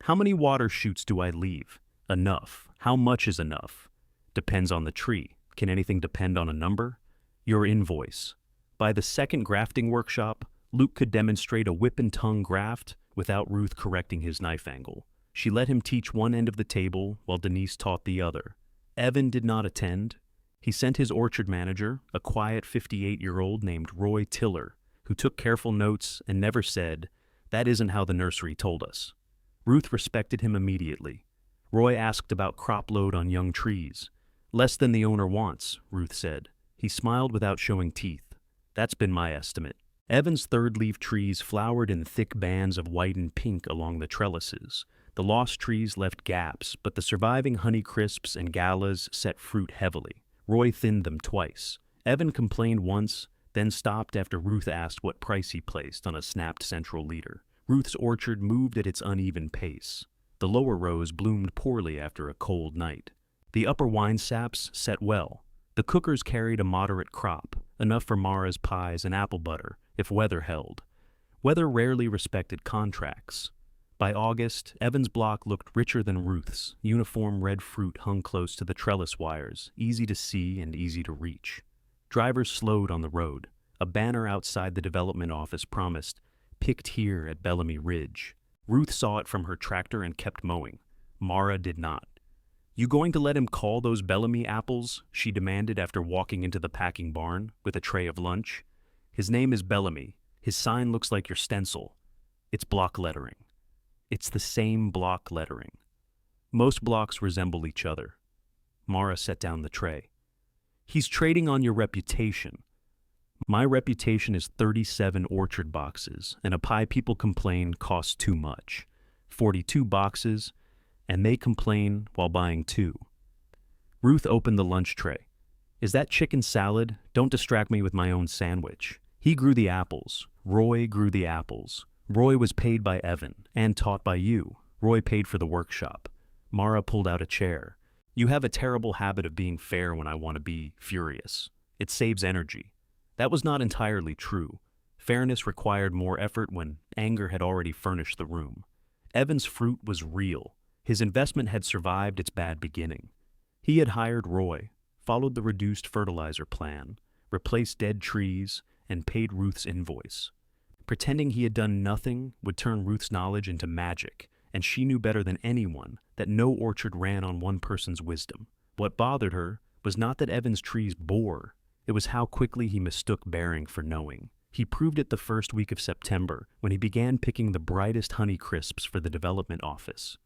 How many water chutes do I leave? Enough. How much is enough? Depends on the tree. Can anything depend on a number? Your invoice. By the second grafting workshop, Luke could demonstrate a whip and tongue graft without Ruth correcting his knife angle. She let him teach one end of the table while Denise taught the other. Evan did not attend. He sent his orchard manager, a quiet 58-year-old named Roy Tiller, who took careful notes and never said, "That isn't how the nursery told us." Ruth respected him immediately. Roy asked about crop load on young trees. "Less than the owner wants," Ruth said. He smiled without showing teeth. "That's been my estimate." Evan's third-leaf trees flowered in thick bands of white and pink along the trellises. The lost trees left gaps, but the surviving Honeycrisps and Galas set fruit heavily. Roy thinned them twice. Evan complained once, then stopped after Ruth asked what price he placed on a snapped central leader. Ruth's orchard moved at its uneven pace. The lower rows bloomed poorly after a cold night. The upper wine saps set well. The cookers carried a moderate crop, enough for Mara's pies and apple butter, if weather held. Weather rarely respected contracts. By August, Evan's block looked richer than Ruth's. Uniform red fruit hung close to the trellis wires, easy to see and easy to reach. Drivers slowed on the road. A banner outside the development office promised, "Picked here at Bellamy Ridge." Ruth saw it from her tractor and kept mowing. Mara did not. "You going to let him call those Bellamy apples?" she demanded after walking into the packing barn with a tray of lunch. "His name is Bellamy. His sign looks like your stencil. It's block lettering." It's the same block lettering. Most blocks resemble each other. Mara set down the tray. "He's trading on your reputation." "My reputation is 37 orchard boxes, and a pie people complain costs too much. 42 boxes, and they complain while buying 2. Ruth opened the lunch tray. "Is that chicken salad? Don't distract me with my own sandwich." He grew the apples. Roy grew the apples. Roy was paid by Evan and taught by you. Roy paid for the workshop. Mara pulled out a chair. "You have a terrible habit of being fair when I want to be furious. It saves energy." That was not entirely true. Fairness required more effort when anger had already furnished the room. Evan's fruit was real. His investment had survived its bad beginning. He had hired Roy, followed the reduced fertilizer plan, replaced dead trees, and paid Ruth's invoice. Pretending he had done nothing would turn Ruth's knowledge into magic, and she knew better than anyone that no orchard ran on one person's wisdom. What bothered her was not that Evan's trees bore, it was how quickly he mistook bearing for knowing. He proved it the first week of September when he began picking the brightest Honeycrisps for the development office.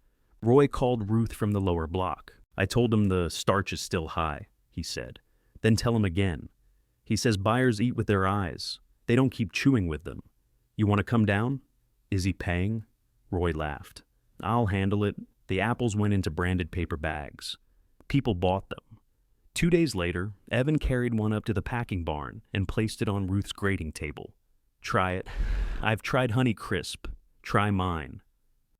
Roy called Ruth from the lower block. "I told him the starch is still high," he said. "Then tell him again. He says buyers eat with their eyes. They don't keep chewing with them. You want to come down?" "Is he paying?" Roy laughed. "I'll handle it." The apples went into branded paper bags. People bought them. 2 days later, Evan carried one up to the packing barn and placed it on Ruth's grading table. "Try it. I've tried Honeycrisp. Try mine."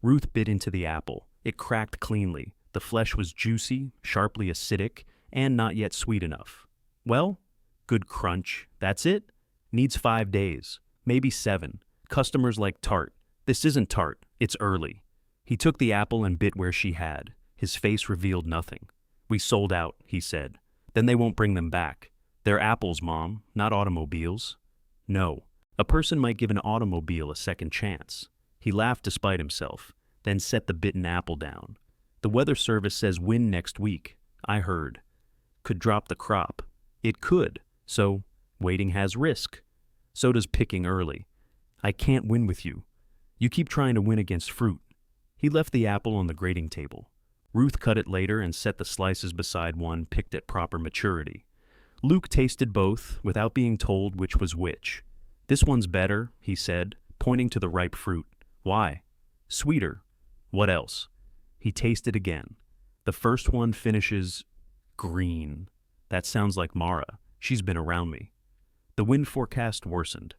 Ruth bit into the apple. It cracked cleanly. The flesh was juicy, sharply acidic, and not yet sweet enough. "Well, good crunch. That's it? Needs 5 days. Maybe 7. Customers like tart. This isn't tart. It's early." He took the apple and bit where she had. His face revealed nothing. "We sold out," he said. "Then they won't bring them back. They're apples, Mom, not automobiles." "No. A person might give an automobile a second chance." He laughed despite himself, then set the bitten apple down. "The weather service says wind next week. I heard. Could drop the crop." "It could. So, waiting has risk. So does picking early. I can't win with you. You keep trying to win against fruit." He left the apple on the grating table. Ruth cut it later and set the slices beside one picked at proper maturity. Luke tasted both without being told which was which. "This one's better," he said, pointing to the ripe fruit. "Why?" "Sweeter." "What else?" He tasted again. "The first one finishes green." "That sounds like Mara. She's been around me." The wind forecast worsened.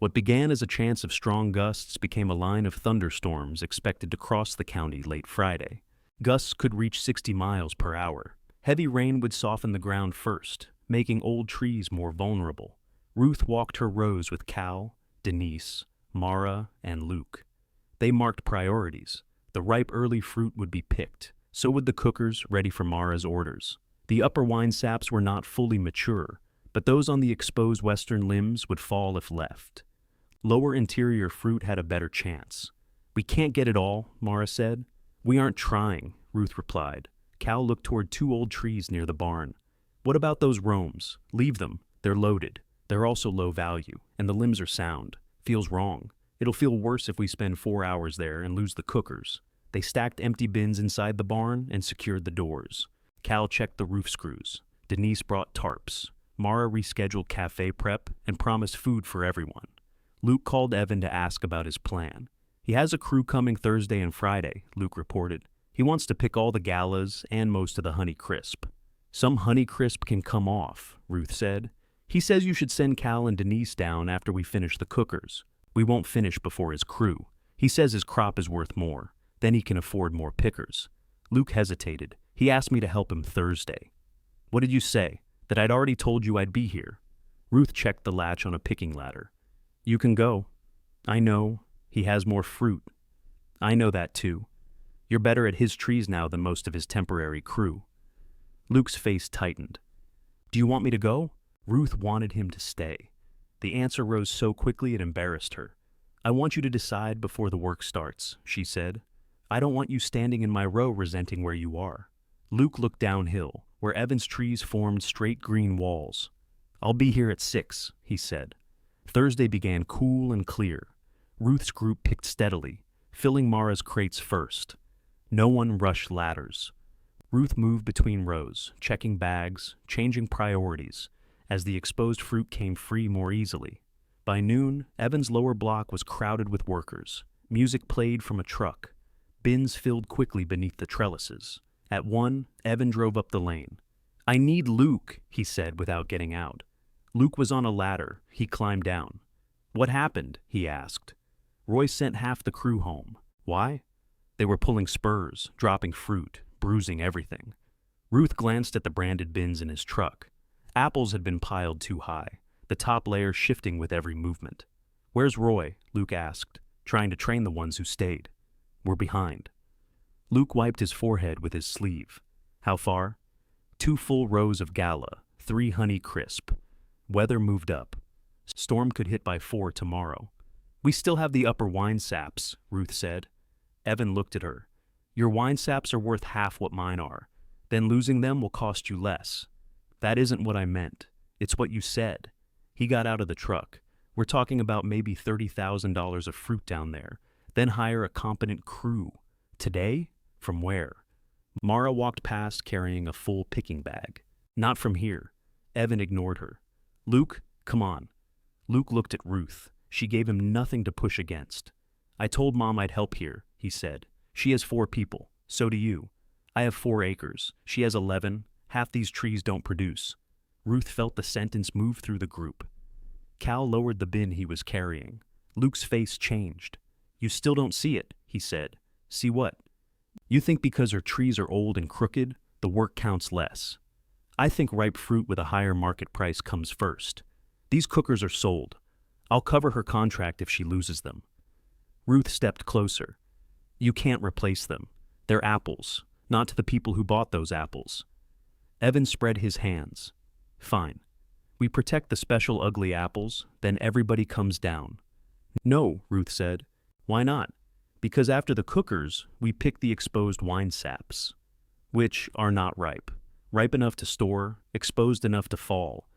What began as a chance of strong gusts became a line of thunderstorms expected to cross the county late Friday. Gusts could reach 60 miles per hour. Heavy rain would soften the ground first, making old trees more vulnerable. Ruth walked her rows with Cal, Denise, Mara, and Luke. They marked priorities. The ripe early fruit would be picked. So would the cookers ready for Mara's orders. The upper wine saps were not fully mature, but those on the exposed western limbs would fall if left. Lower interior fruit had a better chance. "We can't get it all," Mara said. "We aren't trying," Ruth replied. Cal looked toward two old trees near the barn. "What about those romes? Leave them. They're loaded. They're also low value, and the limbs are sound. Feels wrong. It'll feel worse if we spend 4 hours there and lose the cookers." They stacked empty bins inside the barn and secured the doors. Cal checked the roof screws. Denise brought tarps. Mara rescheduled cafe prep and promised food for everyone. Luke called Evan to ask about his plan. "He has a crew coming Thursday and Friday," Luke reported. "He wants to pick all the galas and most of the Honey Crisp." "Some Honey Crisp can come off," Ruth said. "He says you should send Cal and Denise down after we finish the cookers. We won't finish before his crew. He says his crop is worth more. Then he can afford more pickers." Luke hesitated. "He asked me to help him Thursday." "What did you say? That I'd already told you I'd be here?" Ruth checked the latch on a picking ladder. "You can go." "I know. He has more fruit." "I know that too. You're better at his trees now than most of his temporary crew." Luke's face tightened. "Do you want me to go?" Ruth wanted him to stay. The answer rose so quickly it embarrassed her. "I want you to decide before the work starts," she said. "I don't want you standing in my row resenting where you are." Luke looked downhill, where Evan's trees formed straight green walls. "I'll be here at 6, he said. Thursday began cool and clear. Ruth's group picked steadily, filling Mara's crates first. No one rushed ladders. Ruth moved between rows, checking bags, changing priorities, as the exposed fruit came free more easily. By noon, Evan's lower block was crowded with workers. Music played from a truck. Bins filled quickly beneath the trellises. At 1, Evan drove up the lane. "I need Luke," he said without getting out. Luke was on a ladder. He climbed down. "What happened?" he asked. "Roy sent half the crew home." "Why?" "They were pulling spurs, dropping fruit, bruising everything." Ruth glanced at the branded bins in his truck. Apples had been piled too high, the top layer shifting with every movement. "Where's Roy?" Luke asked, trying to train the ones who stayed. "We're behind." Luke wiped his forehead with his sleeve. "How far?" 2 full rows of Gala, 3 Honey Crisp. Weather moved up. Storm could hit by 4 tomorrow. "We still have the upper wine saps," Ruth said. Evan looked at her. "Your wine saps are worth half what mine are. Then losing them will cost you less." "That isn't what I meant. It's what you said." He got out of the truck. "We're talking about maybe $30,000 of fruit down there. Then hire a competent crew. Today? From where?" Mara walked past carrying a full picking bag. "Not from here." Evan ignored her. "Luke, come on." Luke looked at Ruth. She gave him nothing to push against. "I told Mom I'd help here," he said. "She has 4 people. So do you. I have 4 acres. She has 11. Half these trees don't produce." Ruth felt the sentence move through the group. Cal lowered the bin he was carrying. Luke's face changed. "You still don't see it," he said. "See what?" "You think because her trees are old and crooked, the work counts less. I think ripe fruit with a higher market price comes first. These cookers are sold. I'll cover her contract if she loses them." Ruth stepped closer. You can't replace them. They're apples, not to the people who bought those apples. Evan spread his hands. Fine. We protect the special ugly apples, then everybody comes down. No, Ruth said. Why not? Because after the cookers, we pick the exposed wine saps, which are not ripe. Ripe enough to store, exposed enough to fall.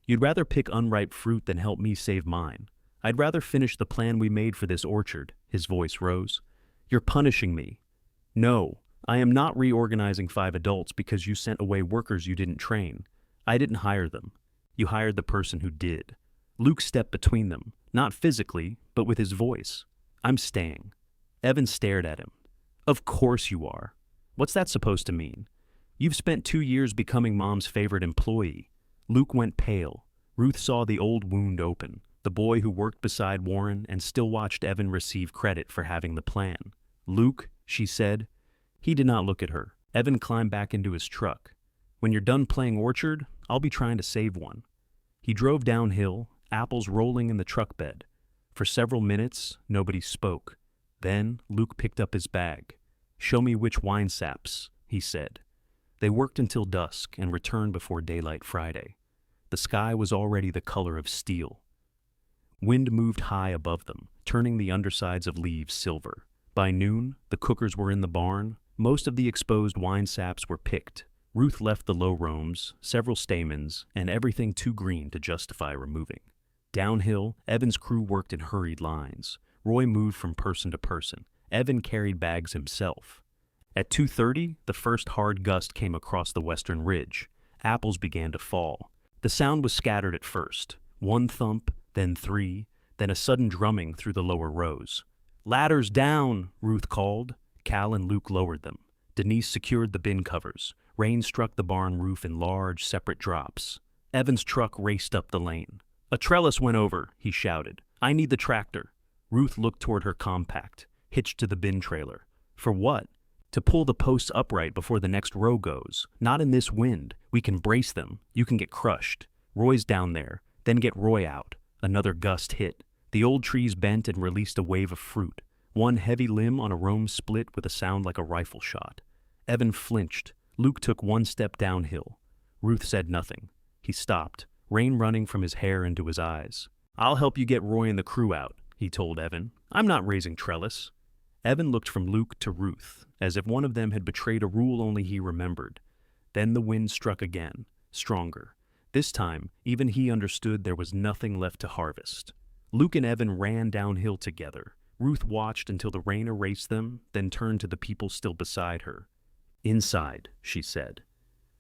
You'd rather pick unripe fruit than help me save mine. I'd rather finish the plan we made for this orchard. His voice rose. You're punishing me. No, I am not reorganizing 5 adults because you sent away workers you didn't train. I didn't hire them. You hired the person who did. Luke stepped between them, not physically, but with his voice. I'm staying. Evan stared at him. Of course you are. What's that supposed to mean? You've spent 2 years becoming Mom's favorite employee. Luke went pale. Ruth saw the old wound open, the boy who worked beside Warren and still watched Evan receive credit for having the plan. Luke, she said. He did not look at her. Evan climbed back into his truck. When you're done playing orchard, I'll be trying to save one. He drove downhill, apples rolling in the truck bed. For several minutes, nobody spoke. Then Luke picked up his bag. Show me which wine saps, he said. They worked until dusk and returned before daylight Friday. The sky was already the color of steel. Wind moved high above them, turning the undersides of leaves silver. By noon, the cookers were in the barn. Most of the exposed wine saps were picked. Ruth left the low roams, several stamens, and everything too green to justify removing. Downhill, Evan's crew worked in hurried lines. Roy moved from person to person. Evan carried bags himself. At 2:30, the first hard gust came across the western ridge. Apples began to fall. The sound was scattered at first. 1 thump, then 3, then a sudden drumming through the lower rows. Ladders down, Ruth called. Cal and Luke lowered them. Denise secured the bin covers. Rain struck the barn roof in large, separate drops. Evan's truck raced up the lane. A trellis went over, he shouted. I need the tractor. Ruth looked toward her compact, hitched to the bin trailer. For what? To pull the posts upright before the next row goes. Not in this wind. We can brace them. You can get crushed. Roy's down there. Then get Roy out. Another gust hit. The old trees bent and released a wave of fruit. One heavy limb on a roam split with a sound like a rifle shot. Evan flinched. Luke took 1 step downhill. Ruth said nothing. He stopped, rain running from his hair into his eyes. I'll help you get Roy and the crew out, he told Evan. I'm not raising trellis. Evan looked from Luke to Ruth, as if one of them had betrayed a rule only he remembered. Then the wind struck again, stronger. This time, even he understood there was nothing left to harvest. Luke and Evan ran downhill together. Ruth watched until the rain erased them, then turned to the people still beside her. Inside, she said.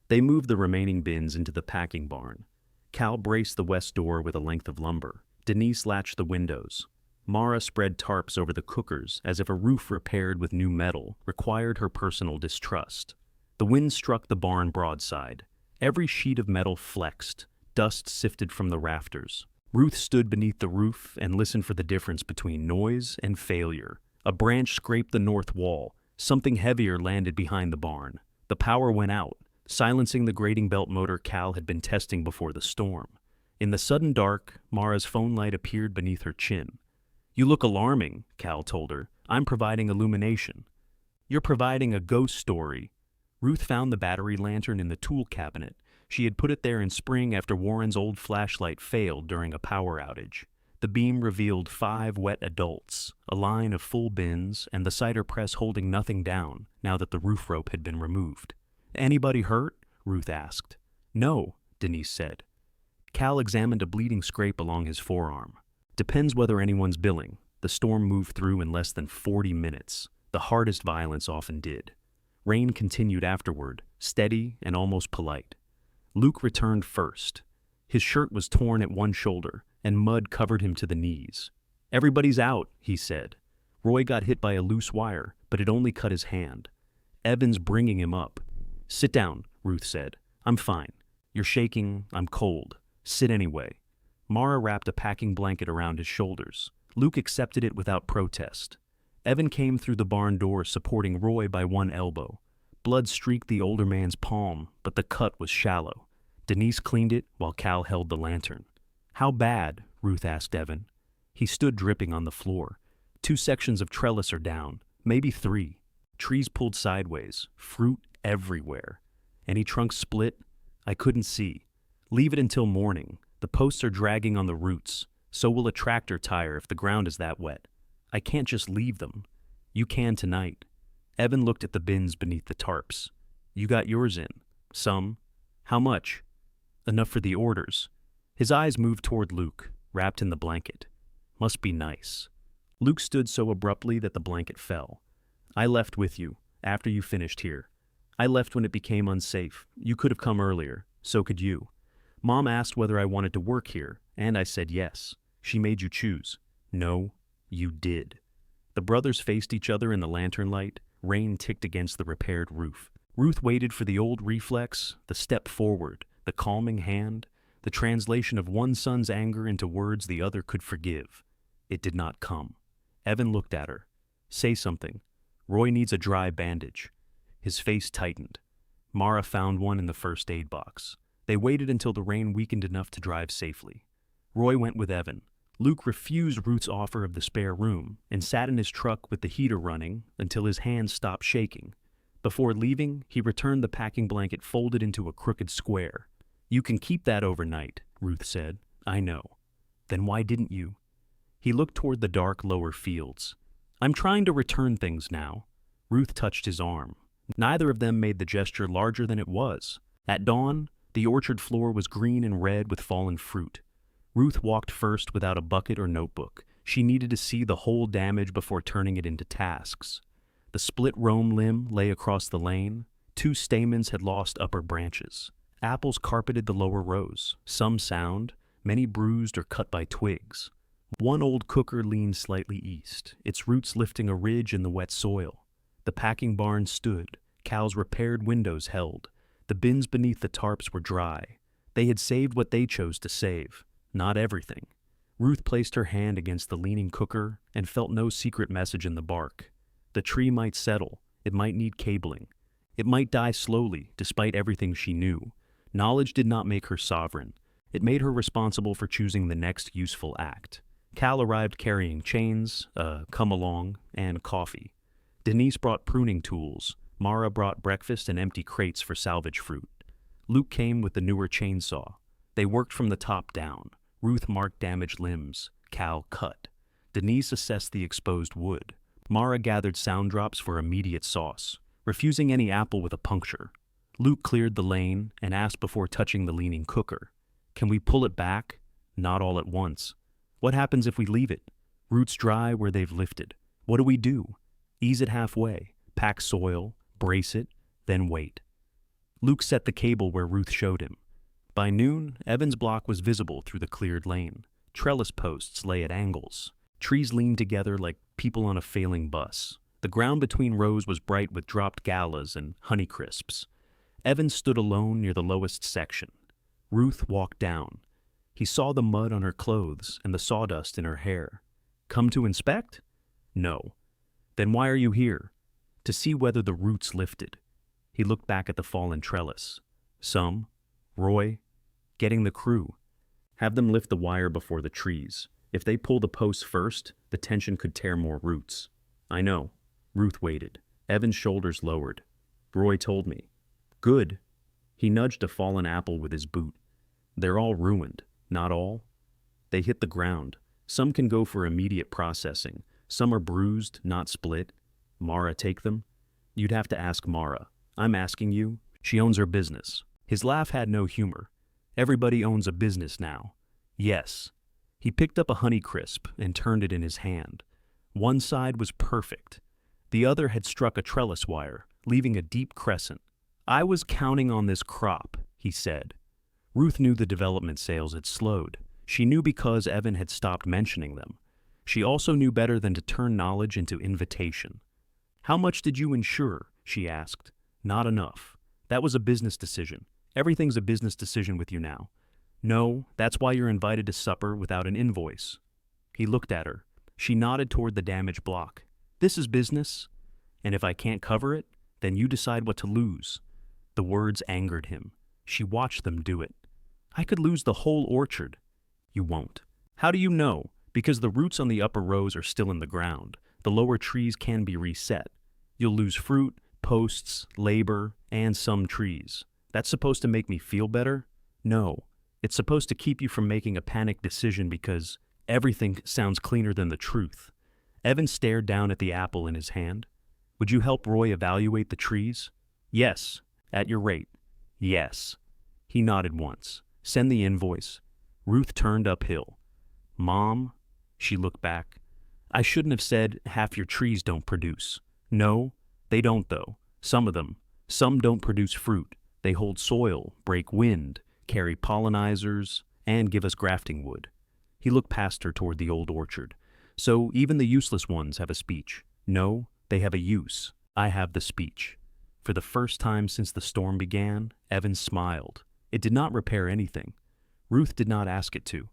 They moved the remaining bins into the packing barn. Cal braced the west door with a length of lumber. Denise latched the windows. Mara spread tarps over the cookers as if a roof repaired with new metal required her personal distrust. The wind struck the barn broadside. Every sheet of metal flexed. Dust sifted from the rafters. Ruth stood beneath the roof and listened for the difference between noise and failure. A branch scraped the north wall. Something heavier landed behind the barn. The power went out, silencing the grating belt motor Cal had been testing before the storm. In the sudden dark, Mara's phone light appeared beneath her chin. You look alarming, Cal told her. I'm providing illumination. You're providing a ghost story. Ruth found the battery lantern in the tool cabinet. She had put it there in spring after Warren's old flashlight failed during a power outage. The beam revealed 5 wet adults, a line of full bins, and the cider press holding nothing down now that the roof rope had been removed. Anybody hurt? Ruth asked. No, Denise said. Cal examined a bleeding scrape along his forearm. Depends whether anyone's billing. The storm moved through in less than 40 minutes. The hardest violence often did. Rain continued afterward, steady and almost polite. Luke returned first. His shirt was torn at one shoulder, and mud covered him to the knees. Everybody's out, he said. Roy got hit by a loose wire, but it only cut his hand. Evan's bringing him up. Sit down, Ruth said. I'm fine. You're shaking, I'm cold. Sit anyway. Mara wrapped a packing blanket around his shoulders. Luke accepted it without protest. Evan came through the barn door supporting Roy by one elbow. Blood streaked the older man's palm, but the cut was shallow. Denise cleaned it while Cal held the lantern. How bad? Ruth asked Evan. He stood dripping on the floor. 2 sections of trellis are down. Maybe 3. Trees pulled sideways, fruit everywhere. Any trunks split? I couldn't see. Leave it until morning. The posts are dragging on the roots. So will a tractor tire if the ground is that wet. I can't just leave them. You can tonight. Evan looked at the bins beneath the tarps. You got yours in. Some. How much? Enough for the orders. His eyes moved toward Luke, wrapped in the blanket. Must be nice. Luke stood so abruptly that the blanket fell. I left with you, after you finished here. I left when it became unsafe. You could have come earlier. So could you. Mom asked whether I wanted to work here, and I said yes. She made you choose. No, you did. The brothers faced each other in the lantern light. Rain ticked against the repaired roof. Ruth waited for the old reflex, the step forward, the calming hand, the translation of one son's anger into words the other could forgive. It did not come. Evan looked at her. Say something. Roy needs a dry bandage. His face tightened. Mara found one in the first aid box. They waited until the rain weakened enough to drive safely. Roy went with Evan. Luke refused Ruth's offer of the spare room and sat in his truck with the heater running until his hands stopped shaking. Before leaving, he returned the packing blanket folded into a crooked square. You can keep that overnight, Ruth said. I know. Then why didn't you? He looked toward the dark lower fields. I'm trying to return things now. Ruth touched his arm. Neither of them made the gesture larger than it was. At dawn, the orchard floor was green and red with fallen fruit. Ruth walked first without a bucket or notebook. She needed to see the whole damage before turning it into tasks. The split rome limb lay across the lane. 2 stamens had lost upper branches. Apples carpeted the lower rows, some sound, many bruised or cut by twigs. One old cooker leaned slightly east, its roots lifting a ridge in the wet soil. The packing barn stood, Cal's repaired windows held. The bins beneath the tarps were dry. They had saved what they chose to save, not everything. Ruth placed her hand against the leaning cooker and felt no secret message in the bark. The tree might settle, it might need cabling. It might die slowly, despite everything she knew. Knowledge did not make her sovereign. It made her responsible for choosing the next useful act. Cal arrived carrying chains, come-along, and coffee. Denise brought pruning tools. Mara brought breakfast and empty crates for salvage fruit. Luke came with the newer chainsaw. They worked from the top down. Ruth marked damaged limbs. Cal cut. Denise assessed the exposed wood. Mara gathered sound drops for immediate sauce, refusing any apple with a puncture. Luke cleared the lane and asked before touching the leaning cooker. Can we pull it back? Not all at once. What happens if we leave it? Roots dry where they've lifted. What do we do? Ease it halfway, pack soil, brace it, then wait. Luke set the cable where Ruth showed him. By noon, Evan's block was visible through the cleared lane. Trellis posts lay at angles. Trees leaned together like people on a failing bus. The ground between rows was bright with dropped galas and honeycrisps. Evan stood alone near the lowest section. Ruth walked down. He saw the mud on her clothes and the sawdust in her hair. Come to inspect? No. Then why are you here? To see whether the roots lifted. He looked back at the fallen trellis. Some. Roy. Getting the crew. Have them lift the wire before the trees. If they pull the posts first, the tension could tear more roots. I know. Ruth waited. Evan's shoulders lowered. Roy told me. Good. He nudged a fallen apple with his boot. They're all ruined. Not all. They hit the ground. Some can go for immediate processing. Some are bruised, not split. Mara take them? You'd have to ask Mara. I'm asking you. She owns her business. His laugh had no humor. Everybody owns a business now. Yes. He picked up a Honeycrisp and turned it in his hand. One side was perfect. The other had struck a trellis wire, leaving a deep crescent. I was counting on this crop, he said. Ruth knew the development sales had slowed. She knew because Evan had stopped mentioning them. She also knew better than to turn knowledge into invitation. How much did you insure? She asked. Not enough. That was a business decision. Everything's a business decision with you now. No, that's why you're invited to supper without an invoice. He looked at her. She nodded toward the damaged block. This is business. And if I can't cover it, then you decide what to lose. The words angered him. She watched them do it. I could lose the whole orchard. You won't. How do you know? Because the roots on the upper rows are still in the ground, the lower trees can be reset. You'll lose fruit, posts, labor, and some trees. That's supposed to make me feel better? No. It's supposed to keep you from making a panicked decision because everything sounds cleaner than the truth. Evan stared down at the apple in his hand. Would you help Roy evaluate the trees? Yes. At your rate. Yes. He nodded once. Send the invoice. Ruth turned uphill. Mom? She looked back. I shouldn't have said half your trees don't produce. No, they don't though. Some of them. Some don't produce fruit. They hold soil, break wind, carry pollinizers, and give us grafting wood. He looked past her toward the old orchard. So even the useless ones have a speech. No, they have a use. I have the speech. For the first time since the storm began, Evan smiled. It did not repair anything. Ruth did not ask it to.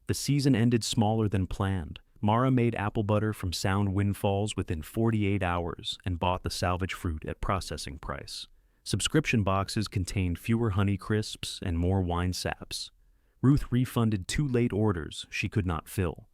The season ended smaller than planned. Mara made apple butter from sound windfalls within 48 hours and bought the salvage fruit at processing price. Subscription boxes contained fewer Honey Crisps and more wine saps. Ruth refunded 2 late orders she could not fill.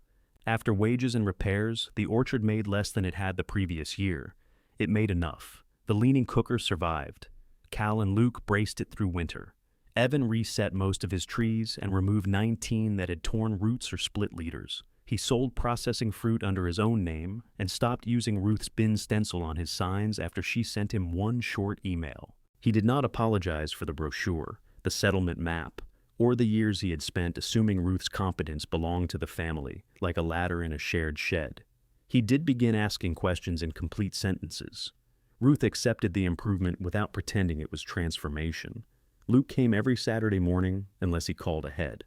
After wages and repairs, the orchard made less than it had the previous year. It made enough. The leaning cooker survived. Cal and Luke braced it through winter. Evan reset most of his trees and removed 19 that had torn roots or split leaders. He sold processing fruit under his own name and stopped using Ruth's bin stencil on his signs after she sent him one short email. He did not apologize for the brochure, the settlement map, or the years he had spent assuming Ruth's competence belonged to the family, like a ladder in a shared shed. He did begin asking questions in complete sentences. Ruth accepted the improvement without pretending it was transformation. Luke came every Saturday morning unless he called ahead.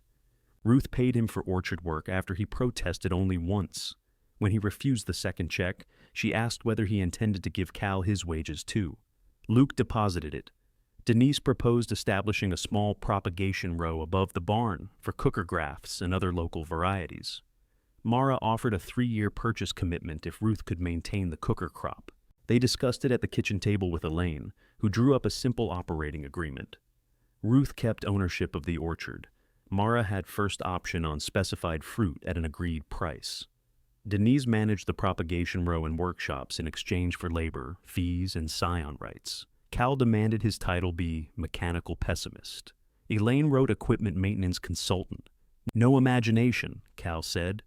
Ruth paid him for orchard work after he protested only once. When he refused the second check, she asked whether he intended to give Cal his wages too. Luke deposited it. Denise proposed establishing a small propagation row above the barn for cooker grafts and other local varieties. Mara offered a 3-year purchase commitment if Ruth could maintain the cooker crop. They discussed it at the kitchen table with Elaine, who drew up a simple operating agreement. Ruth kept ownership of the orchard. Mara had first option on specified fruit at an agreed price. Denise managed the propagation row and workshops in exchange for labor, fees, and scion rights. Cal demanded his title be mechanical pessimist. Elaine wrote equipment maintenance consultant. No imagination, Cal said.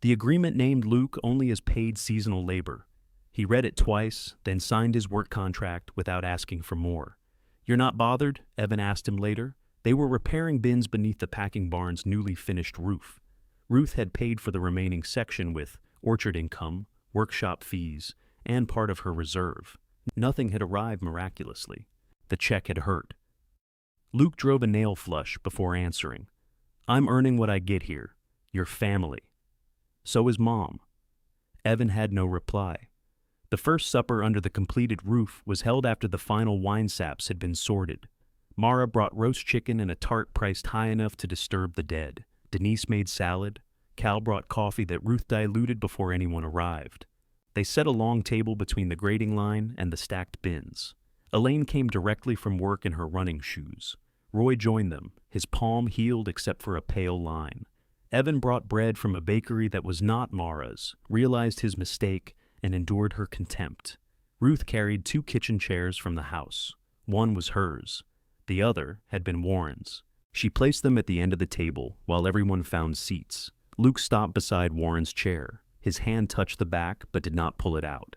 The agreement named Luke only as paid seasonal labor. He read it twice, then signed his work contract without asking for more. You're not bothered? Evan asked him later. They were repairing bins beneath the packing barn's newly finished roof. Ruth had paid for the remaining section with orchard income, workshop fees, and part of her reserve. Nothing had arrived miraculously. The check had hurt. Luke drove a nail flush before answering. I'm earning what I get here. Your family. So is Mom. Evan had no reply. The first supper under the completed roof was held after the final wine saps had been sorted. Mara brought roast chicken and a tart priced high enough to disturb the dead. Denise made salad. Cal brought coffee that Ruth diluted before anyone arrived. They set a long table between the grading line and the stacked bins. Elaine came directly from work in her running shoes. Roy joined them, his palm healed except for a pale line. Evan brought bread from a bakery that was not Mara's, realized his mistake, and endured her contempt. Ruth carried 2 kitchen chairs from the house. One was hers. The other had been Warren's. She placed them at the end of the table while everyone found seats. Luke stopped beside Warren's chair. His hand touched the back but did not pull it out.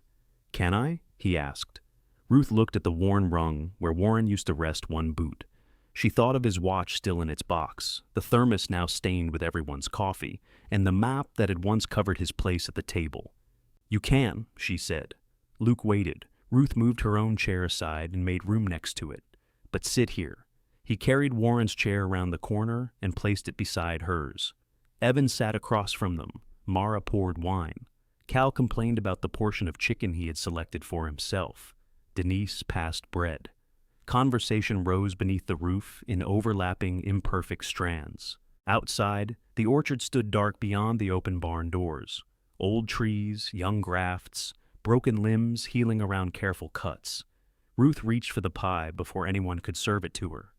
Can I? He asked. Ruth looked at the worn rung where Warren used to rest one boot. She thought of his watch still in its box, the thermos now stained with everyone's coffee, and the map that had once covered his place at the table. You can, she said. Luke waited. Ruth moved her own chair aside and made room next to it. But sit here. He carried Warren's chair around the corner and placed it beside hers. Evan sat across from them. Mara poured wine. Cal complained about the portion of chicken he had selected for himself. Denise passed bread. Conversation rose beneath the roof in overlapping, imperfect strands. Outside, the orchard stood dark beyond the open barn doors. Old trees, young grafts, broken limbs healing around careful cuts. Ruth reached for the pie before anyone could serve it to her.